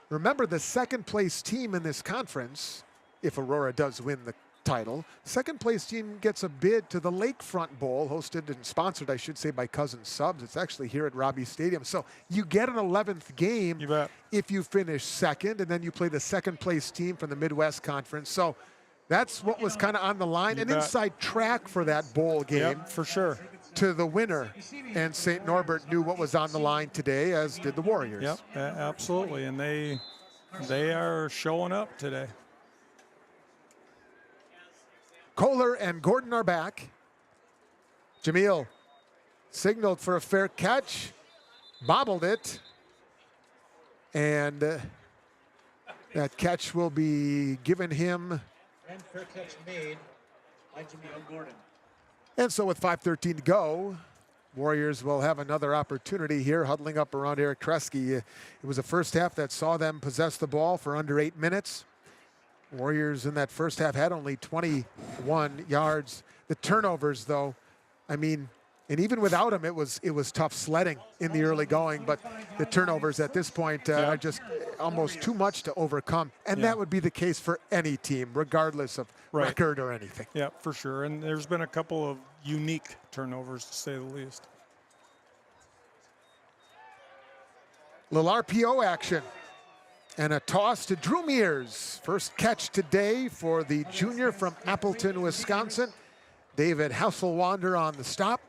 Remember, the second-place team in this conference, if Aurora does win the title, second-place team gets a bid to the Lakefront Bowl, hosted and sponsored, I should say, by Cousin Subs. It's actually here at Robbie Stadium. So you get an 11th game if you finish second, and then you play the second-place team from the Midwest Conference. So that's what was kind of on the line. An inside track for that bowl game. Yep, for sure. To the winner. And St. Norbert knew what was on the line today, as did the Warriors. Yep, absolutely. And they are showing up today. Kohler and Gordon are back. Jamil signaled for a fair catch, bobbled it, and that catch will be given him. And fair catch made by Jamil Gordon. And so with 5:13 to go, Warriors will have another opportunity here, huddling up around Eric Kresge. It was a first half that saw them possess the ball for under 8 minutes. Warriors in that first half had only 21 yards. The turnovers, though, I mean, and even without them, it was tough sledding in the early going. But the turnovers at this point are just almost too much to overcome. And that would be the case for any team, regardless of record or anything. Yeah, for sure. And there's been a couple of unique turnovers, to say the least. Little RPO action. And a toss to Drew Mears. First catch today for the junior from Appleton, Wisconsin. David Hasselwander on the stop.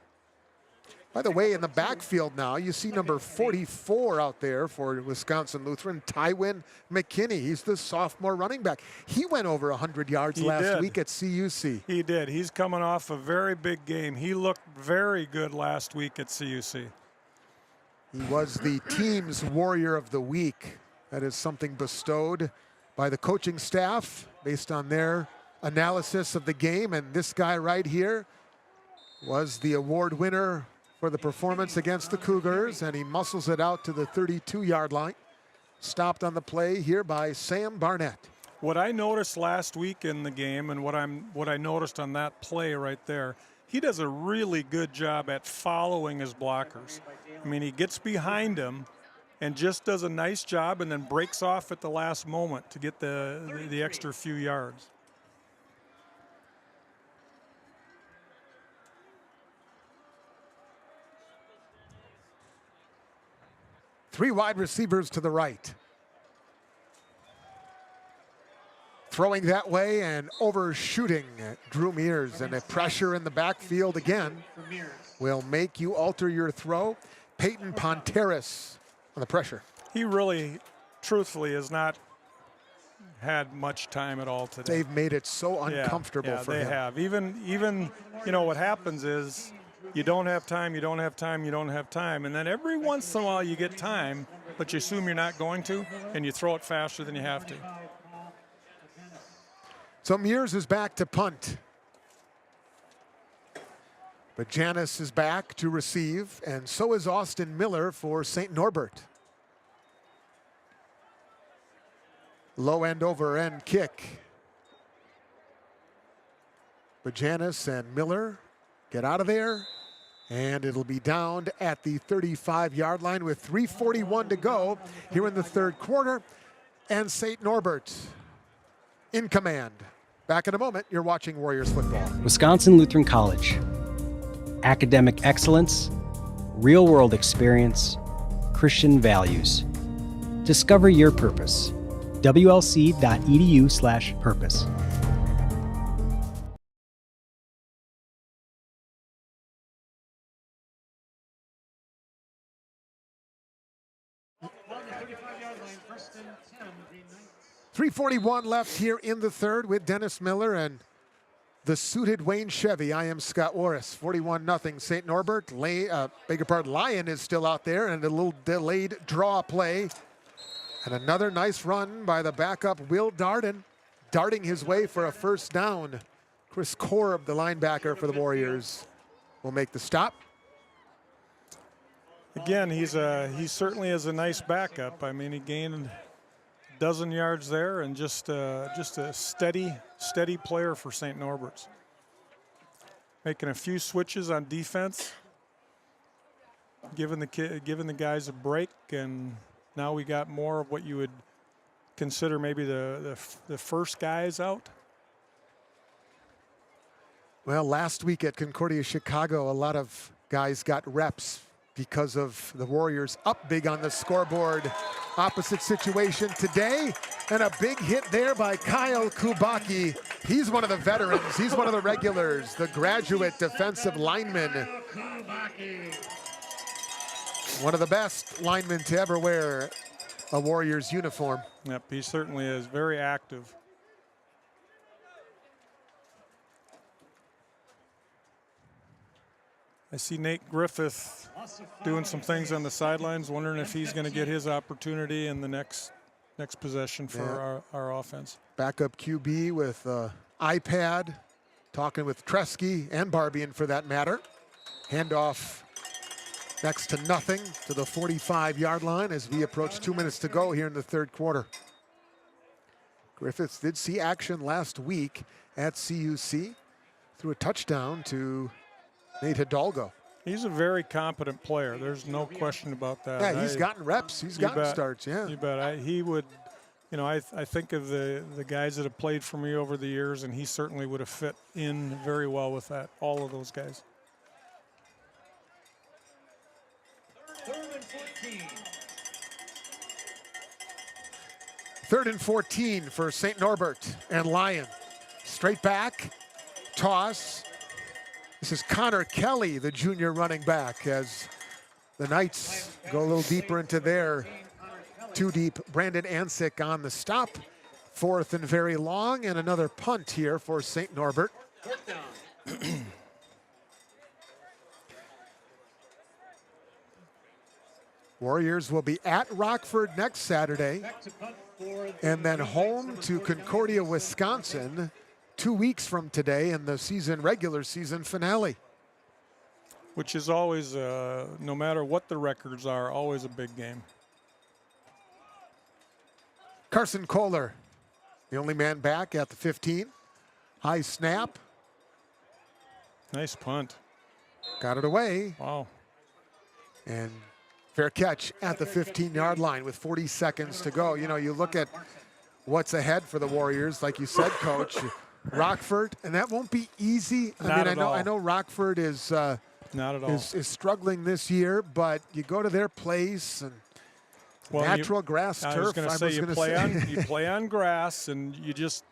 By the way, in the backfield now, you see number 44 out there for Wisconsin Lutheran, Tywin McKinney. He's the sophomore running back. He went over 100 yards last week at CUC. He did. He's coming off a very big game. He looked very good last week at CUC. He was the team's Warrior of the Week. That is something bestowed by the coaching staff based on their analysis of the game. And this guy right here was the award winner for the performance against the Cougars, and he muscles it out to the 32-yard line. Stopped on the play here by Sam Barnett. What I noticed last week in the game, and what I noticed on that play right there, he does a really good job at following his blockers. I mean, he gets behind him and just does a nice job, and then breaks off at the last moment to get the extra few yards. Three wide receivers to the right. Throwing that way and overshooting Drew Mears, and a pressure in the backfield again will make you alter your throw. Peyton Ponteris on the pressure. He really, truthfully, has not had much time at all today. They've made it so uncomfortable for him. Yeah, they have. Even, you know, what happens is you don't have time, you don't have time, you don't have time. And then every once in a while you get time, but you assume you're not going to, and you throw it faster than you have to. So Mears is back to punt. But Janis is back to receive, and so is Austin Miller for St. Norbert. Low end over end kick. But Janis and Miller get out of there, and it'll be downed at the 35-yard line with 3:41 to go here in the third quarter. And St. Norbert in command. Back in a moment, you're watching Warriors football. Wisconsin Lutheran College. Academic excellence, real-world experience, Christian values. Discover your purpose. WLC.edu/purpose. .341 left here in the third with Dennis Miller and the suited Wayne Chevy. I am Scott Warris. 41-0 St. Norbert. Lion is still out there, and a little delayed draw play. And another nice run by the backup Will Darden, darting his way for a first down. Chris Korb, the linebacker for the Warriors, will make the stop. Again, he certainly is a nice backup. I mean, he gained a dozen yards there, and just a steady player for St. Norbert's. Making a few switches on defense, giving the guys a break, and now we got more of what you would consider maybe the first guys out. Well, last week at Concordia Chicago, a lot of guys got reps because of the Warriors up big on the scoreboard. Opposite situation today, and a big hit there by Kyle Kubacki. He's one of the veterans. He's one of the regulars, the graduate defensive lineman. One of the best linemen to ever wear a Warriors uniform. Yep, he certainly is very active. I see Nate Griffith doing some things on the sidelines, wondering if he's going to get his opportunity in the next possession for our offense. Backup QB with iPad, talking with Tresky and Barbian for that matter. Handoff next to nothing to the 45-yard line as we approach 2 minutes to go here in the third quarter. Griffiths did see action last week at CUC, threw a touchdown to Nate Hidalgo. He's a very competent player. There's no question about that. Yeah, he's gotten reps. He's gotten starts, yeah. You bet. He would, you know, I think of the guys that have played for me over the years, and he certainly would have fit in very well with that, all of those guys. Third and 14 for St. Norbert and Lyon. Straight back, toss, This is Connor Kelly, the junior running back, as the Knights go a little deeper into their too deep. Brandon Ansick on the stop. 4th and very long, and another punt here for St. Norbert. Warriors will be at Rockford next Saturday, and then home to Concordia, Wisconsin, 2 weeks from today in the regular season finale. Which is always, no matter what the records are, always a big game. Carson Kohler, the only man back at the 15. High snap. Nice punt. Got it away. Wow. And fair catch at the 15-yard line with 40 seconds to go. You know, you look at what's ahead for the Warriors, like you said, Coach. Rockford, and that won't be easy. I know Rockford is not at all is struggling this year, but you go to their place and natural grass turf. I was going to say you play on grass, and you just,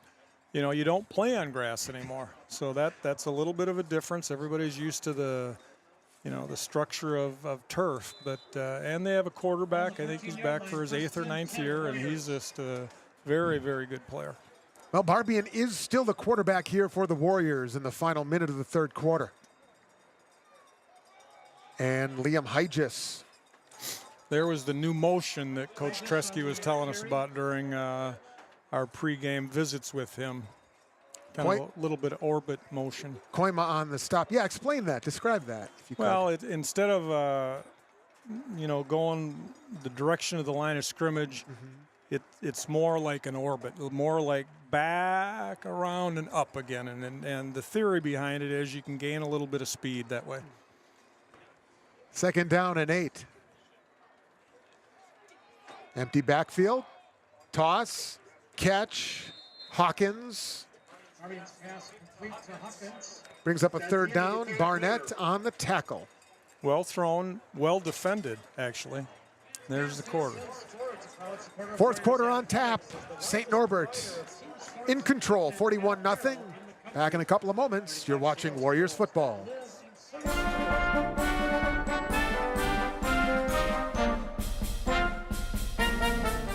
you know, you don't play on grass anymore. So that's a little bit of a difference. Everybody's used to the, you know, the structure of turf, but and they have a quarterback. I think he's back for his 8th or 9th year, and he's just a very, very good player. Well, Barbian is still the quarterback here for the Warriors in the final minute of the 3rd quarter. And Liam Hygis. There was the new motion that Coach Tresky was telling us about during our pregame visits with him. Kind of a little bit of orbit motion. Koima on the stop. Yeah, explain that. Describe that, if you could. Well, instead of, you know, going the direction of the line of scrimmage, it's more like an orbit, more like back, around, and up again. And the theory behind it is you can gain a little bit of speed that way. 2nd down and 8. Empty backfield. Toss. Catch. Hawkins. Brings up a 3rd down. Barnett on the tackle. Well thrown, well defended, actually. There's the quarter. 4th quarter on tap. St. Norbert in control, 41-0. Back in a couple of moments. You're watching Warriors football.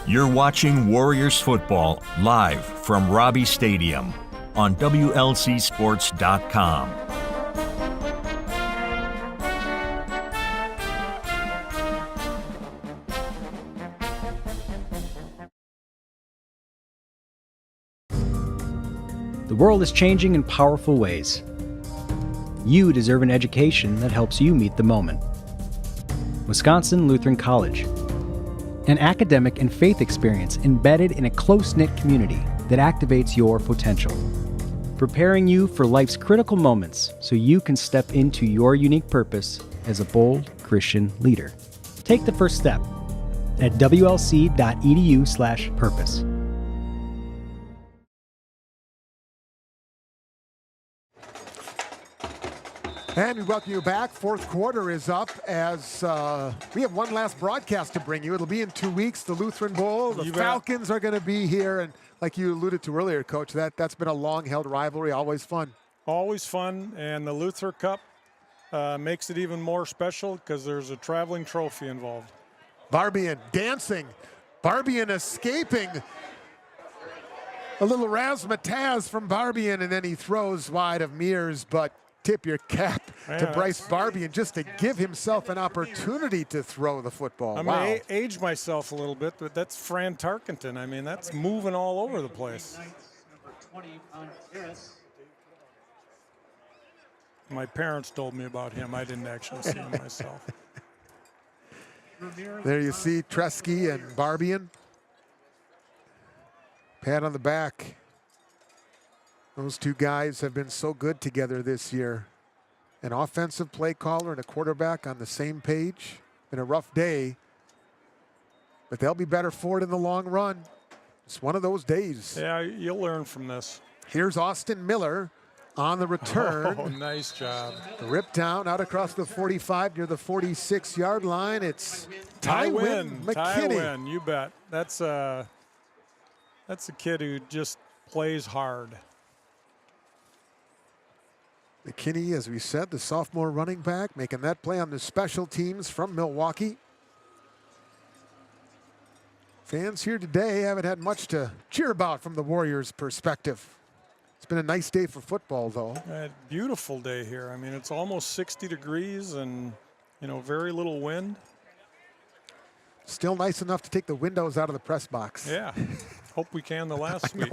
You're watching Warriors football live from Robbie Stadium on WLCSports.com. The world is changing in powerful ways. You deserve an education that helps you meet the moment. Wisconsin Lutheran College. An academic and faith experience embedded in a close-knit community that activates your potential. Preparing you for life's critical moments so you can step into your unique purpose as a bold Christian leader. Take the first step at wlc.edu/purpose. And we welcome you back. 4th quarter is up as we have one last broadcast to bring you. It'll be in 2 weeks, the Lutheran Bowl. The Falcons are going to be here. And like you alluded to earlier, Coach, that's been a long-held rivalry, always fun. Always fun. And the Luther Cup makes it even more special because there's a traveling trophy involved. Barbian dancing. Barbian escaping. A little razzmatazz from Barbian, and then he throws wide of Mears, but tip your cap to Bryce Barbian just to give himself an opportunity to throw the football. I may age myself a little bit, but that's Fran Tarkenton. I mean, that's moving all over the place. My parents told me about him. I didn't actually see him myself. There you see Tresky and Barbian. Pat on the back. Those two guys have been so good together this year. An offensive play caller and a quarterback on the same page. Been a rough day, but they'll be better for it in the long run. It's one of those days. Yeah, you'll learn from this. Here's Austin Miller on the return. Oh, nice job. Ripped down out across the 45 near the 46-yard line. It's Tywin McKinney. Tywin, you bet. That's a kid who just plays hard. McKinney, as we said, the sophomore running back, making that play on the special teams from Milwaukee. Fans here today haven't had much to cheer about from the Warriors' perspective. It's been a nice day for football, though. A beautiful day here. I mean, it's almost 60 degrees and, you know, very little wind. Still nice enough to take the windows out of the press box. Yeah. Hope we can the last week.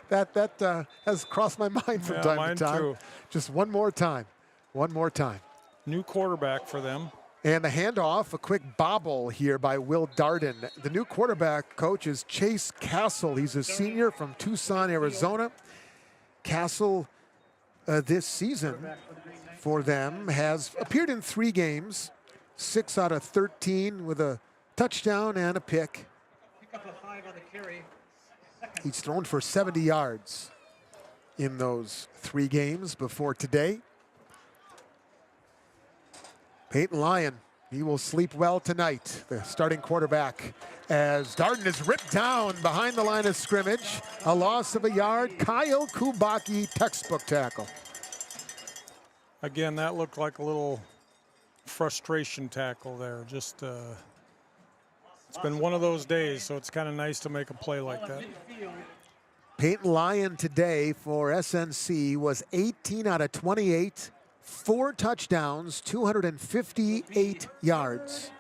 That has crossed my mind from time to time. Too. Just one more time. One more time. New quarterback for them. And the handoff, a quick bobble here by Will Darden. The new quarterback coach is Chase Castle. He's a senior from Tucson, Arizona. Castle this season for them has appeared in 3 games, 6 out of 13 with a touchdown and a pick. He's thrown for 70 yards in those 3 games before today. Peyton Lyon, he will sleep well tonight, the starting quarterback, as Darden is ripped down behind the line of scrimmage. A loss of a yard. Kyle Kubaki, textbook tackle. Again, that looked like a little frustration tackle there. Just it's been one of those days, so it's kind of nice to make a play like that. Peyton Lyon today for SNC was 18 out of 28, 4 touchdowns, 258 yards.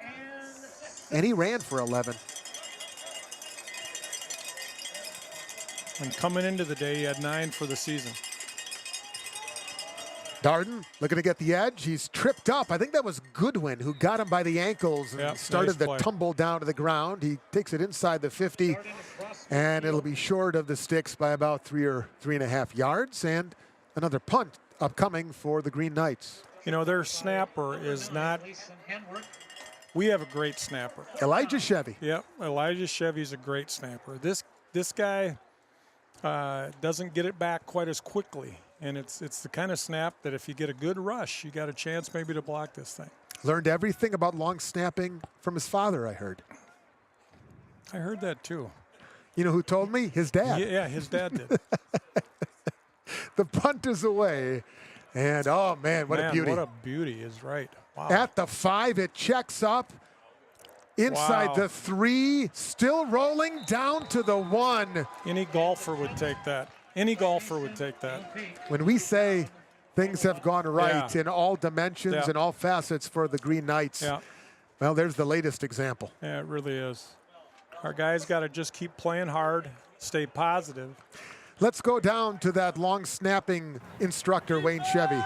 And he ran for 11. And coming into the day, he had 9 for the season. Darden looking to get the edge. He's tripped up. I think that was Goodwin who got him by the ankles and started the tumble down to the ground. He takes it inside the 50, and it'll be short of the sticks by about 3 or 3.5 yards. And another punt upcoming for the Green Knights. You know, their snapper is not. We have a great snapper. Elijah Chevy. Yep, Elijah Chevy's a great snapper. This guy doesn't get it back quite as quickly. And it's the kind of snap that if you get a good rush, you got a chance maybe to block this thing. Learned everything about long snapping from his father, I heard. I heard that too. You know who told me? His dad. Yeah, his dad did. The punt is away. And, oh, man, what a beauty. What a beauty is right. Wow. At the 5, it checks up. Inside the 3, still rolling down to the 1. Any golfer would take that. Any golfer would take that. When we say things have gone right in all dimensions and all facets for the Green Knights, well, there's the latest example. Yeah, it really is. Our guys got to just keep playing hard, stay positive. Let's go down to that long snapping instructor, Wayne Chevy.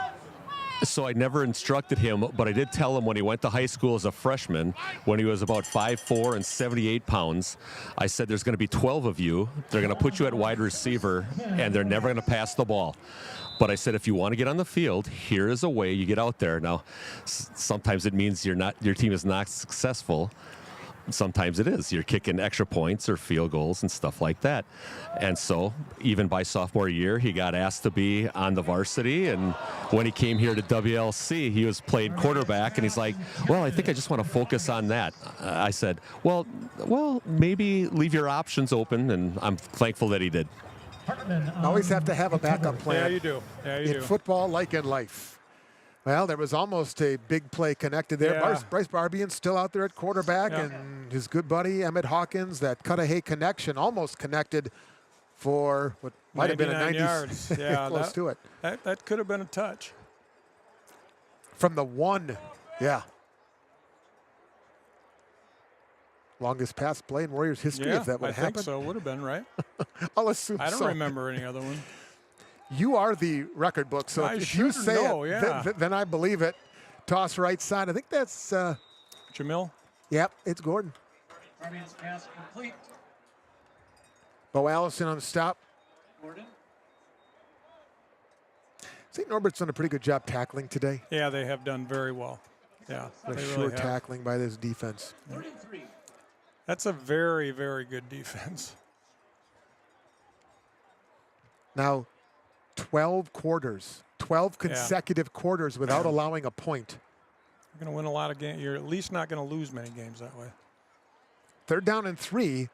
So I never instructed him, but I did tell him when he went to high school as a freshman, when he was about 5'4" and 78 pounds, I said, there's going to be 12 of you. They're going to put you at wide receiver, and they're never going to pass the ball. But I said, if you want to get on the field, here is a way you get out there. Now, sometimes it means your team is not successful. Sometimes it is. You're kicking extra points or field goals and stuff like that. And so even by sophomore year, he got asked to be on the varsity. And when he came here to WLC, he was playing quarterback. And he's like, well, I think I just want to focus on that. I said, well, maybe leave your options open. And I'm thankful that he did. Always have to have a backup plan. Yeah, you do. In football, like in life. Well, there was almost a big play connected there. Yeah. Bryce Barbian still out there at quarterback, and his good buddy Emmett Hawkins, that Cudahy connection, almost connected for what might have been a 90 yards. Yeah, close to it. That could have been a touch. From the 1, yeah. Longest pass play in Warriors history, if that would happen. I think so. Would have been, right? I'll assume so. I don't remember any other one. You are the record book, so if you say it, then I believe it. Toss right side. I think that's Jamil. Yep, it's Gordon. Pass complete. Bo Allison on the stop. Gordon. St. Norbert's done a pretty good job tackling today. Yeah, they have done very well. Yeah, sure tackling by this defense. Yeah. That's a very, very good defense. Now, 12 quarters, 12 consecutive quarters without allowing a point. You're going to win a lot of games. You're at least not going to lose many games that way. 3rd down and 3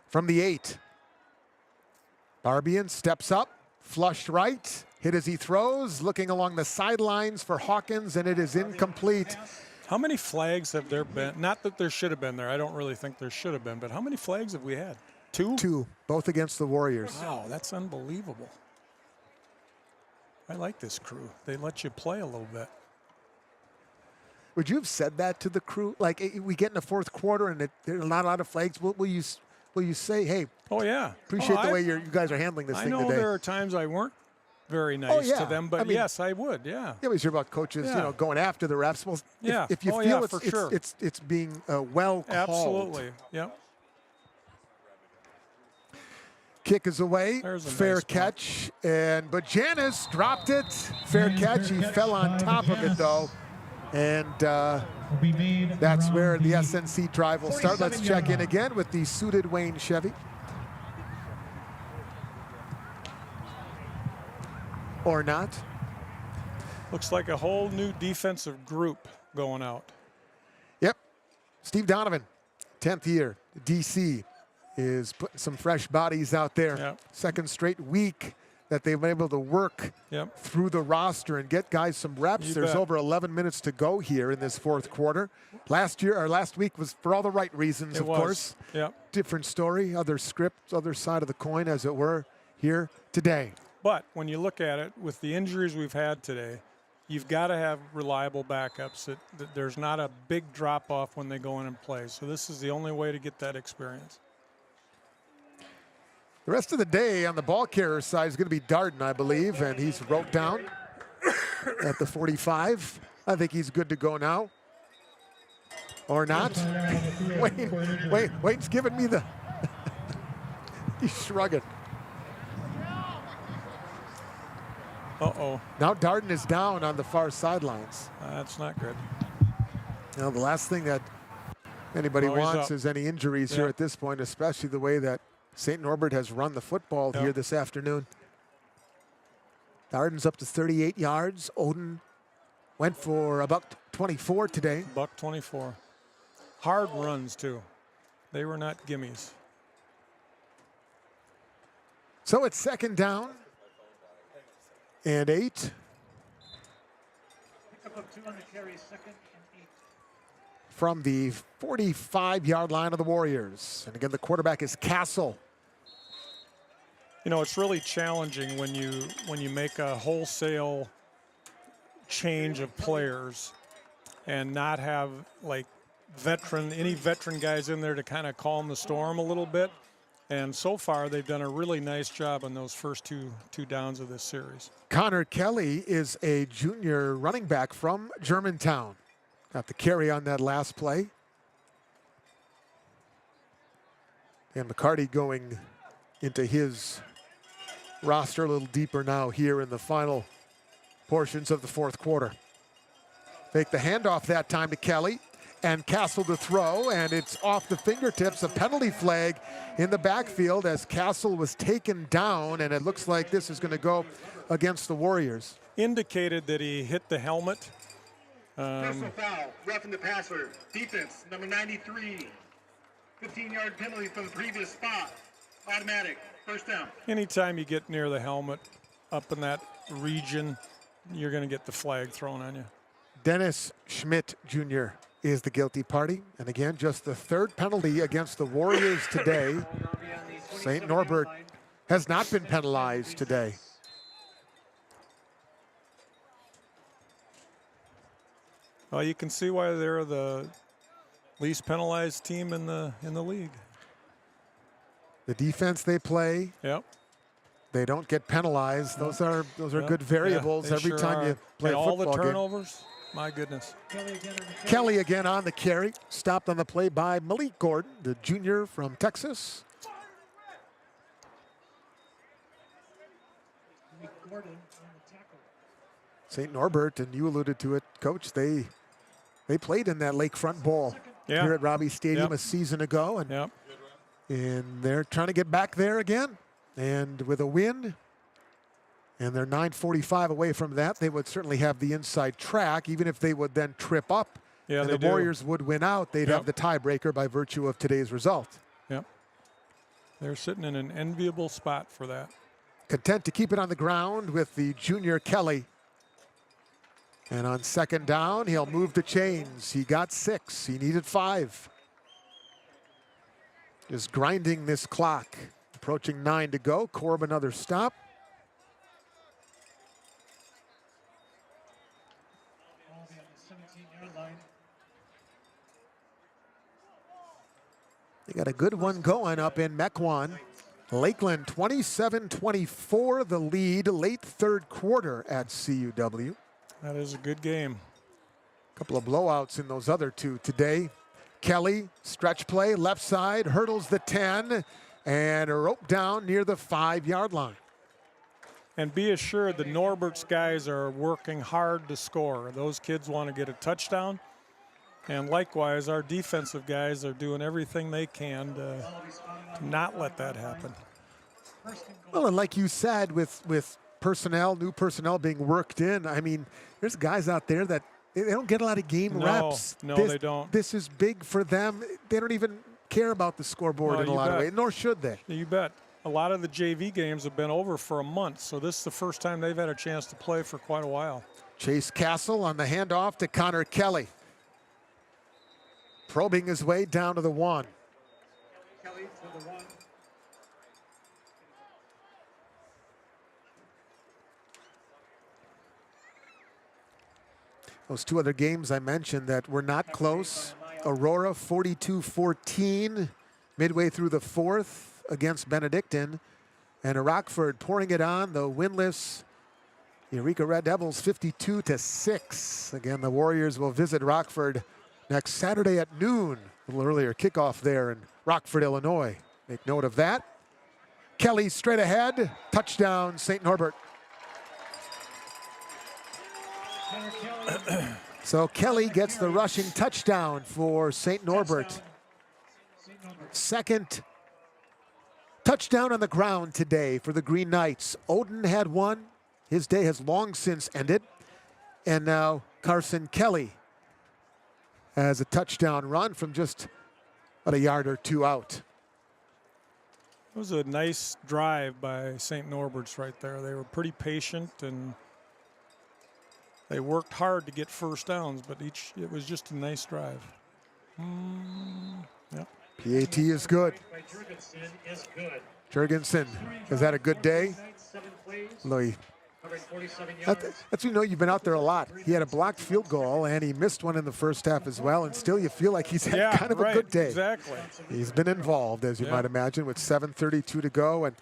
from the 8. Barbian steps up, Flushed right, hit as he throws, looking along the sidelines for Hawkins, and it is incomplete. How many flags have there been? Not that there should have been there. I don't really think there should have been, but how many flags have we had? 2? 2, both against the Warriors. Wow, that's unbelievable. I like this crew. They let you play a little bit. Would you have said that to the crew? Like, we get in the fourth quarter and there are not a lot of flags. Will you say, hey, oh yeah, appreciate the way you guys are handling this thing today? I know there are times I weren't very nice to them, but yes, I would, yeah. You always hear about coaches, going after the refs. Well, if you feel it's being well called. Absolutely, yeah. Kick is away, fair nice catch, but Janis dropped it. Fair catch, he fell on top of it though. And that's where the SNC drive will start. Let's check in again with the suited Wayne Chevy. Or not. Looks like a whole new defensive group going out. Yep. Steve Donovan, 10th year, DC, is putting some fresh bodies out there. Yep. Second straight week that they've been able to work through the roster and get guys some reps. There's over 11 minutes to go here in this fourth quarter. Last week was for all the right reasons, of course. Yep. Different story, other script, other side of the coin, as it were, here today. But when you look at it, with the injuries we've had today, you've got to have reliable backups. That there's not a big drop-off when they go in and play. So this is the only way to get that experience. The rest of the day on the ball carrier side is going to be Darden, I believe, and he's roped down at the 45. I think he's good to go now. Or not. Wayne's giving me the... he's shrugging. Uh-oh. Now Darden is down on the far sidelines. That's not good. Now the last thing that anybody wants is any injuries here at this point, especially the way that St. Norbert has run the football here this afternoon. Darden's up to 38 yards. Odin went for a buck 24 today. Buck 24. Hard runs, too. They were not gimmies. So it's second down and 8. Pick up of 2 on the carry, second and 8. From the 45-yard line of the Warriors. And again, the quarterback is Castle. You know, it's really challenging when you make a wholesale change of players and not have like any veteran guys in there to kind of calm the storm a little bit. And so far, they've done a really nice job on those first two downs of this series. Connor Kelly is a junior running back from Germantown. Got the carry on that last play. And McCarty going into his roster a little deeper now here in the final portions of the fourth quarter. Take the handoff that time to Kelly, and Castle to throw, and it's off the fingertips. A penalty flag in the backfield as Castle was taken down, and it looks like this is going to go against the Warriors. Indicated that he hit the helmet. Personal foul, roughing the passer. Defense, number 93. 15-yard penalty from the previous spot. Automatic, first down. Anytime you get near the helmet, up in that region, you're going to get the flag thrown on you. Dennis Schmidt Jr. is the guilty party. And again, just the third penalty against the Warriors today. St. Norbert has not been penalized today. Well, you can see why they're the least penalized team in the league. The defense they play, they don't get penalized. Those are good variables every time you play a football game. All the turnovers, my goodness. Kelly again on the carry, stopped on the play by Malik Gordon, the junior from Texas. St. Norbert, and you alluded to it, Coach, they played in that Lakefront Bowl here at Robbie Stadium a season ago, and they're trying to get back there again. And with a win, and they're 9:45 away from that, they would certainly have the inside track, even if they would then trip up and the Warriors would win out, they'd have the tiebreaker by virtue of today's result. They're sitting in an enviable spot for that. Content to keep it on the ground with the junior Kelly. And on second down, he'll move the chains. He got 6. He needed 5. Just grinding this clock. Approaching 9 to go. Korb another stop. They got a good one going up in Mequon. Lakeland 27-24, the lead, late third quarter at CUW. That is a good game. A couple of blowouts in those other two today. Kelly, stretch play, left side, hurdles the 10, and a rope down near the 5-yard line. And be assured the Norbert's guys are working hard to score. Those kids want to get a touchdown. And likewise, our defensive guys are doing everything they can to not let that happen. Well, and like you said, with personnel, new personnel being worked in, I mean, there's guys out there that they don't get a lot of game reps. No, they don't. This is big for them. They don't even care about the scoreboard in a lot of ways, nor should they. You bet. A lot of the JV games have been over for a month, so this is the first time they've had a chance to play for quite a while. Chase Castle on the handoff to Connor Kelly. Probing his way down to the 1. Kelly to the 1. Those two other games I mentioned that were not close. Aurora 42-14 midway through the 4th against Benedictine. And Rockford pouring it on the winless Eureka Red Devils 52-6. Again, the Warriors will visit Rockford next Saturday at noon. A little earlier kickoff there in Rockford, Illinois. Make note of that. Kelly straight ahead. Touchdown, St. Norbert. So Kelly gets the rushing touchdown for St. Norbert. Second touchdown on the ground today for the Green Knights. Odin had one. His day has long since ended. And now Carson Kelly has a touchdown run from just about a yard or two out. It was a nice drive by St. Norbert's right there. They were pretty patient and they worked hard to get first downs, but it was just a nice drive. Yep. PAT is good. Jurgensen has had a good day. Louis. That's, you know, you've been out there a lot. He had a blocked field goal and he missed one in the first half as well, and still you feel like he's had kind of a good day. Exactly. He's been involved, as you might imagine, with 7:32 to go. And,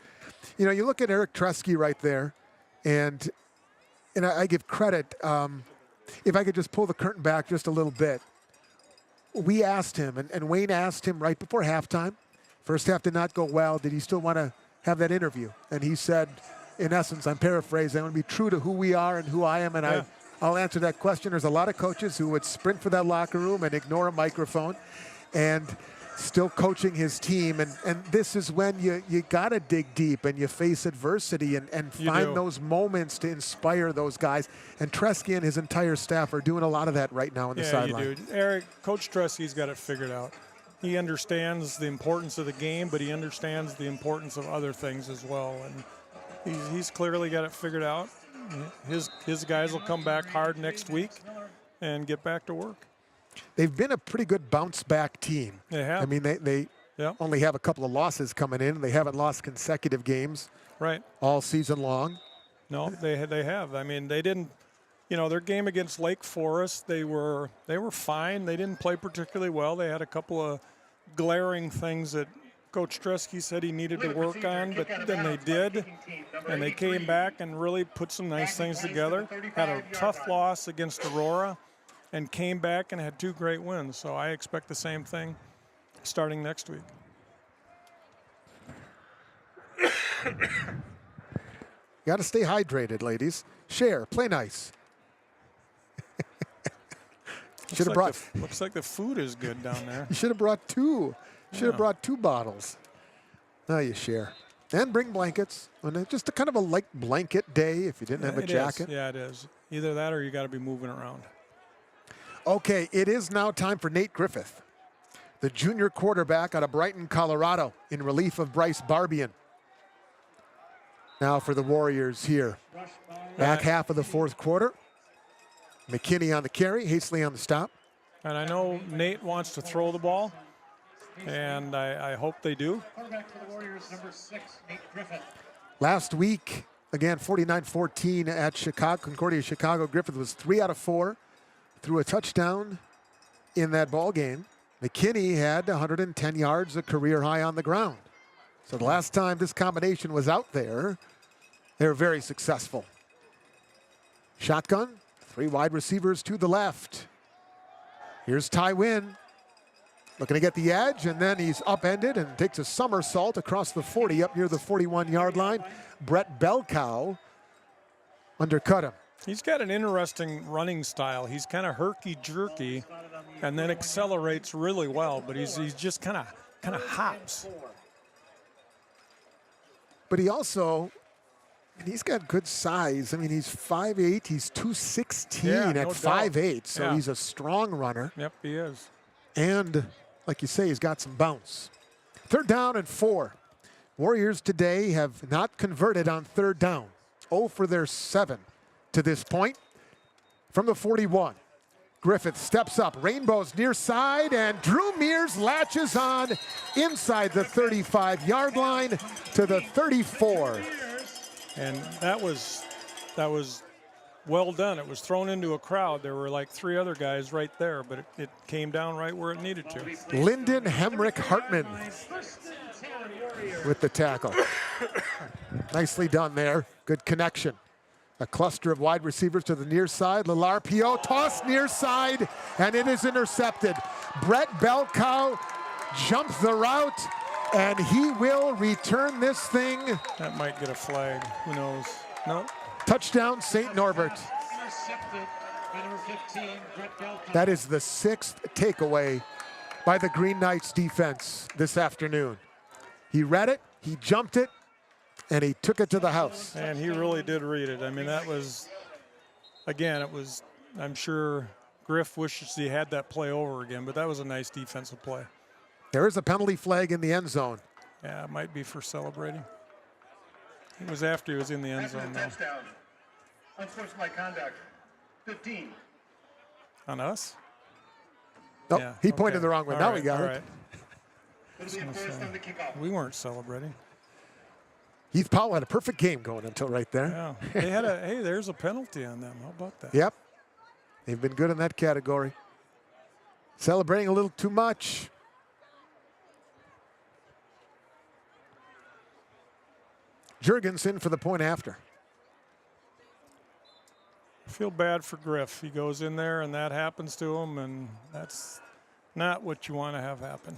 you know, you look at Eric Tresky right there, and I give credit. If I could just pull the curtain back just a little bit. We asked him, and Wayne asked him right before halftime. First half did not go well. Did he still want to have that interview? And he said, in essence, I'm paraphrasing, I want to be true to who we are and who I am, and I'll answer that question. There's a lot of coaches who would sprint for that locker room and ignore a microphone, and still coaching his team. And this is when you got to dig deep and you face adversity and find those moments to inspire those guys. And Tresky and his entire staff are doing a lot of that right now on the sideline. You do. Eric, Coach Tresky's got it figured out. He understands the importance of the game, but he understands the importance of other things as well. And he's clearly got it figured out. His guys will come back hard next week and get back to work. They've been a pretty good bounce-back team. They have. I mean, they only have a couple of losses coming in. They haven't lost consecutive games all season long. No, they have. I mean, they didn't, you know, their game against Lake Forest, they were fine. They didn't play particularly well. They had a couple of glaring things that Coach Tresky said he needed to work on, but then they did, and they came back and really put some nice things together. Had a tough loss against Aurora and came back and had 2 great wins. So I expect the same thing starting next week. Got to stay hydrated, ladies. Share, play nice. Looks like the food is good down there. You should have brought 2. Should have brought 2 bottles. Now you share. And bring blankets. Just a kind of a light blanket day if you didn't have a jacket. Yeah, it is. Either that or you got to be moving around. Okay, it is now time for Nate Griffith, the junior quarterback out of Brighton, Colorado, in relief of Bryce Barbian. now for the Warriors here. Back half of the fourth quarter. McKinney on the carry, Hastley on the stop. And I know Nate wants to throw the ball, and I hope they do. Quarterback for the Warriors, number 6, Nate Griffith. Last week, again, 49-14 at Chicago, Concordia, Chicago. Griffith was 3 out of 4, threw a touchdown in that ball game. McKinney had 110 yards, a career high on the ground. So the last time this combination was out there, they were very successful. Shotgun, 3 wide receivers to the left. Here's Ty Wynn, looking to get the edge, and then he's upended and takes a somersault across the 40 up near the 41-yard line. Brett Belkow undercut him. He's got an interesting running style. He's kind of herky-jerky and then accelerates really well, but he's just kind of hops. But he also, he's got good size. I mean, he's 5'8", he's 216 at 5'8", so he's a strong runner. Yep, he is. And, like you say, he's got some bounce. 3rd down and 4. Warriors today have not converted on 3rd down. 0 for their 7 to this point. From the 41, Griffith steps up, rainbows near side, and Drew Mears latches on inside the 35-yard line to the 34. And that was well done. It was thrown into a crowd. There were like 3 other guys right there, but it came down right where it needed to. Lyndon Hemrick Hartman with the tackle. Nicely done there. Good connection. A cluster of wide receivers to the near side. Lalarpio tossed near side, and it is intercepted. Brett Belkow jumped the route, and he will return this thing. That might get a flag. Who knows? No. Touchdown, St. Norbert. Intercepted by number 15, Brett Belkow. That is the 6th takeaway by the Green Knights defense this afternoon. He read it, he jumped it, and he took it to the house. And he really did read it. I mean, that was, again, I'm sure Griff wishes he had that play over again, but that was a nice defensive play. There is a penalty flag in the end zone. Yeah, it might be for celebrating. It was after he was in the end zone, though. Touchdown. Unsportsmanlike conduct. 15. On us? Oh, yeah, he pointed the wrong way. All now right, we got all it. right. We weren't celebrating. Heath Powell had a perfect game going until right there. Yeah. They had hey, there's a penalty on them. How about that? Yep. They've been good in that category. Celebrating a little too much. Jurgensen for the point after. I feel bad for Griff. He goes in there and that happens to him, and that's not what you want to have happen.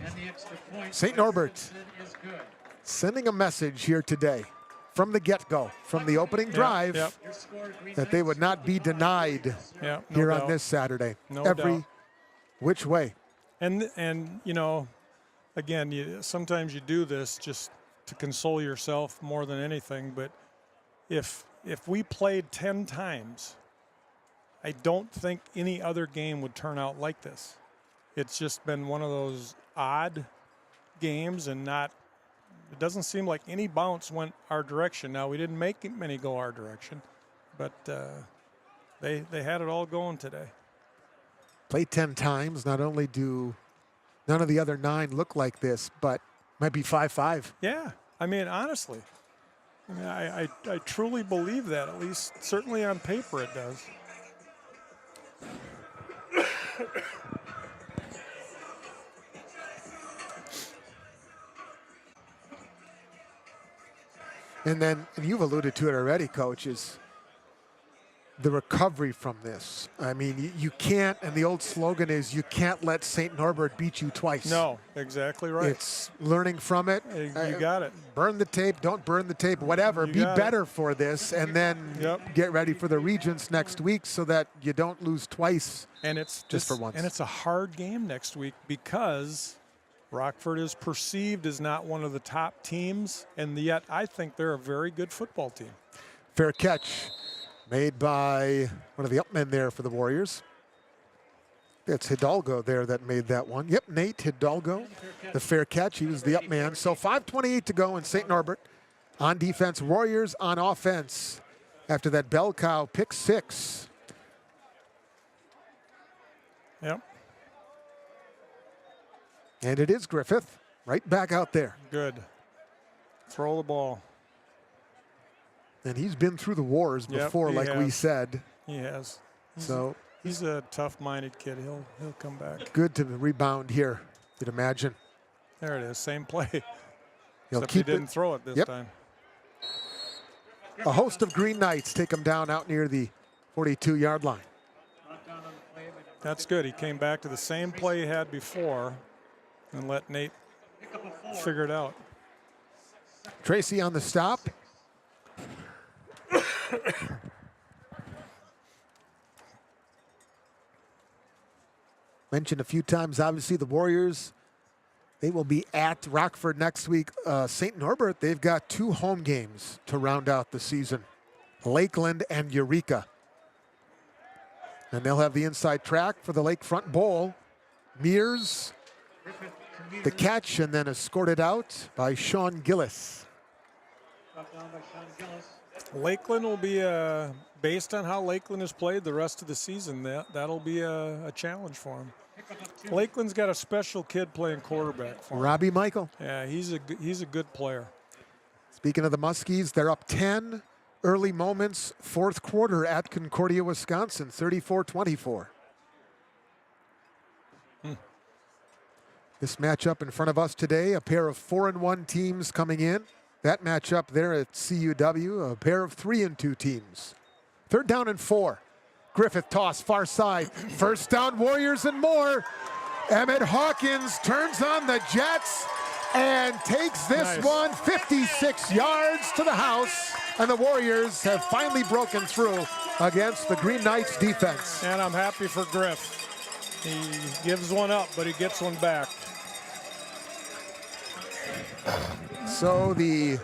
And the extra point. St. Norbert is good. sending a message here today from the get-go, from the opening drive, that they would not be denied here on this Saturday. No Every doubt. which way. And you know, again, sometimes you do this just to console yourself more than anything, but if we played 10 times, I don't think any other game would turn out like this. It's just been one of those odd games, and it doesn't seem like any bounce went our direction. Now, we didn't make many go our direction, but they had it all going today. Played 10 times. Not only do none of the other 9 look like this, but might be 5-5. Yeah, I mean, honestly, I truly believe that. At least, certainly on paper, it does. And then, and you've alluded to it already, Coach, is the recovery from this. I mean, you can't, and the old slogan is, you can't let St. Norbert beat you twice. No, exactly right. It's learning from it. You got it. Burn the tape, don't burn the tape, whatever. Be better for this, and then get ready for the Regents next week so that you don't lose twice and it's just for once. And it's a hard game next week because Rockford is perceived as not one of the top teams, and yet I think they're a very good football team. Fair catch made by one of the upmen there for the Warriors. It's Hidalgo there that made that one. Yep, Nate Hidalgo, the fair catch. He was the up man. So 5:28 to go in St. Norbert. On defense, Warriors on offense after that bell cow pick 6. Yep. And it is Griffith right back out there. Good. Throw the ball. And he's been through the wars before, like we said. He has. So he's a tough-minded kid. He'll come back. Good to rebound here, you'd imagine. There it is, same play. He'll Except keep he didn't throw it this time. A host of Green Knights take him down out near the 42-yard line. That's good. He came back to the same play he had before and let Nate figure it out. Tracy on the stop. Mentioned a few times, obviously, the Warriors, they will be at Rockford next week. St. Norbert, they've got 2 home games to round out the season, Lakeland and Eureka. And they'll have the inside track for the Lakefront Bowl. Mears, the catch, and then escorted out by Sean Gillis. Lakeland will be, based on how Lakeland has played the rest of the season, that'll be a challenge for him. Lakeland's got a special kid playing quarterback for him. Robbie Michael. Yeah, he's a good player. Speaking of the Muskies, they're up 10 early moments, 4th quarter at Concordia, Wisconsin, 34-24. This matchup in front of us today, a pair of 4-1 teams coming in. That matchup there at CUW, a pair of 3-2 teams. 3rd down and 4. Griffith toss far side. 1st down, Warriors and more. Emmett Hawkins turns on the Jets and takes this one 56 yards to the house. And the Warriors have finally broken through against the Green Knights defense. And I'm happy for Griff. He gives one up, but he gets one back. So the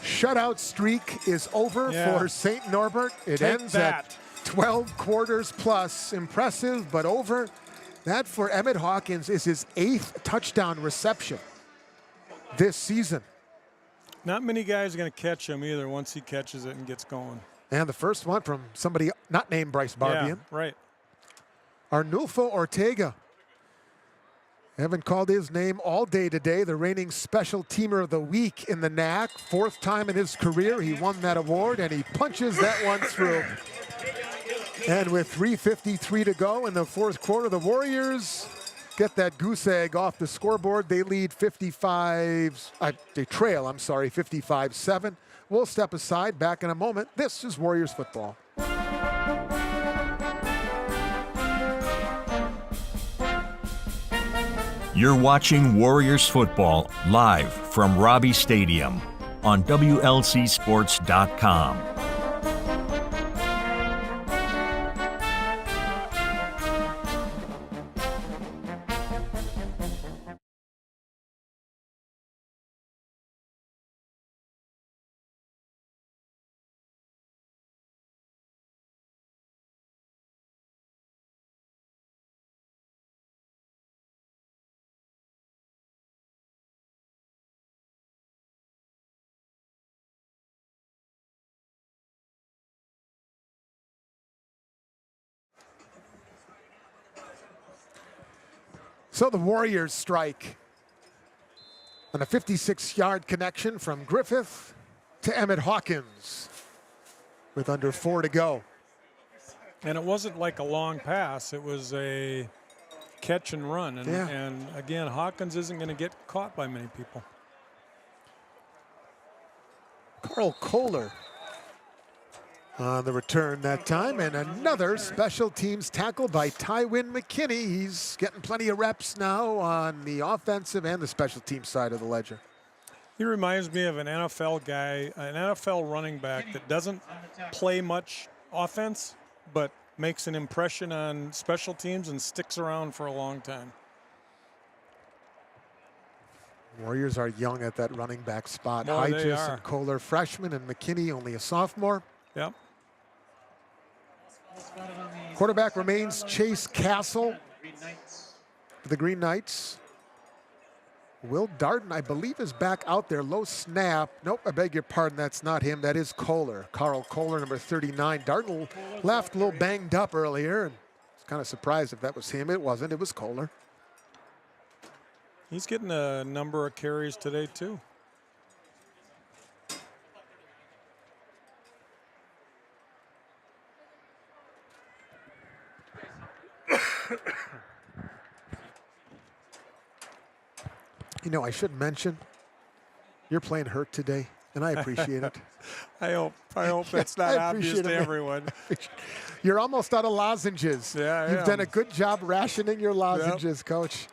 shutout streak is over for St. Norbert. It ends at 12 quarters plus. Impressive, but over. That for Emmett Hawkins is his 8th touchdown reception this season. Not many guys are going to catch him either once he catches it and gets going. And the first one from somebody not named Bryce Barbian. Yeah, right. Arnulfo Ortega. Haven't called his name all day today. The reigning special teamer of the week in the NAC. 4th time in his career he won that award, and he punches that one through. And with 3:53 to go in the 4th quarter, the Warriors get that goose egg off the scoreboard. They lead they trail 55-7. We'll step aside, back in a moment. This is Warriors football. You're watching Warriors football live from Robbie Stadium on WLCSports.com. So the Warriors strike on a 56-yard connection from Griffith to Emmett Hawkins with under 4 to go. And it wasn't like a long pass. It was a catch and run. And again, Hawkins isn't going to get caught by many people. Carl Kohler on the return that time, and another special teams tackle by Tywin McKinney. He's getting plenty of reps now on the offensive and the special team side of the ledger. He reminds me of an NFL guy, an NFL running back that doesn't play much offense, but makes an impression on special teams and sticks around for a long time. Warriors are young at that running back spot. Boy, they Hygis are. and Kohler freshman, and McKinney only a sophomore. Yep. Quarterback remains Chase Castle. Knights. For the Green Knights, Will Darden, I believe, is back out there. Low snap. Nope, I beg your pardon. That's not him. That is Kohler. Carl Kohler, number 39. Darden left a little banged up earlier. And I was kind of surprised if that was him. It wasn't. It was Kohler. He's getting a number of carries today, too. You know, I should mention, you're playing hurt today, and I appreciate it. I hope that's not obvious to man. everyone. You're almost out of lozenges. Yeah, You've done a good job rationing your lozenges, Coach.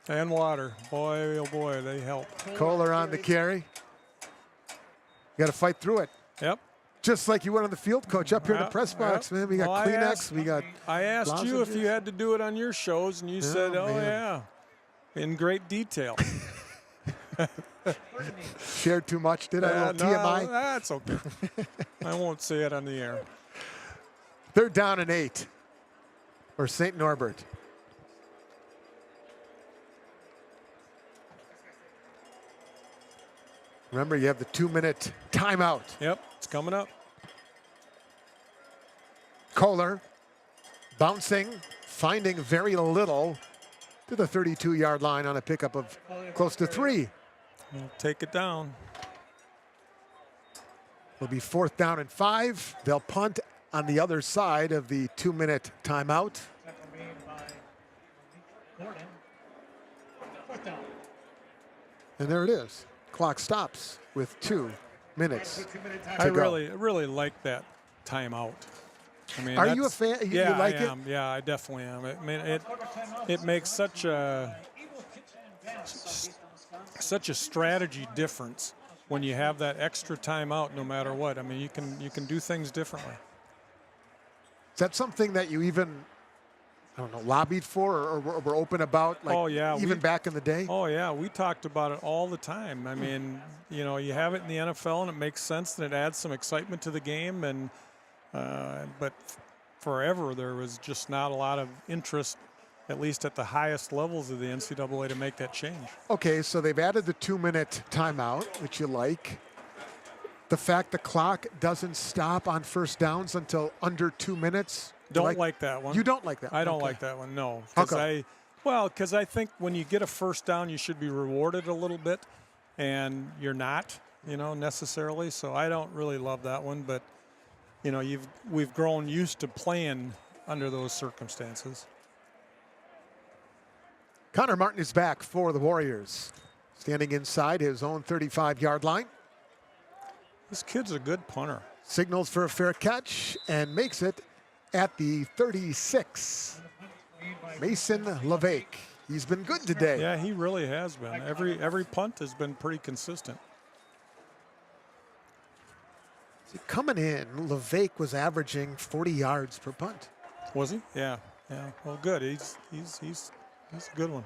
And water. Boy, oh boy, they help. Kohler on the carry. You got to fight through it. Yep. Just like you went on the field, Coach, up here in the press box, man. We got Kleenex, we got I asked lozenges. you if you had to do it on your shows, and you said, oh, man. yeah, in great detail. Shared too much, did I? A little TMI? That's okay. I won't say it on the air. 3rd down and 8 for St. Norbert. Remember, you have the 2-minute timeout. Yep, it's coming up. Kohler bouncing, finding very little to the 32-yard line on a pickup of close to 3. We'll take it down. It'll be 4th down and 5. They'll punt on the other side of the 2-minute timeout. And there it is. Clock stops with 2 minutes I to go. really like that timeout. I mean, Are you a fan? You like I am. Yeah, I definitely am. I mean, it makes such a strategy difference when you have that extra timeout, no matter what. I mean, you can do things differently. Is that something that you even, I don't know, lobbied for or were open about? Like, oh yeah, even back in the day. Oh yeah, we talked about it all the time. I mean, you know, you have it in the NFL and it makes sense and it adds some excitement to the game. And but forever there was just not a lot of interest, at least at the highest levels of the NCAA, to make that change. Okay, so they've added the 2-minute timeout, which you like. The fact the clock doesn't stop on first downs until under 2 minutes. Don't like that one. You don't like that one? I don't Okay. like that one, no. Okay. Because I think when you get a first down, you should be rewarded a little bit, and you're not, necessarily. So I don't really love that one, but we've grown used to playing under those circumstances. Connor Martin is back for the Warriors, standing inside his own 35-yard line. This kid's a good punter. Signals for a fair catch and makes it at the 36. Mason LeVake. He's been good today. Yeah, he really has been. Every punt has been pretty consistent. See, coming in, LeVake was averaging 40 yards per punt. Was he? Yeah. Yeah. Well, good. He's a good one.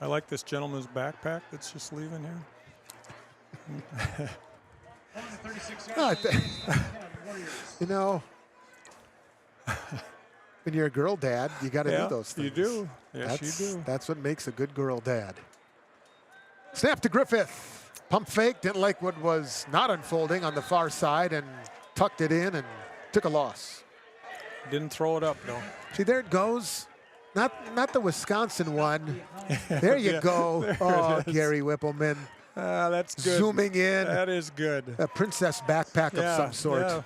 I like this gentleman's backpack that's just leaving here. When you're a girl dad, you got to do those things. You do. Yes, you do. That's what makes a good girl dad. Snap to Griffith. Pump fake, didn't like what was not unfolding on the far side and tucked it in and took a loss. Didn't throw it up, though. See, there it goes. Not the Wisconsin one. There you go. There Gary Whippleman. That's good. Zooming in. That is good. A princess backpack of some sort. Yeah.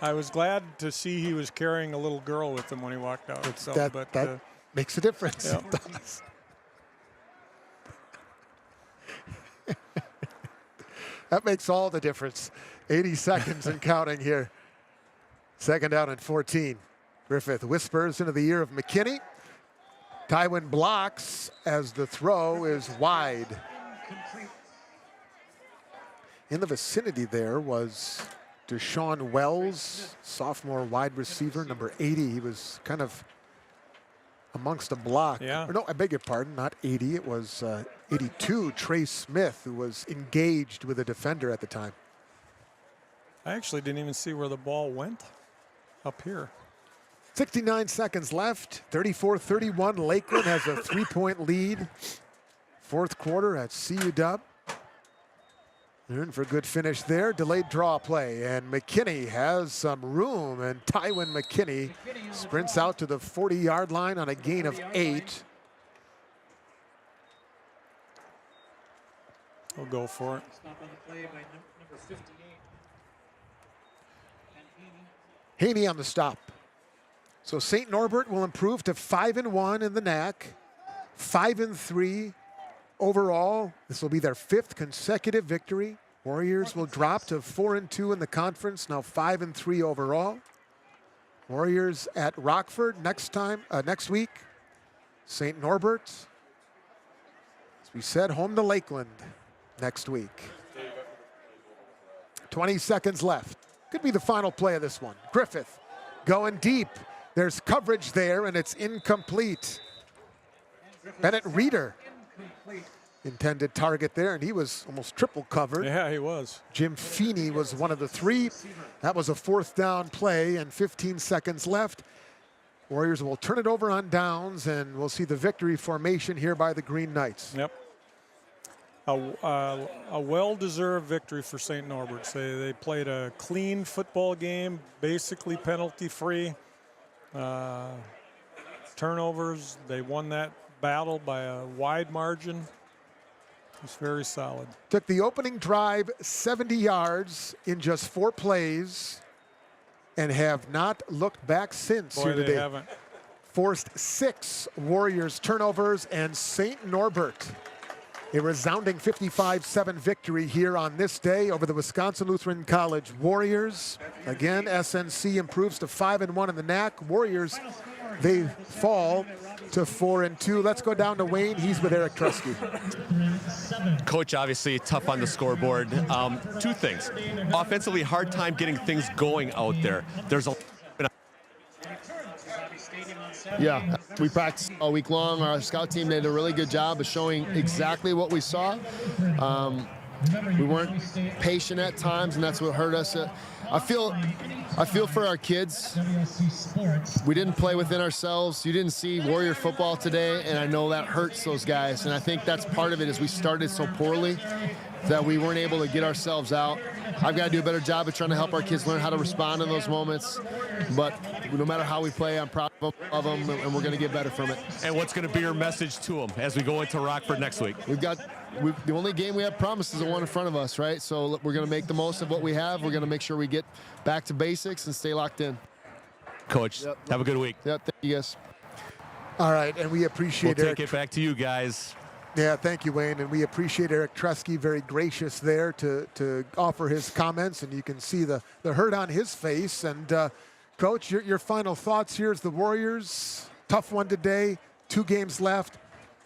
I was glad to see he was carrying a little girl with him when he walked out. That makes a difference. Yeah. It does. That makes all the difference. 80 seconds and counting here. 2nd down and 14. Griffith whispers into the ear of McKinney. Tywin blocks as the throw is wide. In the vicinity there was Deshaun Wells, sophomore wide receiver, number 80. He was kind of amongst a block. Yeah. Or no, I beg your pardon, not 80. It was 82, Trey Smith, who was engaged with a defender at the time. I actually didn't even see where the ball went up here. 69 seconds left. 34-31. Lakeland has a 3-point lead. Fourth quarter at CU-Dub. They're in for a good finish there. Delayed draw play, and McKinney has some room, and Tywin McKinney sprints out to the 40-yard line on a gain of 8. We'll go for it. Stop on the play by number 58. Haney on the stop. So St. Norbert will improve to 5-1 in the NAC, 5-3 overall. This will be their 5th consecutive victory. Warriors will drop to 4-2 in the conference, now 5-3 overall. Warriors at Rockford next week. St. Norbert, as we said, home to Lakeland next week. 20 seconds left. Could be the final play of this one. Griffith going deep. There's coverage there, and it's incomplete. Bennett Reeder, intended target there, and he was almost triple covered. Yeah, he was. Jim Feeney was one of the 3. That was a 4th down play, and 15 seconds left. Warriors will turn it over on downs, and we'll see the victory formation here by the Green Knights. Yep. A well-deserved victory for St. Norbert's. They played a clean football game, basically penalty-free. Turnovers, they won that battle by a wide margin. It's very solid. Took the opening drive 70 yards in just 4 plays and have not looked back since. Boy, here today. they haven't. Forced 6 Warriors turnovers, and St. Norbert a resounding 55-7 victory here on this day over the Wisconsin Lutheran College Warriors. Again, SNC improves to 5-1 in the NAC. Warriors, they fall to 4-2. Let's go down to Wayne. He's with Eric Trusky. Coach, obviously tough on the scoreboard. 2 things. Offensively, hard time getting things going out there. There's a Yeah, we practiced all week long. Our scout team did a really good job of showing exactly what we saw. We weren't patient at times, and that's what hurt us. I feel for our kids. We didn't play within ourselves. You didn't see Warrior football today, and I know that hurts those guys. And I think that's part of it, is we started so poorly that we weren't able to get ourselves out. I've got to do a better job of trying to help our kids learn how to respond in those moments. But no matter how we play, I'm proud of them, and we're going to get better from it. And what's going to be your message to them as we go into Rockford next week? The only game we have promised is the one in front of us, right? So we're going to make the most of what we have. We're going to make sure we get back to basics and stay locked in. Coach, have a good week. Yep, thank you guys. All right, and we appreciate We'll take it back to you guys. Yeah, thank you, Wayne, and we appreciate Eric Trusky, very gracious there to offer his comments, and you can see the hurt on his face. And Coach, your final thoughts here as the Warriors. Tough one today, 2 games left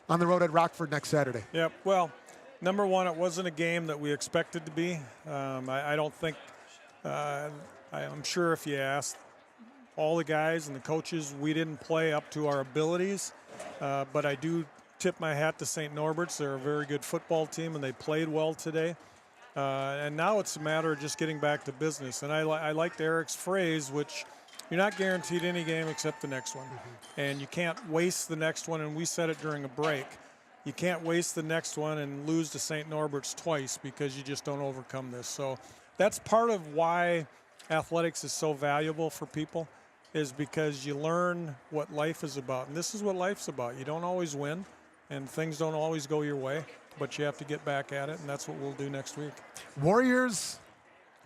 on the road at Rockford next Saturday. Yep, well, number one, it wasn't a game that we expected to be. I don't think, I'm sure if you asked all the guys and the coaches, we didn't play up to our abilities, but I do tip my hat to St. Norbert's. They're a very good football team, and they played well today. And now it's a matter of just getting back to business. And I liked Eric's phrase, which you're not guaranteed any game except the next one. And you can't waste the next one, and we said it during a break. You can't waste the next one and lose to St. Norbert's twice because you just don't overcome this. So that's part of why athletics is so valuable for people, is because you learn what life is about. And this is what life's about. You don't always win, and things don't always go your way, but you have to get back at it, and that's what we'll do next week. Warriors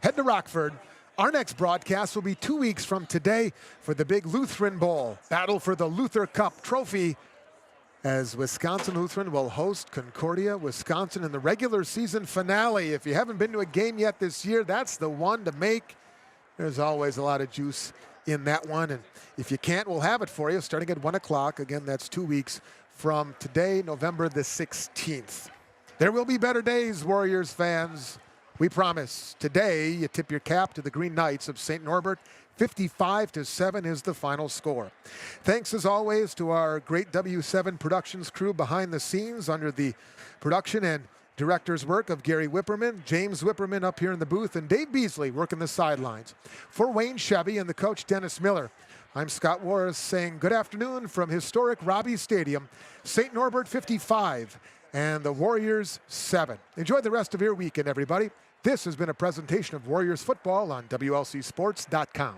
head to Rockford. Our next broadcast will be 2 weeks from today for the big Lutheran Bowl, battle for the Luther Cup trophy, as Wisconsin Lutheran will host Concordia, Wisconsin in the regular season finale. If you haven't been to a game yet this year, that's the one to make. There's always a lot of juice in that one, and if you can't, we'll have it for you starting at 1 o'clock. Again, that's 2 weeks from today, November the 16th. There will be better days, Warriors fans. We promise. Today, you tip your cap to the Green Knights of St. Norbert. 55-7 is the final score. Thanks, as always, to our great W7 Productions crew behind the scenes under the production and director's work of Gary Whipperman, James Whipperman up here in the booth, and Dave Beasley working the sidelines. For Wayne Chevy and the coach Dennis Miller, I'm Scott Warris saying good afternoon from historic Robbie Stadium, St. Norbert 55 and the Warriors 7. Enjoy the rest of your weekend, everybody. This has been a presentation of Warriors football on WLCSports.com.